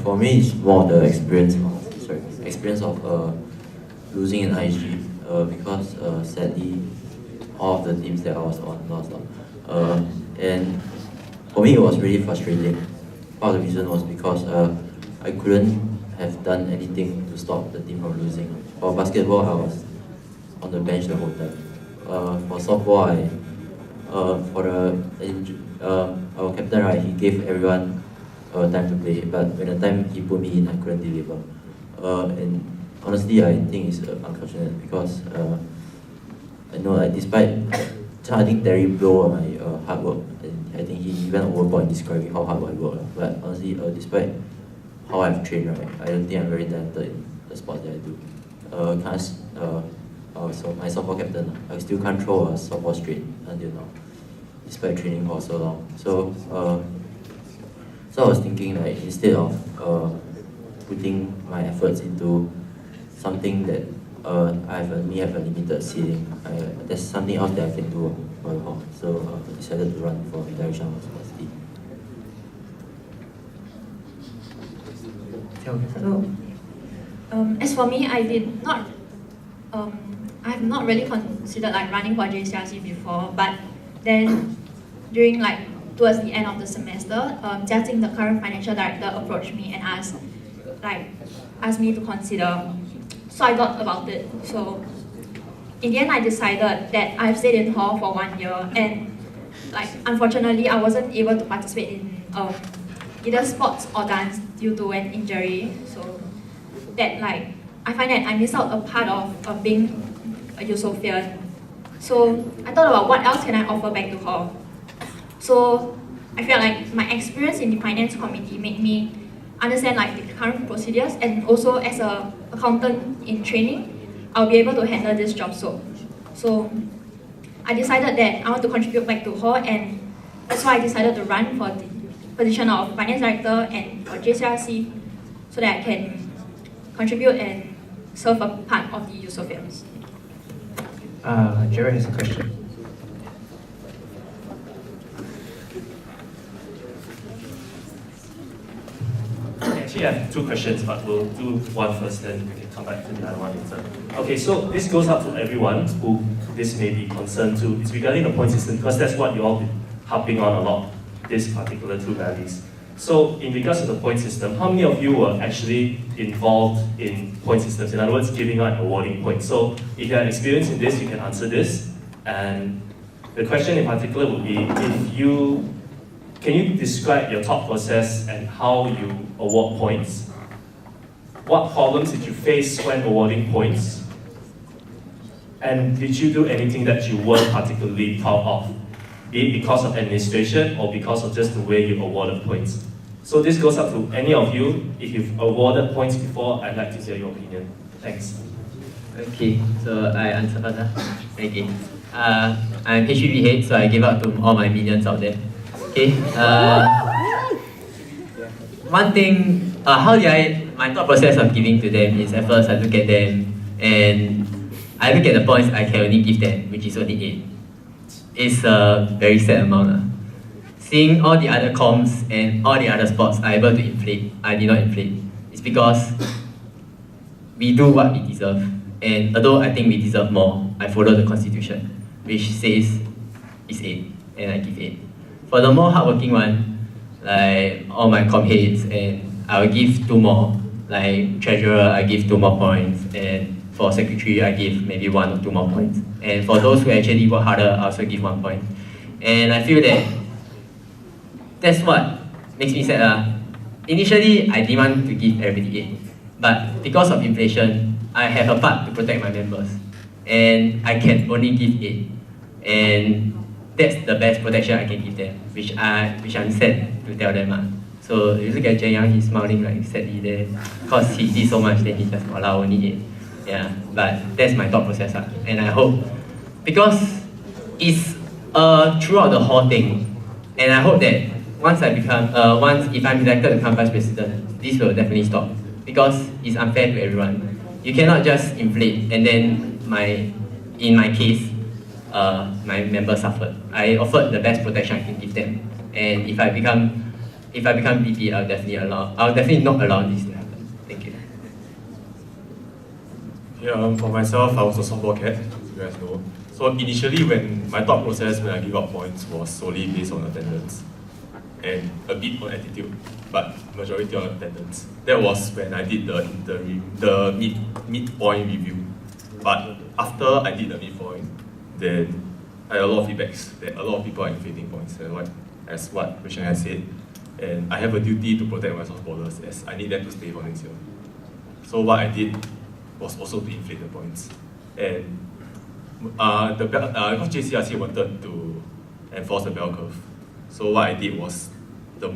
For me, it's more the experience of losing an IG because sadly, all of the teams that I was on lost. And for me, it was really frustrating. Part of the reason was because I couldn't have done anything to stop the team from losing. For basketball, I was on the bench the whole time. For softball, our captain, right, he gave everyone time to play, but when the time he put me in, I couldn't deliver. And honestly, I think it's unfortunate because I know, like, despite I think Terry blow my hard work, and I think he went overboard in describing how hard I work. But honestly, despite how I've trained, right, I don't think I'm very talented in the sport that I do. So my softball captain, I still can't throw a softball straight until now, despite training for so long. So I was thinking, like, instead of putting my efforts into something that I have a limited ceiling, there's something else that I can do for the hall. So I decided to run for direction of sports team. Hello. As for me, I have not really considered like running for JCRC before, but then during towards the end of the semester, Jia Jing, the current financial director, approached me and asked me to consider. So I thought about it. So in the end, I decided that I've stayed in hall for 1 year, and unfortunately, I wasn't able to participate in either sports or dance due to an injury. So that I find that I missed out a part of being a Yusofian. So I thought about what else can I offer back to hall. So I felt like my experience in the finance committee made me understand the current procedures, and also as an accountant in training, I'll be able to handle this job. So I decided that I want to contribute back to hall, and that's why I decided to run for the position of finance director and for JCRC, so that I can contribute and serve a part of the Yusofians. Jared has a question. Actually, I have two questions, but we'll do one first, then we can come back to the other one later. Okay, so this goes out to everyone who this may be concerned to. It's regarding the point system, because that's what you all been harping on a lot, this particular two rallies. So, in regards to the point system, how many of you were actually involved in point systems? In other words, giving out and awarding points. So, if you have experience in this, you can answer this. And the question in particular would be, can you describe your thought process and how you award points? What problems did you face when awarding points? And did you do anything that you weren't particularly proud of? Be it because of administration or because of just the way you awarded points. So this goes up to any of you. If you've awarded points before, I'd like to hear your opinion. Thanks. Okay, so I answer first. Okay. I'm HPB head, so I give out to all my minions out there. Okay. One thing, my thought process of giving to them is at first I look at them and I look at the points I can only give them, which is only 8. It's a very sad amount. Seeing all the other comms and all the other sports are able to inflate, I did not inflate. It's because we do what we deserve. And although I think we deserve more, I follow the constitution, which says it's 8, and I give 8. For the more hardworking one, like all my comm heads, and I will give 2 more. Like treasurer, I give 2 more points, and for secretary, I give maybe 1 or 2 more points. And for those who actually work harder, I also give 1 point. And I feel that that's what makes me sad. Initially, I didn't want to give everybody 8, but because of inflation, I have a part to protect my members, and I can only give 8, and that's the best protection I can give them, which I'm sad to tell them. So you look at Jen Yang, he's smiling like sadly there, because he did so much, then he just allow only 8. Yeah, but that's my thought process, and I hope, because it's throughout the whole thing, and I hope that once if I'm elected to become vice president, this will definitely stop, because it's unfair to everyone. You cannot just inflate and then in my case, my members suffered. I offered the best protection I can give them, and if I become VP, I'll definitely not allow this to happen. Thank you. Yeah, for myself, I was a softball cat, as you guys know. So initially, when my thought process when I give out points was solely based on attendance and a bit on attitude, but majority on attendance. That was when I did the midpoint review. But after I did the midpoint, then I had a lot of feedbacks that a lot of people are inflating points, as what Christian has said. And I have a duty to protect my softballers, as I need them to stay for next year. So what I did was also to inflate the points. And JCRC wanted to enforce the bell curve. So what I did was, the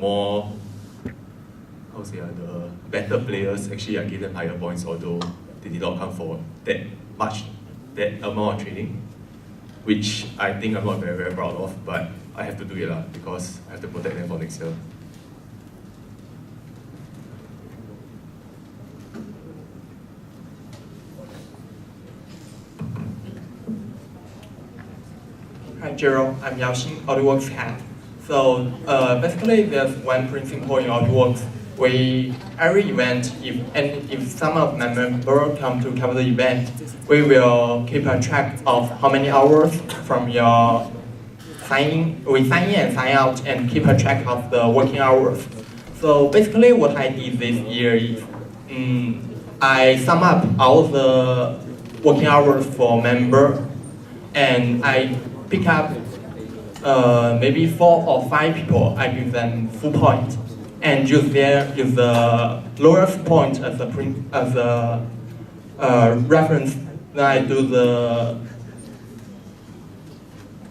better players, actually I gave them higher points, although they did not come for that amount of training, which I think I'm not very, very proud of, but I have to do it because I have to protect them for next year. Hi Gerald, I'm Yao Xin, AutoWorks hat. So basically there's one principle in AutoWorks. Every event, if some of my members come to cover the event, we will keep a track of how many hours from your we sign in and sign out, and keep a track of the working hours. So basically what I did this year is, I sum up all the working hours for member, and I pick up maybe 4 or 5 people. I give them full point, and use the lowest point as a reference. Then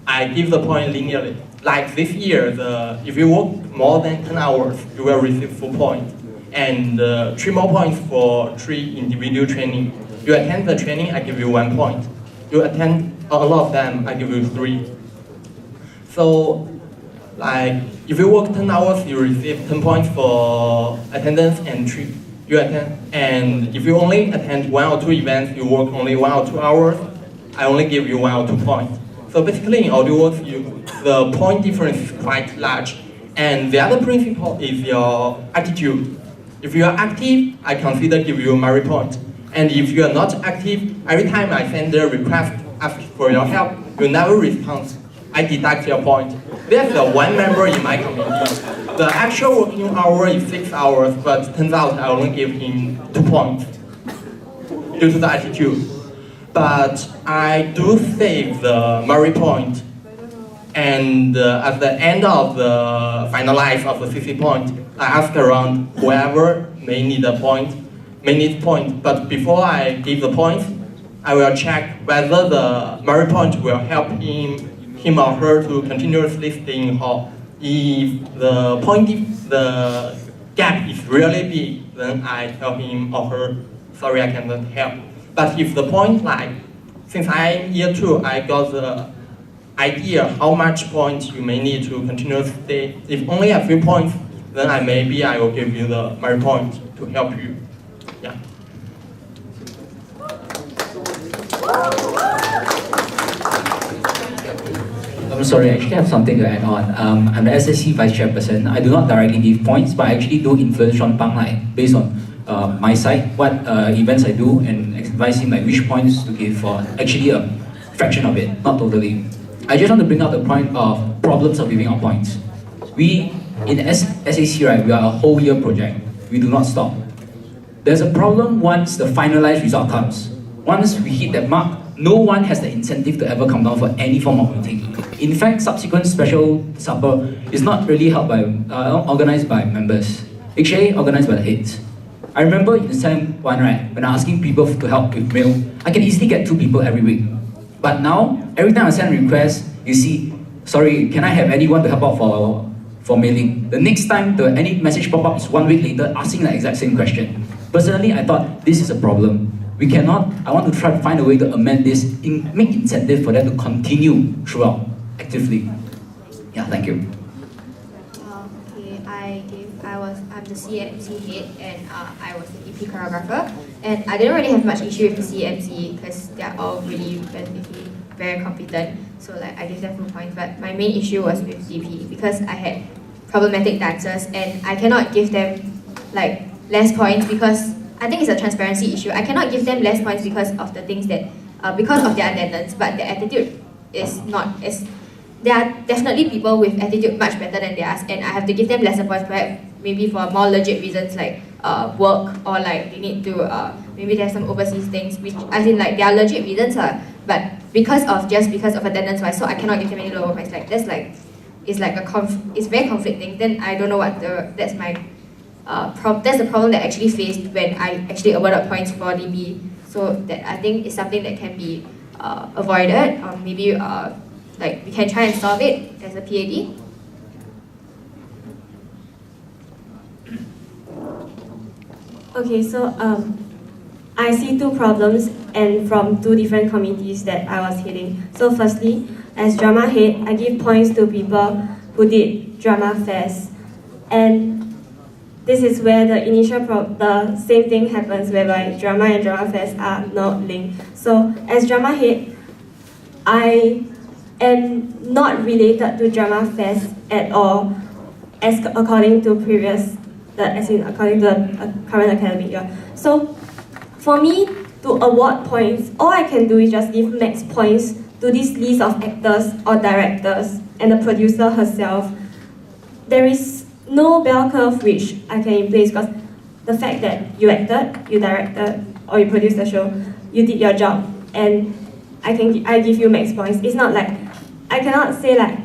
I give the point linearly. Like this year, if you work more than 10 hours, you will receive full point, and 3 more points for 3 individual training. You attend the training, I give you 1 point. You attend a lot of them, I give you 3. So, like, if you work 10 hours, you receive 10 points for attendance and 3 you attend. And if you only attend 1 or 2 events, you work only 1 or 2 hours, I only give you 1 or 2 points. So basically in AutoWorks, the point difference is quite large. And the other principle is your attitude. If you are active, I consider give you merit point. And if you are not active, every time I send a request asking for your help, you never respond, I deduct your point. There's one member in my community. The actual working hour is 6 hours, but turns out I only give him 2 points due to the attitude. But I do save the merit point, and at the end of the finalize of the 60 point, I ask around whoever may need a point, but before I give the points, I will check whether the merit point will help him or her to continuously stay in hall. If the gap is really big, then I tell him or her, sorry, I cannot help. But if the point, like, since I'm year 2, I got the idea how much points you may need to continuously stay. If only a few points, then I will give you the merit point to help you. Yeah. I'm sorry, I actually have something to add on. I'm the SSC Vice Chairperson. I do not directly give points, but I actually do influence Sean Pang based on my side, what events I do, and advise him which points to give for actually a fraction of it, not totally. I just want to bring out the point of problems of giving out points. We, in SAC, right, we are a whole year project. We do not stop. There's a problem once the finalized result comes. Once we hit that mark, no one has the incentive to ever come down for any form of meeting. In fact, subsequent special supper is not really held by, organized by members. Actually organized by the heads. I remember in Sem 1, right, when I'm asking people to help with mail, I can easily get 2 people every week. But now, every time I send a request, you see, sorry, can I have anyone to help out for mailing? The next time any message pop up is 1 week later asking the exact same question. Personally, I thought this is a problem. I want to try to find a way to amend this, make incentive for them to continue throughout, actively. Yeah, thank you. Okay, I'm the CMC head and I was the EP choreographer. And I didn't really have much issue with the CMC because they're all really relatively very competent. So like I gave them full points. But my main issue was with DP because I had problematic dancers and I cannot give them like less points because I think it's a transparency issue. I cannot give them less points because of the things that, because of their attendance, but their attitude is not as, there are definitely people with attitude much better than theirs and I have to give them lesser points perhaps maybe for more legit reasons like work or like they need to, maybe there's some overseas things which, as in like they are legit reasons but because of attendance wise, so I cannot give them any lower points. Like that's like, it's like it's very conflicting. Then I don't know what that's my, that's the problem that I actually faced when I actually awarded points for DB. So that I think is something that can be avoided or maybe like we can try and solve it as a PAD. Okay, so I see 2 problems and from 2 different committees that I was heading. So firstly, as drama head, I give points to people who did drama fest. And this is where the same thing happens whereby drama and drama fest are not linked. So as drama head, I am not related to drama fest at all as according to according to the current academic year. So for me to award points, all I can do is just give max points to this list of actors or directors and the producer herself. There is no bell curve which I can in place because the fact that you acted, you directed, or you produced the show, you did your job, and I give you max points. It's not like I cannot say like,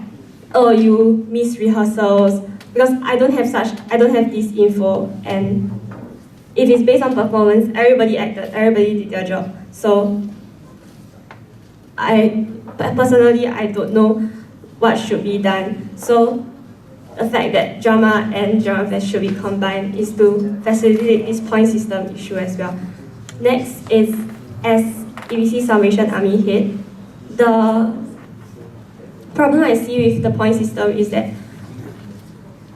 oh, you missed rehearsals because I don't have this info, and if it's based on performance, everybody acted, everybody did their job. So personally, I don't know what should be done. So the fact that drama and drama fest should be combined is to facilitate this point system issue as well. Next is, as EBC Salvation Army head, the problem I see with the point system is that,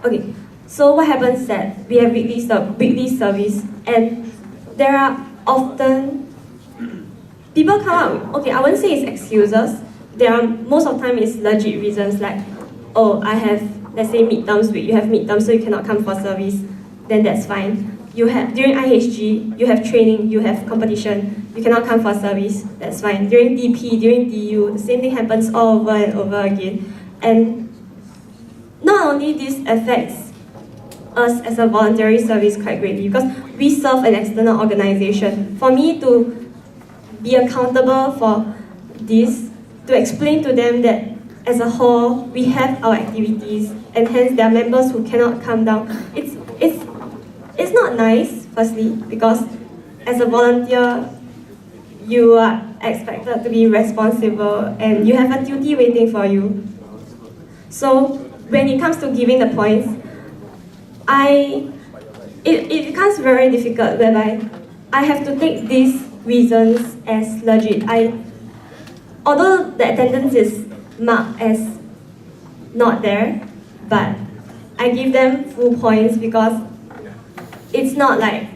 okay, so what happens is that we have weekly service and there are often, people come up with, okay, I wouldn't say it's excuses, most of the time it's legit reasons like, oh, I have, let's say midterms week, you have midterms so you cannot come for service, then that's fine. During IHG, you have training, you have competition, you cannot come for service, that's fine. During DP, during DU, the same thing happens all over and over again. And not only this affects us as a voluntary service quite greatly because we serve an external organization. For me to be accountable for this, to explain to them that as a whole, we have our activities and hence there are members who cannot come down. It's not nice, firstly, because as a volunteer, you are expected to be responsible and you have a duty waiting for you. So when it comes to giving the points, it becomes very difficult whereby I have to take these reasons as legit. Although the attendance is marked as not there, but I give them full points because it's not like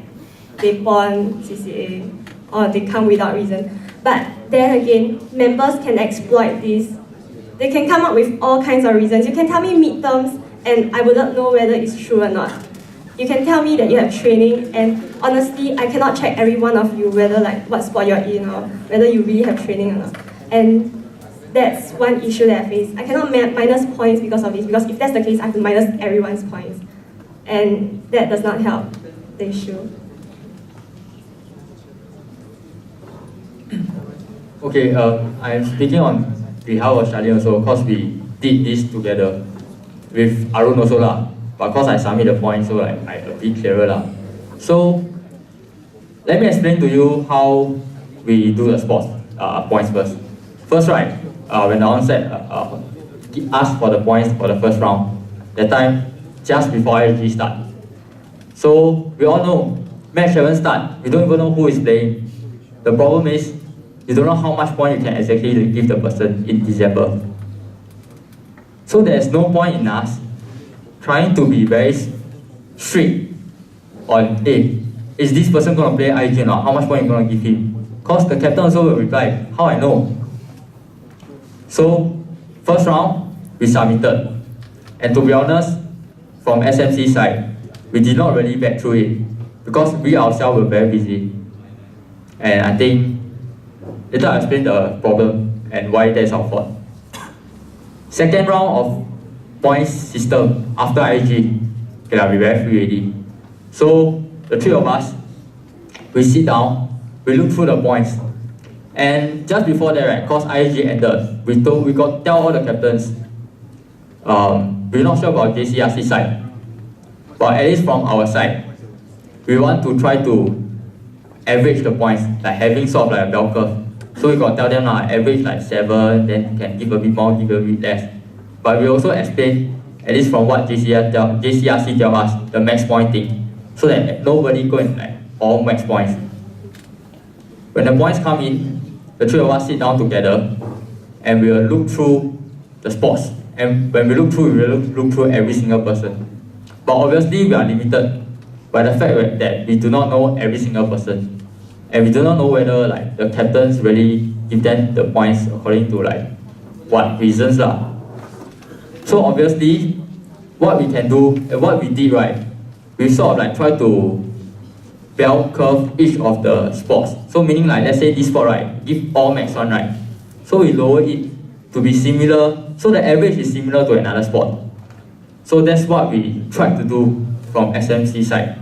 they pawn CCA or they come without reason. But then again, members can exploit this. They can come up with all kinds of reasons. You can tell me midterms and I would not know whether it's true or not. You can tell me that you have training and honestly, I cannot check every one of you whether like what sport you're in or whether you really have training or not. And that's one issue that I face. I cannot minus points because of this, because if that's the case, I have to minus everyone's points. And that does not help the issue. Okay, I'm speaking on behalf of Charlie also, because we did this together with Arun also lah. But because I submit the points, so like, I a bit clearer lah. So let me explain to you how we do the sports points first. First, right, when the onset asked for the points for the first round, that time just before ISG start. So we all know match haven't start. We don't even know who is playing. The problem is you don't know how much point you can exactly give the person in December. So there's no point in us trying to be very strict on, hey, is this person going to play IG or not? How much point are you going to give him? Because the captain also will reply, how I know? So, first round, we submitted. And to be honest, from SMC side, we did not really vet through it because we ourselves were very busy. And I think, later I'll explain the problem and why that's our fault. Second round of points system after IG, okay, I'll be very free already. So, the three of us, we sit down, we look through the points. And just before that, right, because IG ended, we got tell all the captains, we're not sure about JCRC side, but at least from our side, we want to try to average the points, like having sort of like a bell curve. So we got tell them average like 7, then can give a bit more, give a bit less. But we also explain, at least from what JCRC tell us, the max point thing, so that nobody go and like all max points. When the points come in, the three of us sit down together and we will look through the sports. And when we look through, we will look through every single person. But obviously we are limited by the fact that we do not know every single person. And we do not know whether like the captains really give them the points according to like what reasons lah. So obviously, what we can do and what we did, right, we sort of like try to bell curve each of the sports. So meaning like, let's say this sport, right, give all max 1, right? So we lower it to be similar, so the average is similar to another sport. So that's what we tried to do from SMC side.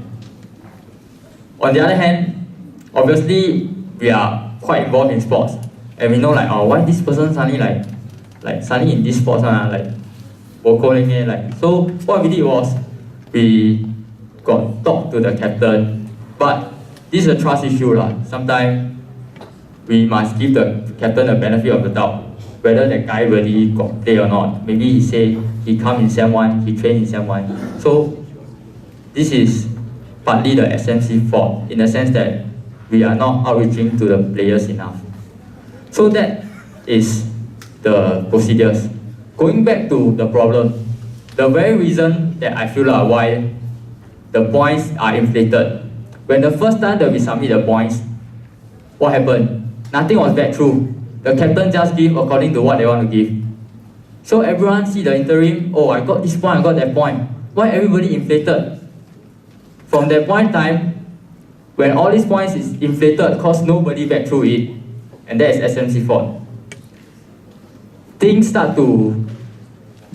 On the other hand, obviously, we are quite involved in sports. And we know like, oh, why this person suddenly like suddenly in this sport, like, so what we did was, we got talked to the captain. But this is a trust issue lah. Sometimes we must give the captain the benefit of the doubt, whether that guy really got play or not. Maybe he say he come in Sem 1, he train in Sem 1. So this is partly the SMC fault in the sense that we are not outreaching to the players enough. So that is the procedures. Going back to the problem, the very reason that I feel why the points are inflated. When the first time that we submit the points, what happened? Nothing was back through. The captain just give according to what they want to give. So everyone see the interim, oh, I got this point, I got that point. Why everybody inflated? From that point in time, when all these points is inflated because nobody back through it, and that is SMC fault. Things start to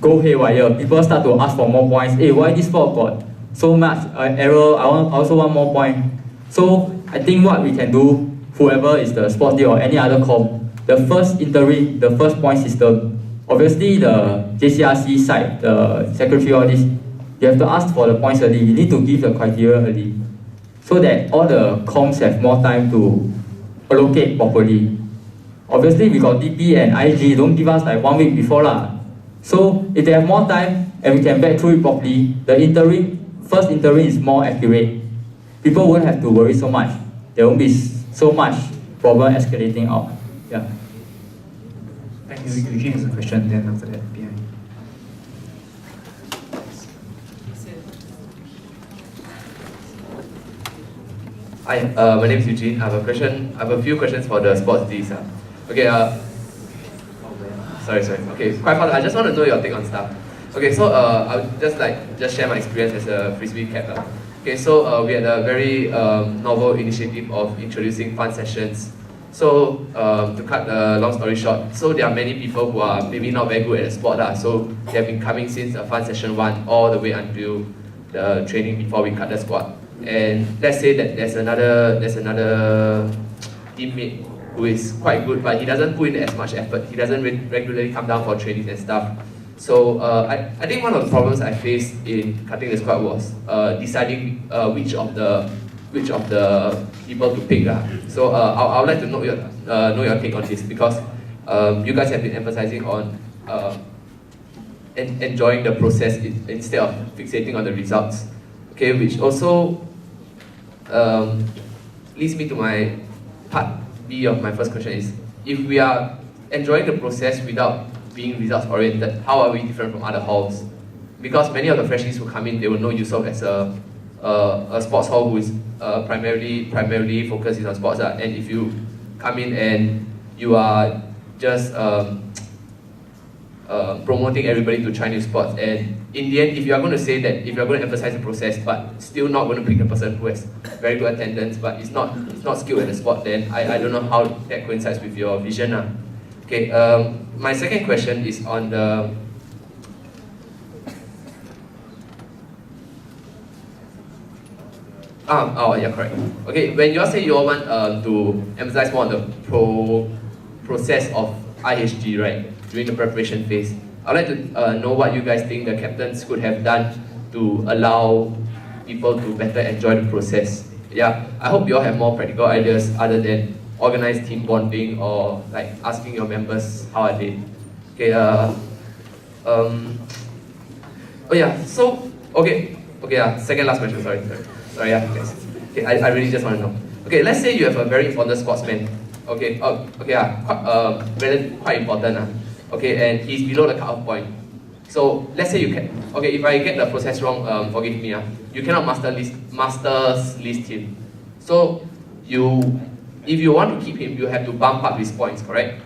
go haywire. People start to ask for more points. Hey, why this sport got so much error? I also want more point. So I think what we can do, whoever is the sports day or any other com, the first interim, the first point system, obviously the JCRC side, the secretary, all this, you have to ask for the points early. You need to give the criteria early, so that all the comms have more time to allocate properly. Obviously we got DP and IG, don't give us like 1 week before lah. So if they have more time and we can back through it properly, the first interim is more accurate. People won't have to worry so much. There won't be so much problem escalating out. Yeah. Thank you. You can answer the question then after that. Behind. Hi, my name is Eugene. I have a few questions for the sports Ds. Okay, sorry. Okay, quite fast. I just want to know your take on stuff. Okay, so I'll just share my experience as a frisbee capper. Okay, so we had a very novel initiative of introducing fun sessions. So to cut the long story short, so there are many people who are maybe not very good at the sport so they have been coming since fun session 1 all the way until the training before we cut the squad. And let's say that there's another teammate who is quite good, but he doesn't put in as much effort. He doesn't regularly come down for trainings and stuff. So I think one of the problems I faced in cutting the squad was deciding which of the which of the people to pick. So I would like to know your take on this, because you guys have been emphasizing on enjoying the process instead of fixating on the results. Okay, which also leads me to my part B of my first question is, if we are enjoying the process without being results oriented, how are we different from other halls? Because many of the freshies who come in, they will know yourself as a sports hall who is primarily focuses on sports. And if you come in and you are just promoting everybody to try new sports, and in the end, if you are going to say that, if you are going to emphasize the process but still not going to pick the person who has very good attendance but is not skilled at the sport, then I don't know how that coincides with your vision. Okay, my second question is on the yeah, correct. Okay, when you all say you all want to emphasize more on the process of IHG, right, during the preparation phase, I'd like to know what you guys think the captains could have done to allow people to better enjoy the process. Yeah, I hope you all have more practical ideas other than organized team bonding or like asking your members how are they. Okay, oh yeah, so, okay, second last question, sorry, yeah, guys. Okay, I really just want to know. Okay, let's say you have a very important sportsman. Okay, quite important. Okay, and he's below the cutoff point. So let's say you can. Okay, if I get the process wrong, forgive me. You cannot masters list him. So if you want to keep him, you have to bump up his points, correct?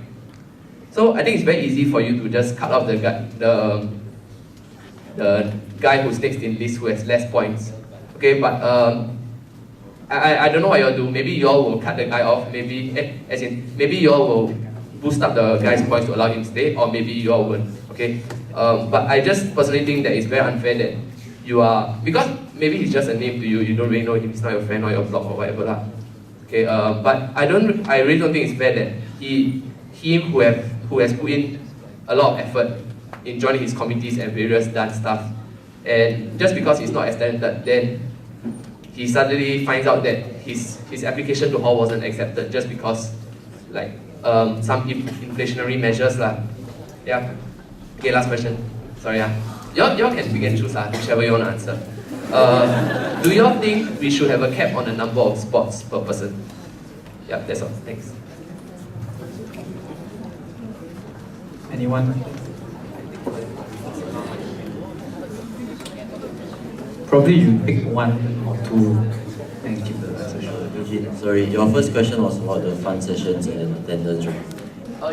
So I think it's very easy for you to just cut off the guy who's next in list who has less points. Okay, but I don't know what y'all do. Maybe y'all will cut the guy off. Maybe maybe y'all will boost up the guy's points to allow him to stay, or maybe y'all won't. Okay, but I just personally think that it's very unfair that you are, because maybe he's just a name to you. You don't really know him. He's not your friend or your block or whatever lah. Okay, but I really don't think it's fair that him who has put in a lot of effort in joining his committees and various dance stuff, and just because he's not as talented, then he suddenly finds out that his application to hall wasn't accepted just because like some inflationary measures lah. Yeah. Okay, last question. Sorry, y'all can choose whichever you want to answer. Do y'all think we should have a cap on the number of sports per person? Yeah, that's all. Thanks. Anyone? Probably you pick one or two and keep the rest. Sorry, your first question was about the fun sessions and attendance, right?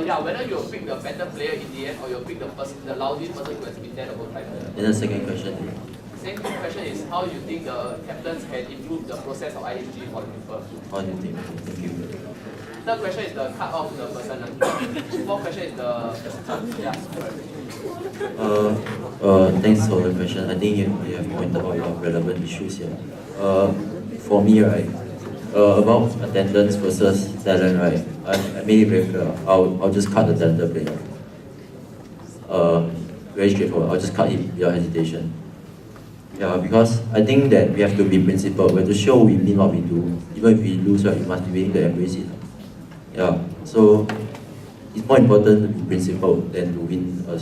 Yeah, whether you'll pick the better player in the end or you'll pick the loudest person who has been there the whole time. Then the second question. Second question is how you think the captains can improve the process of IHG for people. How do you think? Thank you. Third question is the cut off the person. Fourth question is the thanks for the question. I think you have pointed out your relevant issues here. For me, right, about attendance versus talent, right, I made it very clear. I'll just cut the talented player. Very straightforward. I'll just cut it without hesitation. Yeah, because I think that we have to be principled. We have to show we mean what we do. Even if we lose, right, we must be willing to embrace it. Yeah, so it's more important to be principled than to win a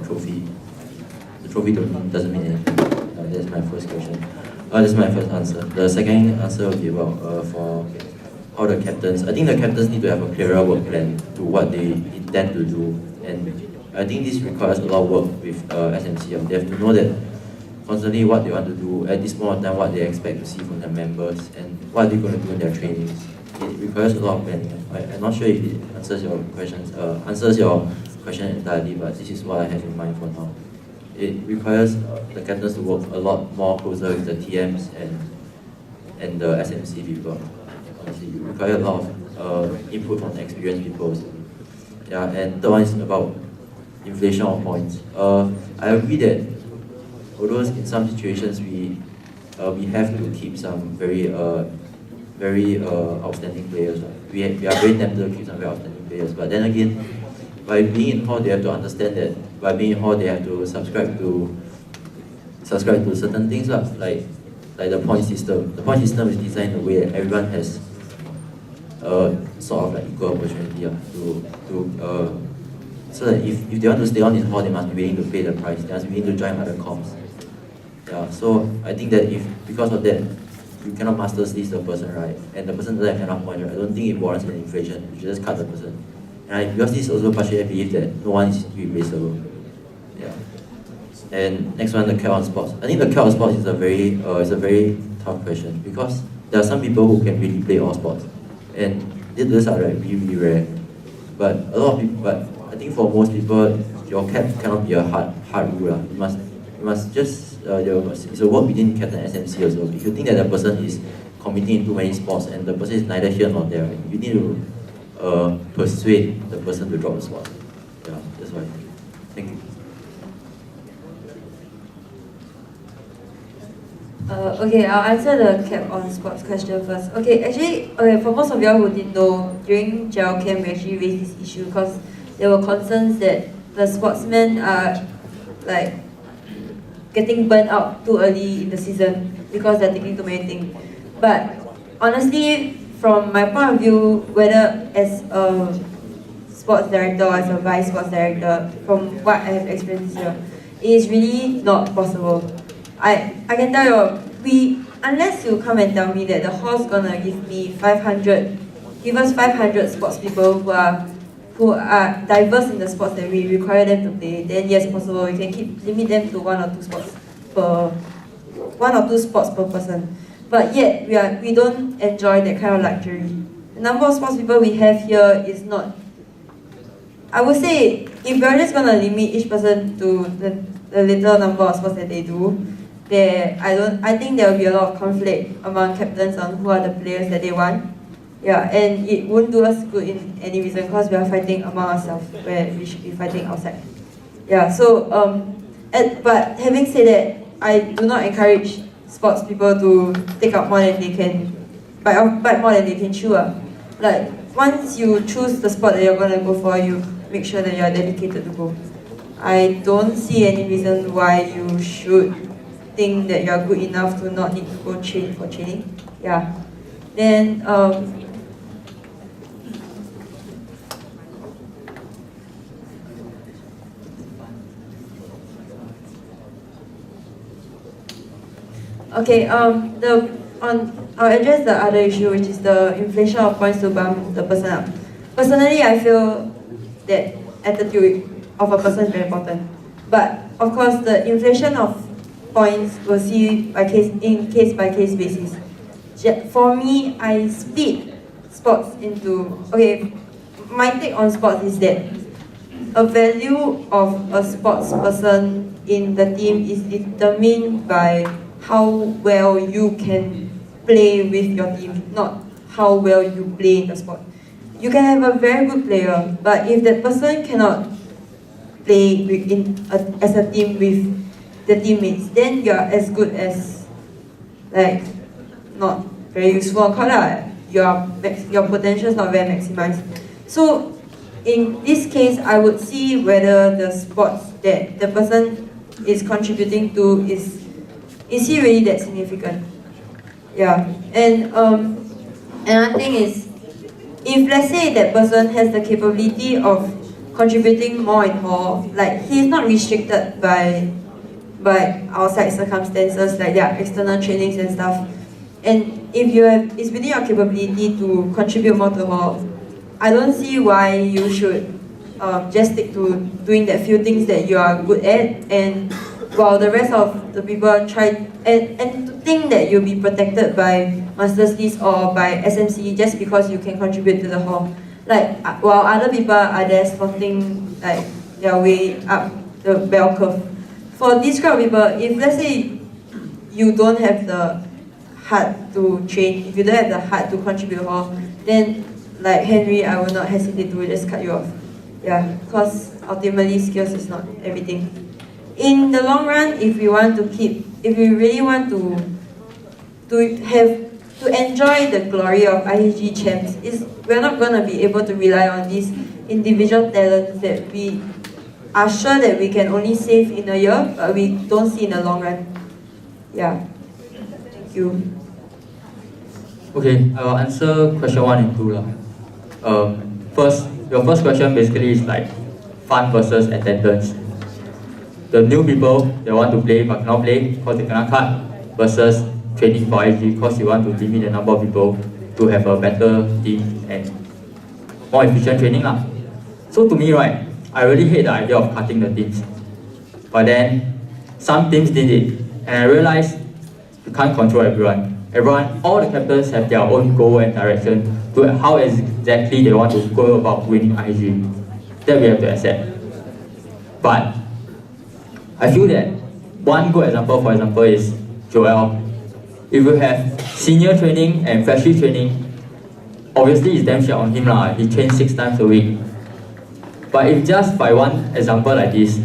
trophy. The trophy doesn't mean anything. That's my first question. That's my first answer. The second answer will be about for all the captains. I think the captains need to have a clearer work plan to what they intend to do, and I think this requires a lot of work with SMC. They have to know that constantly what they want to do at this point in time, what they expect to see from their members, and what they're going to do in their trainings. It requires a lot of planning. I'm not sure if it answers your question entirely, but this is what I have in mind for now. It requires the captains to work a lot more closer with the TMs and the SMC people. Honestly, it requires a lot of input from experienced people. Yeah, and the one is about inflation of points. I agree that although in some situations we have to keep some very outstanding players. We are very tempted to keep some very outstanding players, but then again, by being in hall, they have to understand that by being in hall, they have to subscribe to certain things, like like the point system. The point system is designed in a way that everyone has sort of like equal opportunity so that if they want to stay on in hall, they must be willing to pay the price. They must be willing to join other comps. Yeah, so I think that if because of that you cannot master list the person, right, and the person doesn't have enough points, right, I don't think it warrants an inflation. You should just cut the person. And because this is also partially I believe that no one is replaceable. Yeah. And next one, the cap on sports. I think the cap on sports is a very tough question because there are some people who can really play all sports, and these are like really rare. But a lot of people, but I think for most people, your cap cannot be a hard rule. You must just it's a work within captain SMC also. If you think that the person is committing in too many sports and the person is neither here nor there, right, you need to persuade the person to drop the sport. Yeah, that's why. Thank you. Okay, I'll answer the cap on sports question first. Okay, actually, for most of y'all who didn't know, during JL camp we actually raised this issue because there were concerns that the sportsmen are like getting burnt out too early in the season because they're taking too many things. But honestly, from my point of view, whether as a sports director or as a vice sports director, from what I have experienced here, it is really not possible. I can tell you, unless you come and tell me that the hall's gonna give us 500 sports people who are diverse in the sports that we require them to play, then yes, possible. We can limit them to one or two sports per person. But yet we don't enjoy that kind of luxury. The number of sports people we have here is not. I would say if we're just gonna limit each person to the little number of sports that they do, I think there will be a lot of conflict among captains on who are the players that they want. Yeah, and it won't do us good in any reason because we are fighting among ourselves where we should be fighting outside. Yeah, so but having said that, I do not encourage sports people to take out more than they can, bite more than they can chew. Like once you choose the sport that you're gonna go for, you make sure that you're dedicated to go. I don't see any reason why you should think that you're good enough to not need to go train for training. Yeah. Then okay, I'll address the other issue, which is the inflation of points to bump the person up. Personally, I feel that attitude of a person is very important. But of course, the inflation of points we'll see in case-by-case basis. For me, I split sports into, my take on sports is that a value of a sports person in the team is determined by how well you can play with your team, not how well you play in the sport. You can have a very good player, but if that person cannot play as a team with the teammates, then you are as good as not very useful on court. Your potential is not very maximized. So in this case, I would see whether the sports that the person is contributing to is he really that significant? Yeah. And another thing is, if let's say that person has the capability of contributing more in hall, like he's not restricted by outside circumstances like their external trainings and stuff, and if it's within your capability to contribute more to hall, I don't see why you should just stick to doing that few things that you are good at, and while the rest of the people try and to think that you'll be protected by Masters List or by SMC just because you can contribute to the hall. Like while other people are there slotting like their way up the bell curve. For this kind of people, if let's say you don't have the heart to train, if you don't have the heart to contribute hall, then like Henry, I will not hesitate to just cut you off. Yeah, because ultimately skills is not everything. In the long run, if we really want to enjoy the glory of IHG champs, we're not going to be able to rely on these individual talents that we are sure that we can only save in a year, but we don't see in the long run. Yeah. Thank you. Okay, I will answer question 1 and 2 lah. First, your first question basically is like fun versus attendance. The new people, they want to play but cannot play because they cannot cut, versus training for IG because you want to limit the number of people to have a better team and more efficient training lah. So to me, right, I really hate the idea of cutting the teams. But then some teams did it, and I realized you can't control everyone. All the captains have their own goal and direction to how exactly they want to go about winning IG. That we have to accept. But I feel that one good example, for example, is Joel. If you have senior training and freshie training, obviously it's damn shit on him lah. He trains 6 times a week. But if just by one example like this,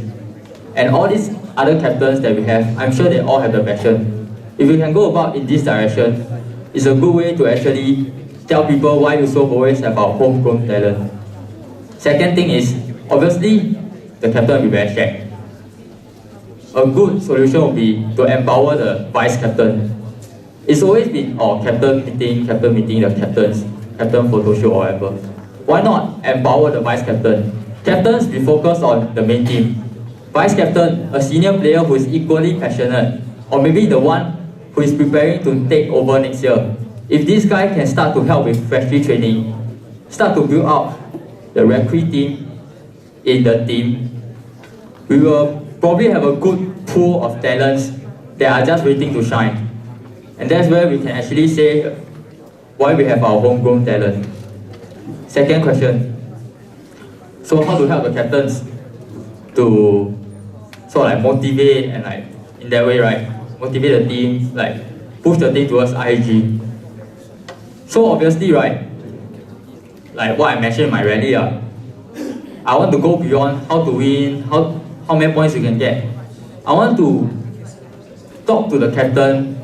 and all these other captains that we have, I'm sure they all have the passion. If we can go about in this direction, it's a good way to actually tell people why you so always have our homegrown talent. Second thing is, obviously, the captain will be very shared. A good solution would be to empower the vice captain. It's always been, captain meeting, the captains, captain photo shoot or whatever. Why not empower the vice captain? Captains be focused on the main team. Vice captain, a senior player who is equally passionate, or maybe the one who is preparing to take over next year. If this guy can start to help with freshie training, start to build up the recruit team in the team, we will probably have a good pool of talents that are just waiting to shine. And that's where we can actually say why we have our homegrown talent. Second question. So how to help the captains to sort of like motivate and like in that way, right? Motivate the team, like push the team towards IG. So obviously, right, like what I mentioned in my rally, I want to go beyond how to win, how many points you can get. I want to talk to the captain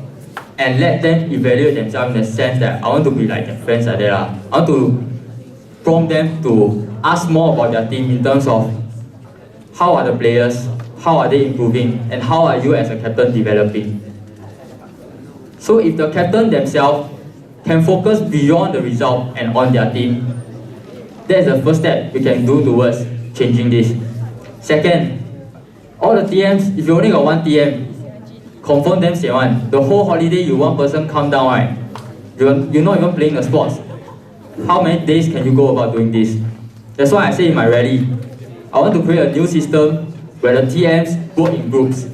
and let them evaluate themselves in the sense that I want to be like their friends like that. I want to prompt them to ask more about their team in terms of how are the players, how are they improving, and how are you as a captain developing. So if the captain themselves can focus beyond the result and on their team, that's the first step we can do towards changing this. Second, all the TMs, if you only got one TM, confirm them say one. The whole holiday you one person come down, right? You're not even playing the sports. How many days can you go about doing this? That's why I say in my rally, I want to create a new system where the TMs work in groups.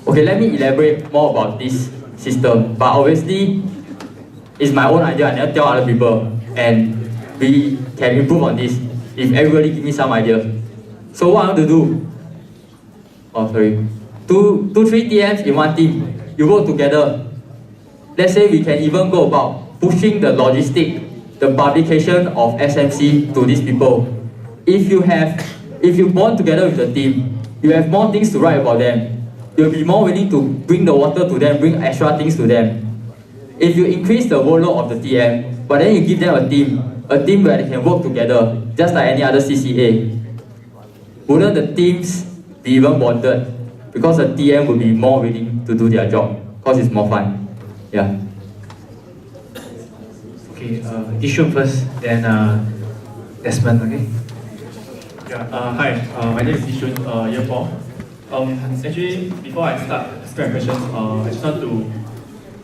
Okay, let me elaborate more about this system, but obviously it's my own idea. I never tell other people, and we can improve on this if everybody give me some idea. So what I want to do, two, 3 TMs in one team, you work together. Let's say we can even go about pushing the logistic, the publication of SMC to these people. If you bond together with the team, you have more things to write about them. You'll be more willing to bring the water to them, bring extra things to them. If you increase the workload of the TM, but then you give them a team where they can work together, just like any other CCA, wouldn't the teams be even bonded? Because the TM will be more willing to do their job, because it's more fun. Yeah. Okay, Ishun first, then Desmond, okay? Yeah, hi, my name is Ishun, year 4. Actually, before I start asking my questions, I just want to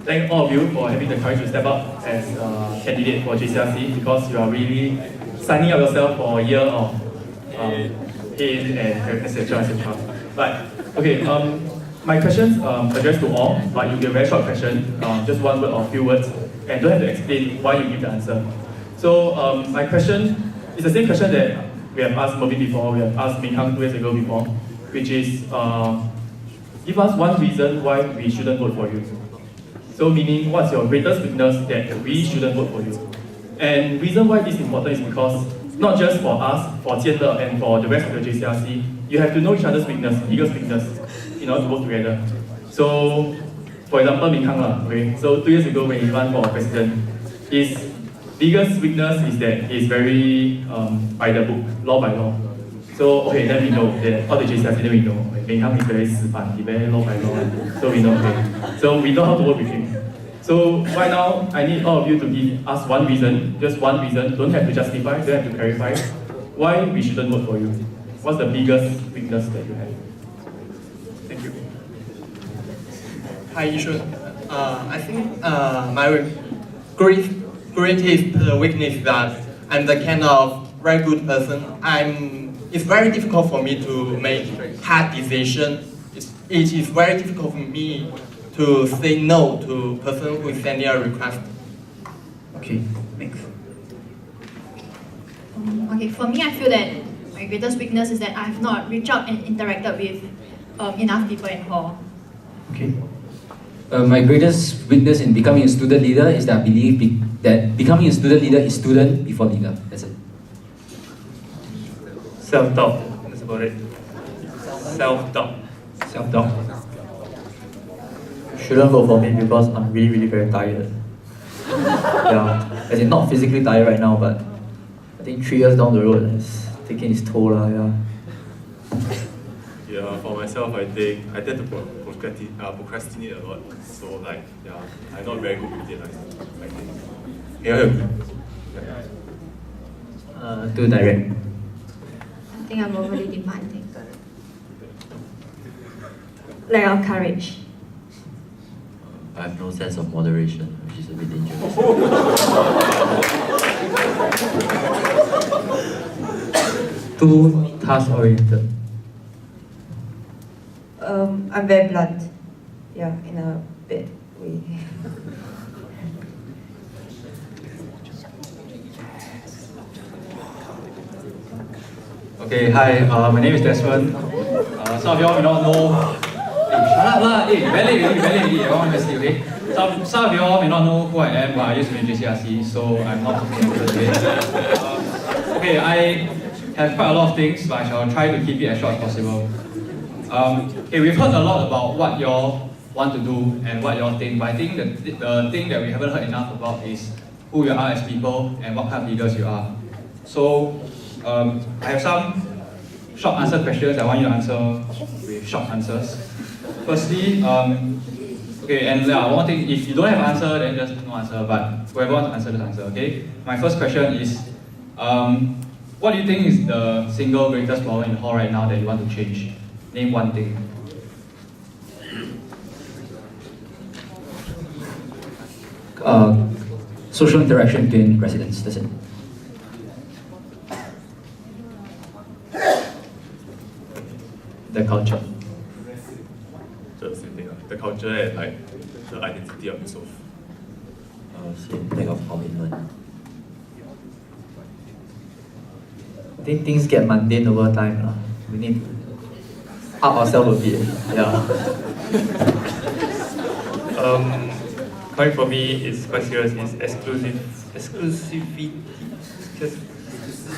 thank all of you for having the courage to step up as a candidate for JCRC, because you are really signing up yourself for a year of pain and etc. But okay, my questions addressed to all, but you'll be a very short question, just one word or a few words, and don't have to explain why you give the answer. So my question is the same question that we have asked Mervin before, we have asked Ming Hang 2 years ago before, which is give us one reason why we shouldn't vote for you. So meaning, what's your greatest weakness that we shouldn't vote for you? And reason why this is important is because not just for us, for Jiande and for the rest of the JCRC, you have to know each other's weakness, biggest weakness, in order to work together. So, for example, Ming Hang, okay, so 2 years ago when he ran for president, his biggest weakness is that he's very by the book, law by law. So, okay, then we know that all the JCRC, then we know. Meng Hang is very 死板, he very law by law. So we know, okay. So we know how to work with him. So right now, I need all of you to give us one reason, just one reason, don't have to justify, don't have to clarify, why we shouldn't vote for you. What's the biggest weakness that you have? Thank you. Hi, Yishun. I think my greatest weakness is that I'm the kind of very good person. It's very difficult for me to make hard decisions. It is very difficult for me to say no to a person who is sending a request. Okay, thanks. Okay, for me, I feel that my greatest weakness is that I have not reached out and interacted with enough people in hall. Okay. My greatest weakness in becoming a student leader is that I believe that becoming a student leader is student before leader. That's it. Self-doubt, that's about it. Self-doubt. Self-doubt. Shouldn't vote for me because I'm really very tired. Yeah, as in not physically tired right now, but I think 3 years down the road it's taking its toll yeah. Yeah, for myself, I think I tend to procrastinate a lot. So I'm not very good with deadlines. I think. Yeah. Too direct. I think I'm overly demanding. Lack of courage. I have no sense of moderation, which is a bit dangerous. Too task-oriented. I'm very blunt. Yeah, in a bad way. Okay, hi, my name is Desmond. Some of y'all may not know. Hey, shut up lah! Hey, very late already. Everyone must sleep, okay? Some of y'all may not know who I am, but I used to be in JCRC, so I'm not talking about today. Okay, I have quite a lot of things, but I shall try to keep it as short as possible. Okay, we've heard a lot about what y'all want to do and what y'all think, but I think the thing that we haven't heard enough about is who you are as people and what kind of leaders you are. So, I have some short answer questions I want you to answer with short answers. Firstly, okay, and one thing, if you don't have an answer, then just no answer, but whoever wants to answer, just answer, okay? My first question is, what do you think is the single greatest problem in the hall right now that you want to change? Name one thing. Social interaction between residents, that's it. The culture. So the same thing. The culture and the identity of yourself. Lack of commitment. I think things get mundane over time. We need to up ourselves a bit. Yeah. Coming for me is quite serious. It's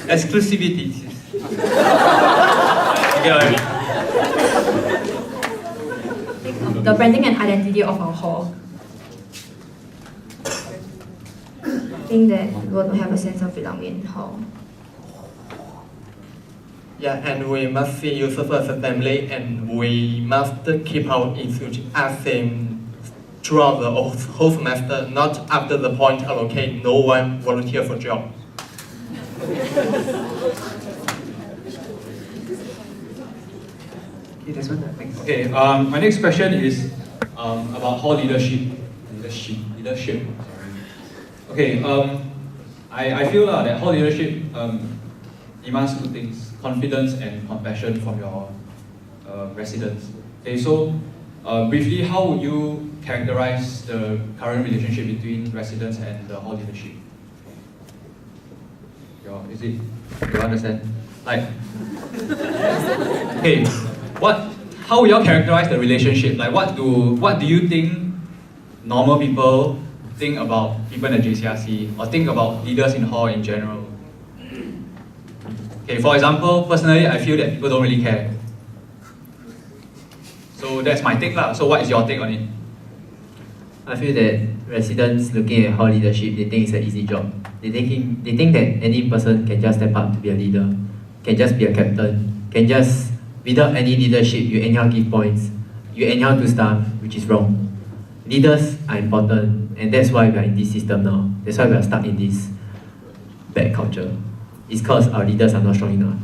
exclusivity. You get what I mean? The branding and identity of our hall. I think that people don't have a sense of belonging in hall. Yeah, and we must see yourself as a family, and we must keep our institute as same throughout the whole semester, not after the point allocate, no one volunteer for job. Okay, my next question is about hall leadership. Leadership. Okay, I feel that hall leadership demands two things: confidence and compassion from your residents. Okay, so briefly, how would you characterize the current relationship between residents and the hall leadership? You understand? Okay, how will you characterize the relationship? What do you think normal people think about people in the JCRC, or think about leaders in hall in general? Okay, for example, personally, I feel that people don't really care. So that's my take lah. So what is your take on it? I feel that residents looking at hall leadership, they think it's an easy job. They think that any person can just step up to be a leader. can just be a captain, can just, without any leadership, you anyhow give points, you anyhow do stuff, which is wrong. Leaders are important, and that's why we are in this system now. That's why we are stuck in this bad culture. It's because our leaders are not strong enough.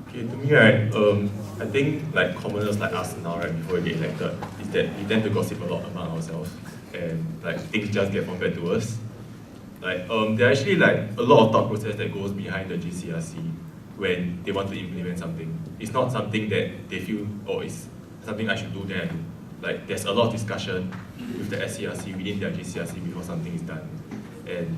Okay, to me, right, I think like commoners like us now, right, before we get elected, is that we tend to gossip a lot among ourselves, and like things just get from bad to worse. Like there are actually like a lot of thought process that goes behind the JCRC when they want to implement something. It's not something that they feel, oh, it's something I should do, then I do. Like there's a lot of discussion with the SCRC within their JCRC before something is done. And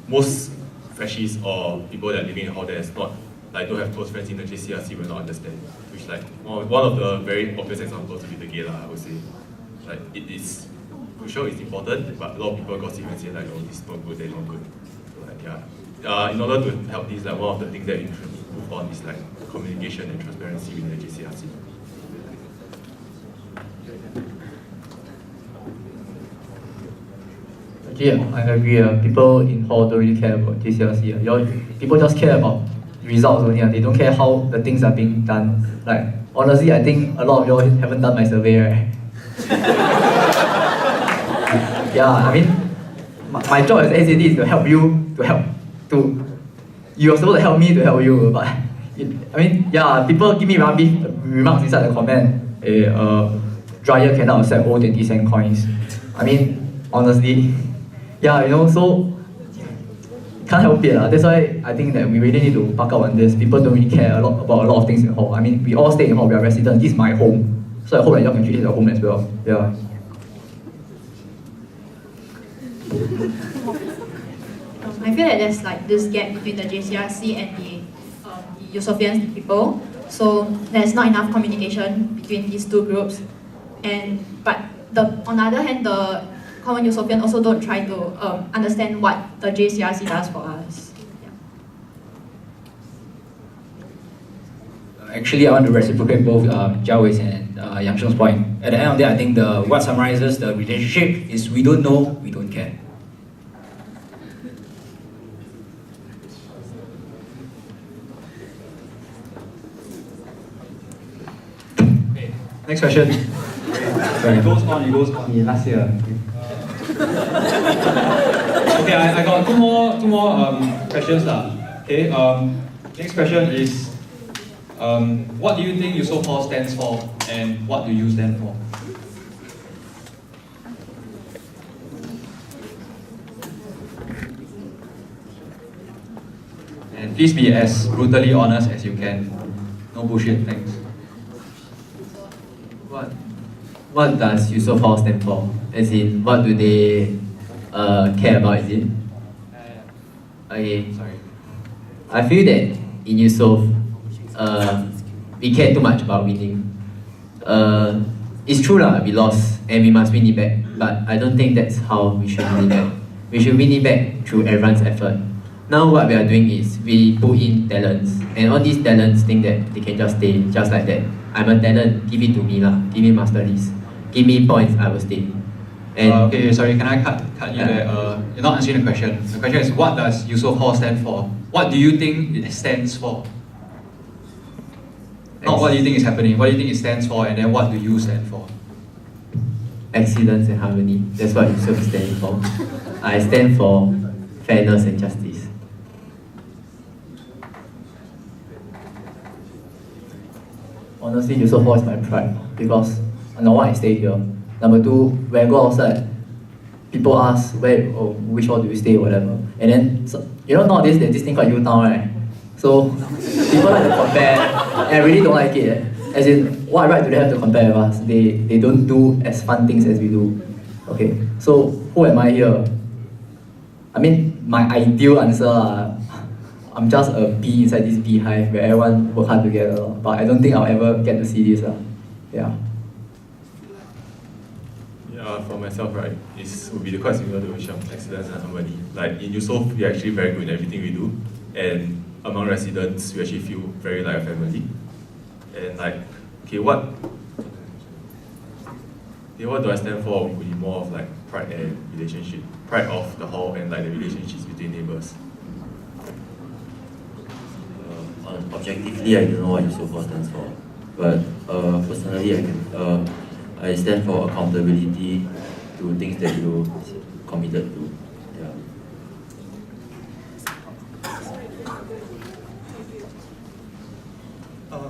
most freshies or people that are living in hall that's not, like don't have close friends in the JCRC will not understand. Which like one of the very obvious examples would be the gay, I would say. Like it is crucial, it's important, but a lot of people gossip and say like, oh, this is not good, that is not good. So like yeah. In order to help this, like one of the things that we should move on is like communication and transparency within the JCRC. Yeah, I agree. People in hall don't really care about JCRC. People just care about results only. They don't care how the things are being done. Like honestly, I think a lot of y'all haven't done my survey, right? Yeah, I mean, my job as SAD is to help you, you're supposed to help me to help you, but I mean, yeah, people give me rubbish remarks inside the comment. Dryer cannot accept old 20-cent coins. I mean, honestly, yeah, you know, so can't help it. That's why I think that we really need to buck up on this. People don't really care about a lot of things in hall. I mean, we all stay in hall, we are residents. This is my home. So I hope that y'all can treat it as a home as well. Yeah. I feel that there's like this gap between the JCRC and the Yusofian people. So there's not enough communication between these two groups. But on the other hand, the common Yusofian also don't try to understand what the JCRC does for us. Actually, I want to reciprocate both Jia Wei's and Yang Sheng's point. At the end of the day, I think what summarizes the relationship is we don't know, we don't care. Okay, next question. It goes on. Yeah, last year. Okay, I got two more questions lah. Okay, next question is, what do you think Yusof Hall stands for, and what do you stand for? And please be as brutally honest as you can. No bullshit, thanks. What does Yusof Hall stand for? As in, what do they care about, is it? Okay. Sorry. I feel that in Yusof, we care too much about winning. It's true lah, we lost and we must win it back, but I don't think that's how we should win it back. We should win it back through everyone's effort. Now what we are doing is we put in talents, and all these talents think that they can just stay just like that. I'm a talent, give it to me lah, give me master list, give me points, I will stay. And okay, sorry, can I cut you there? You're not answering the question. The question is, what does Yusof Hall stand for? What do you think it stands for? Not what do you think is happening, what do you think it stands for, and then what do you stand for? Excellence and harmony, that's what Yusof is standing for. I stand for fairness and justice. Honestly, Yusof Hall is my pride because number one, I stay here. Number two, when I go outside, people ask which hall do you stay, whatever. And then, so, you know, nowadays there's this thing called U-Town, right? So people like to compare, and I really don't like it. As in, what right do they have to compare with us? They don't do as fun things as we do. Okay, so who am I here? I mean, my ideal answer, I'm just a bee inside this beehive where everyone work hard together. But I don't think I'll ever get to see this. Yeah. Yeah, for myself, right, it would be quite similar to Hisham, excellence and harmony. Like in Yusof, we're actually very good in everything we do, and among residents, we actually feel very like a family. And like, okay, what what do I stand for would be more of like pride and relationship, pride of the hall and like the relationships between neighbors. Objectively, I don't know what USO4 stands for, but personally, I stand for accountability to things that you committed to. Yeah.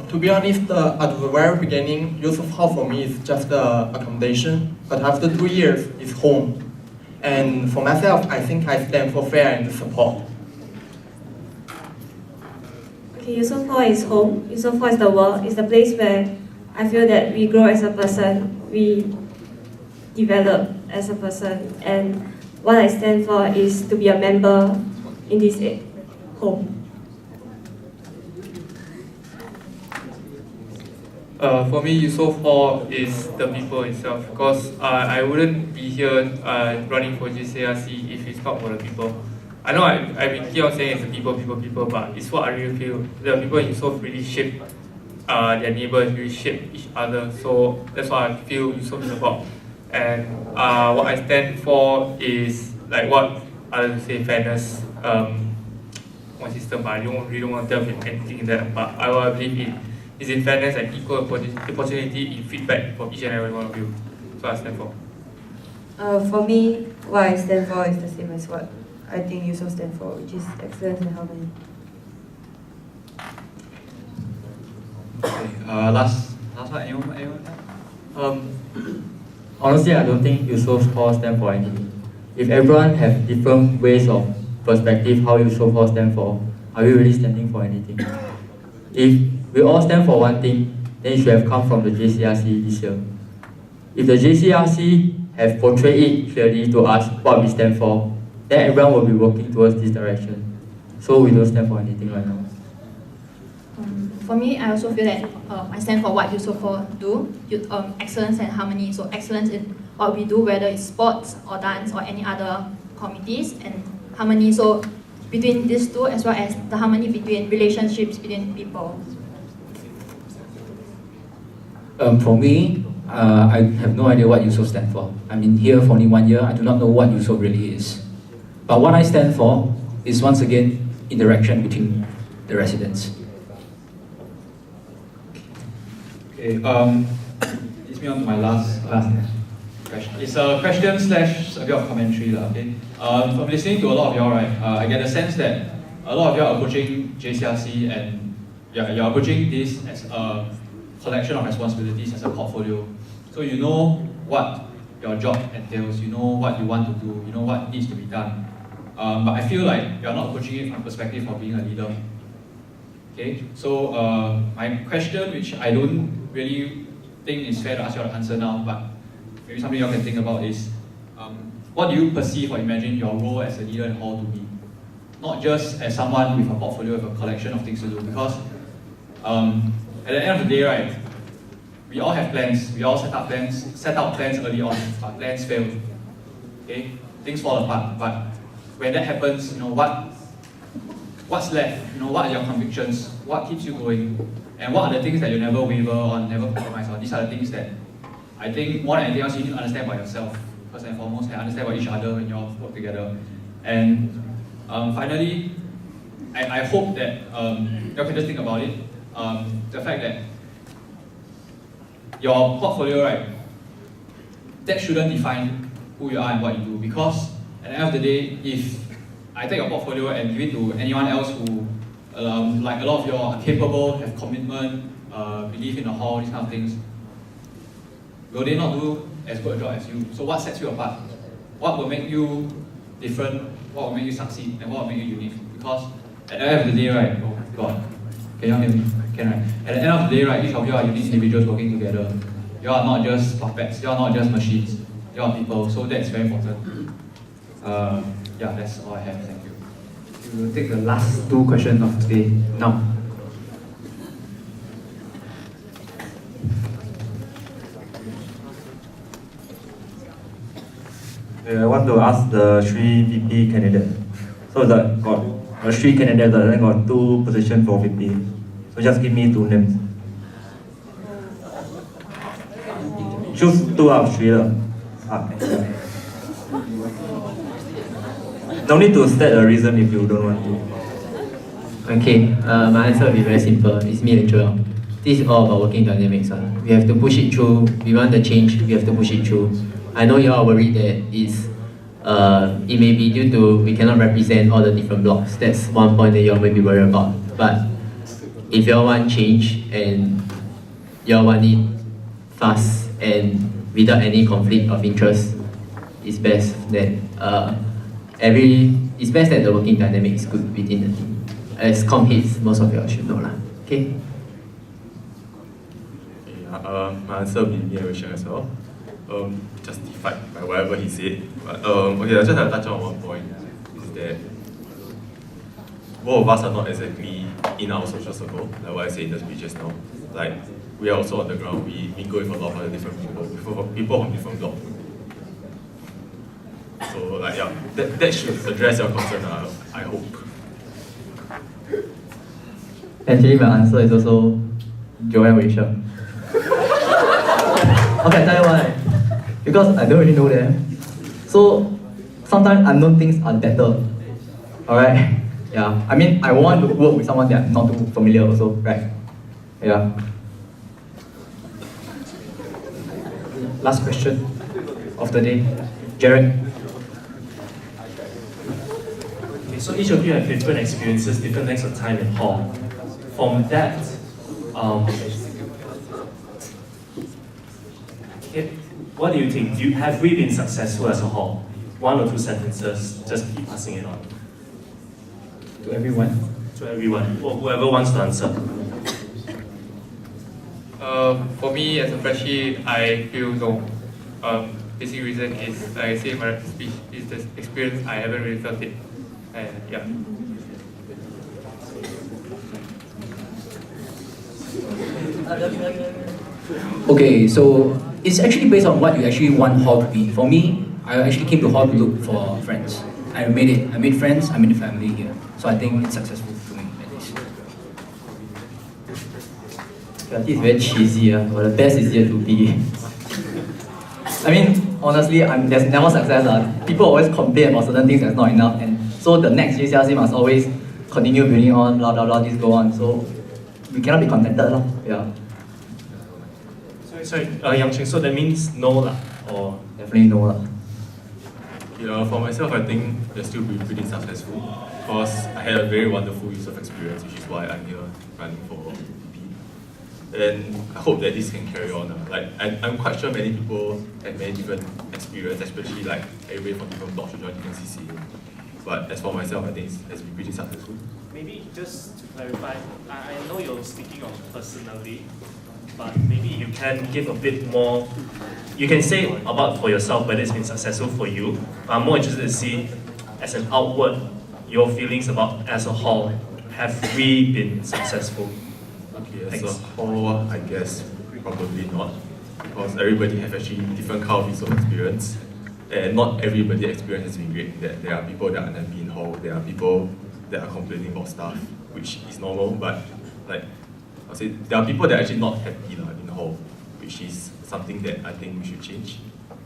To be honest, at the very beginning, Yusuf Hall for me is just accommodation, but after 2 years, it's home. And for myself, I think I stand for fair and support. Okay, Yusuf Hall is home. Yusuf Hall is the world. It's the place where I feel that we grow as a person, we develop as a person, and what I stand for is to be a member in this home. For me, Yusof Hall is the people itself, because I wouldn't be here running for JCRC if it's not for the people. I know I've been keep on saying it's the people, but it's what I really feel. The people in Yusof really shape their neighbors, really shape each other. So that's what I feel Yusof is about. And what I stand for is like what others say, fairness, one system, but I really don't want to delve into anything in that. But I believe is in fairness and equal opportunity in feedback from each and every one of you. So I stand for. For me, what I stand for is the same as what I think you also stand for, which is excellence and harmony. Okay, last one, anyone? Honestly, I don't think Yusuf Hall stand for anything. If everyone have different ways of perspective how Yusuf Hall stand for, are we really standing for anything? If we all stand for one thing, then it should have come from the JCRC this year. If the JCRC have portrayed it clearly to us what we stand for, then everyone will be working towards this direction. So we don't stand for anything right now. For me, I also feel that I stand for what USO4 do, excellence and harmony. So excellence in what we do, whether it's sports or dance or any other committees, and harmony, so between these two, as well as the harmony between relationships between people. For me, I have no idea what USO stands for. I'm in here for only 1 year. I do not know what USO really is. But what I stand for is, once again, interaction between the residents. Okay, leads me on to my last question. It's a question slash a bit of commentary, okay? From listening to a lot of y'all, right, I get the sense that a lot of y'all are approaching JCRC and you're approaching this as a collection of responsibilities, as a portfolio. So you know what your job entails, you know what you want to do, you know what needs to be done. But I feel like you're not approaching it from the perspective of being a leader. Okay, so my question, which I don't really think is fair to ask you to answer now, but maybe something you can think about is, what do you perceive or imagine your role as a leader in hall to be? Not just as someone with a portfolio, with a collection of things to do, because at the end of the day, right, we all have plans, we all set out plans early on, but plans fail. Okay, things fall apart, but when that happens, you know, what's left? You know, what are your convictions? What keeps you going? And what are the things that you never waver on, never compromise on? These are the things that I think more than anything else you need to understand about yourself, first and foremost, and understand about each other when you all work together. And finally, I hope that you can just think about it. The fact that your portfolio, right, that shouldn't define who you are and what you do, because at the end of the day, if I take your portfolio and give it to anyone else who, like a lot of you are capable, have commitment, believe in the hall, these kind of things, will they not do as good a job as you? So what sets you apart? What will make you different? What will make you succeed? And what will make you unique? Because at the end of the day, right, oh God, can you hear me? Can, right? At the end of the day, right, each of you are unique individuals working together. You are not just puppets, you are not just machines, you are people, so that's very important. Yeah, that's all I have. Thank you. We will take the last two questions of today now. I want to ask the 3 VP candidates. So that got 3 candidates, and then got 2 positions for VP. So just give me 2 names. choose 2 out of 3 lah. No need to state a reason if you don't want to. Okay, my answer will be very simple. It's me and Joel. This is all about working dynamics. We have to push it through. We want the change, we have to push it through. I know you all are worried that it may be due to we cannot represent all the different blocks. That's one point that you all may be worried about. But if you all want change and you all want it fast and without any conflict of interest, it's best that it's best that the working dynamic is good within the team. As com heads, most of you all should know lah. Okay. My answer will be me and Rachel as well. Justified by whatever he said. But okay, I just have to touch on one point. Is that both of us are not exactly in our social circle, like what I said in the speech just now. Like, we are also on the ground, we mingle with a lot of other different people from different blocks. So, like, yeah, that should address your concern, I hope. Actually, my answer is also Joel and Rachel. Okay, I tell you why. Because I don't really know them. So, sometimes unknown things are better. Alright? Yeah. I mean, I want to work with someone that I'm not too familiar also, right? Yeah. Last question of the day. Jared. Okay, so each of you have different experiences, different lengths of time in hall. From that, what do you think? Have we been successful as a hall? 1 or 2 sentences, just keep passing it on. To everyone? To everyone, or whoever wants to answer. For me, as a freshie, I feel no. Basic reason is, like I say in my speech, is the experience. I haven't really felt it. And yeah. Okay, so it's actually based on what you actually want hall to be. For me, I actually came to hall to look for friends. I made friends, I made a family here. So I think it's successful for me at least. Yeah, this is very cheesy, but the best is yet to be. I mean, honestly, there's never success. People always complain about certain things that's not enough, and so the next JCRC must always continue building on, blah blah blah, this go on. So we cannot be contented, yeah. Sorry, Yang Ching, so that means no lah, or definitely no lah. Yeah, for myself, I think they'll still be pretty successful because I had a very wonderful use of experience, which is why I'm here running for VP. And I hope that this can carry on. Like, I'm quite sure many people have many different experience, especially like everybody from different blocks to join different CCA. But as for myself, I think it has been pretty successful. maybe just to clarify, I know you're speaking of personally, but maybe you can give a bit more. You can say about for yourself whether it's been successful for you. I'm more interested to see, as an outward, your feelings about as a whole. Have we been successful? Okay, as a whole, I guess probably not, because everybody have actually different kind of use of experience, and not everybody's experience has been great. There are people that are unhappy in hall. There are people that are complaining about stuff, which is normal. But like I say, there are people that are actually not happy in hall, which is something that I think we should change,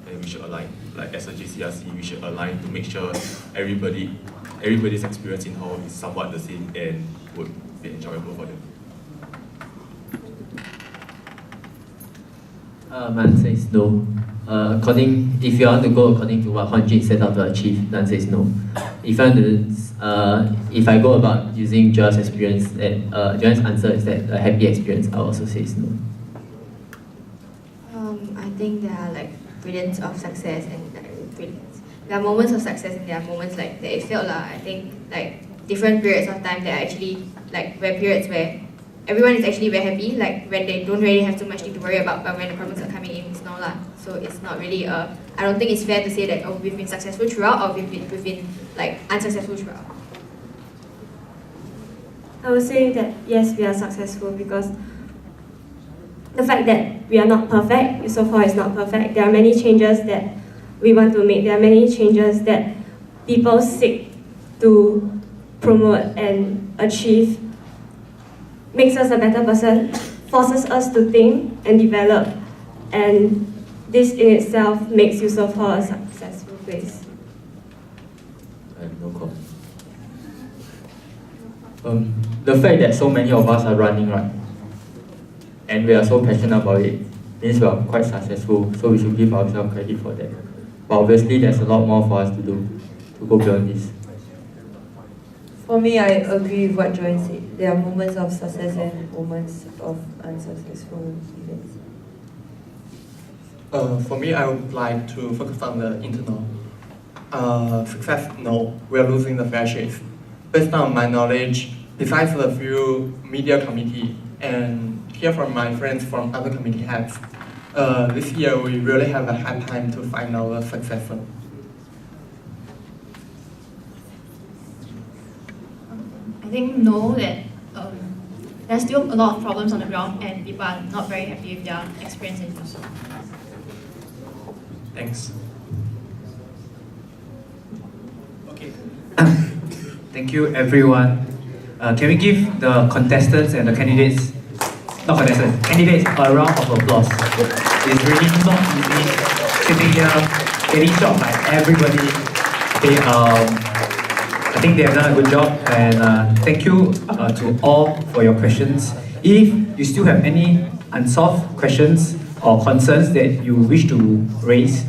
and we should align. Like as a JCRC, we should align to make sure everybody's experience in hall is somewhat the same and would be enjoyable for them. My answer is no. If you want to go according to what Hwan Jin set out to achieve, the answer is no. If I go about using Joel's experience, Joel's answer is that a happy experience, I also say is no. I think there are like brilliance of success and like brilliance. There are moments of success and there are moments like that it failed lah. I think like different periods of time there are actually like periods where everyone is actually very happy, like when they don't really have too much thing to worry about, but when the problems are coming in, it's no lah. So it's not really I don't think it's fair to say that we've been successful throughout or we've been like unsuccessful throughout. I would say that yes, we are successful because the fact that we are not perfect, so far it's not perfect. There are many changes that we want to make. There are many changes that people seek to promote and achieve. Makes us a better person, forces us to think and develop, and this in itself makes USO 4 a successful place. I have no comment. The fact that so many of us are running, right, and we are so passionate about it, means we are quite successful, so we should give ourselves credit for that. But obviously, there's a lot more for us to do to go beyond this. For me, I agree with what Joy said. There are moments of success and moments of unsuccessful events. For me, I would like to focus on the internal. Success, no, we are losing the fair shake. Based on my knowledge, besides the few media committee and hear from my friends from other committee heads, this year we really have a hard time to find our successor. I think no, that there's still a lot of problems on the ground and people are not very happy with their experience in USO. Thanks. Okay. Thank you, everyone. Can we give the contestants and the candidates, not contestants, candidates a round of applause? It's really not easy sitting here, getting shot by everybody. I think they have done a good job, and thank you to all for your questions. If you still have any unsolved questions or concerns that you wish to raise,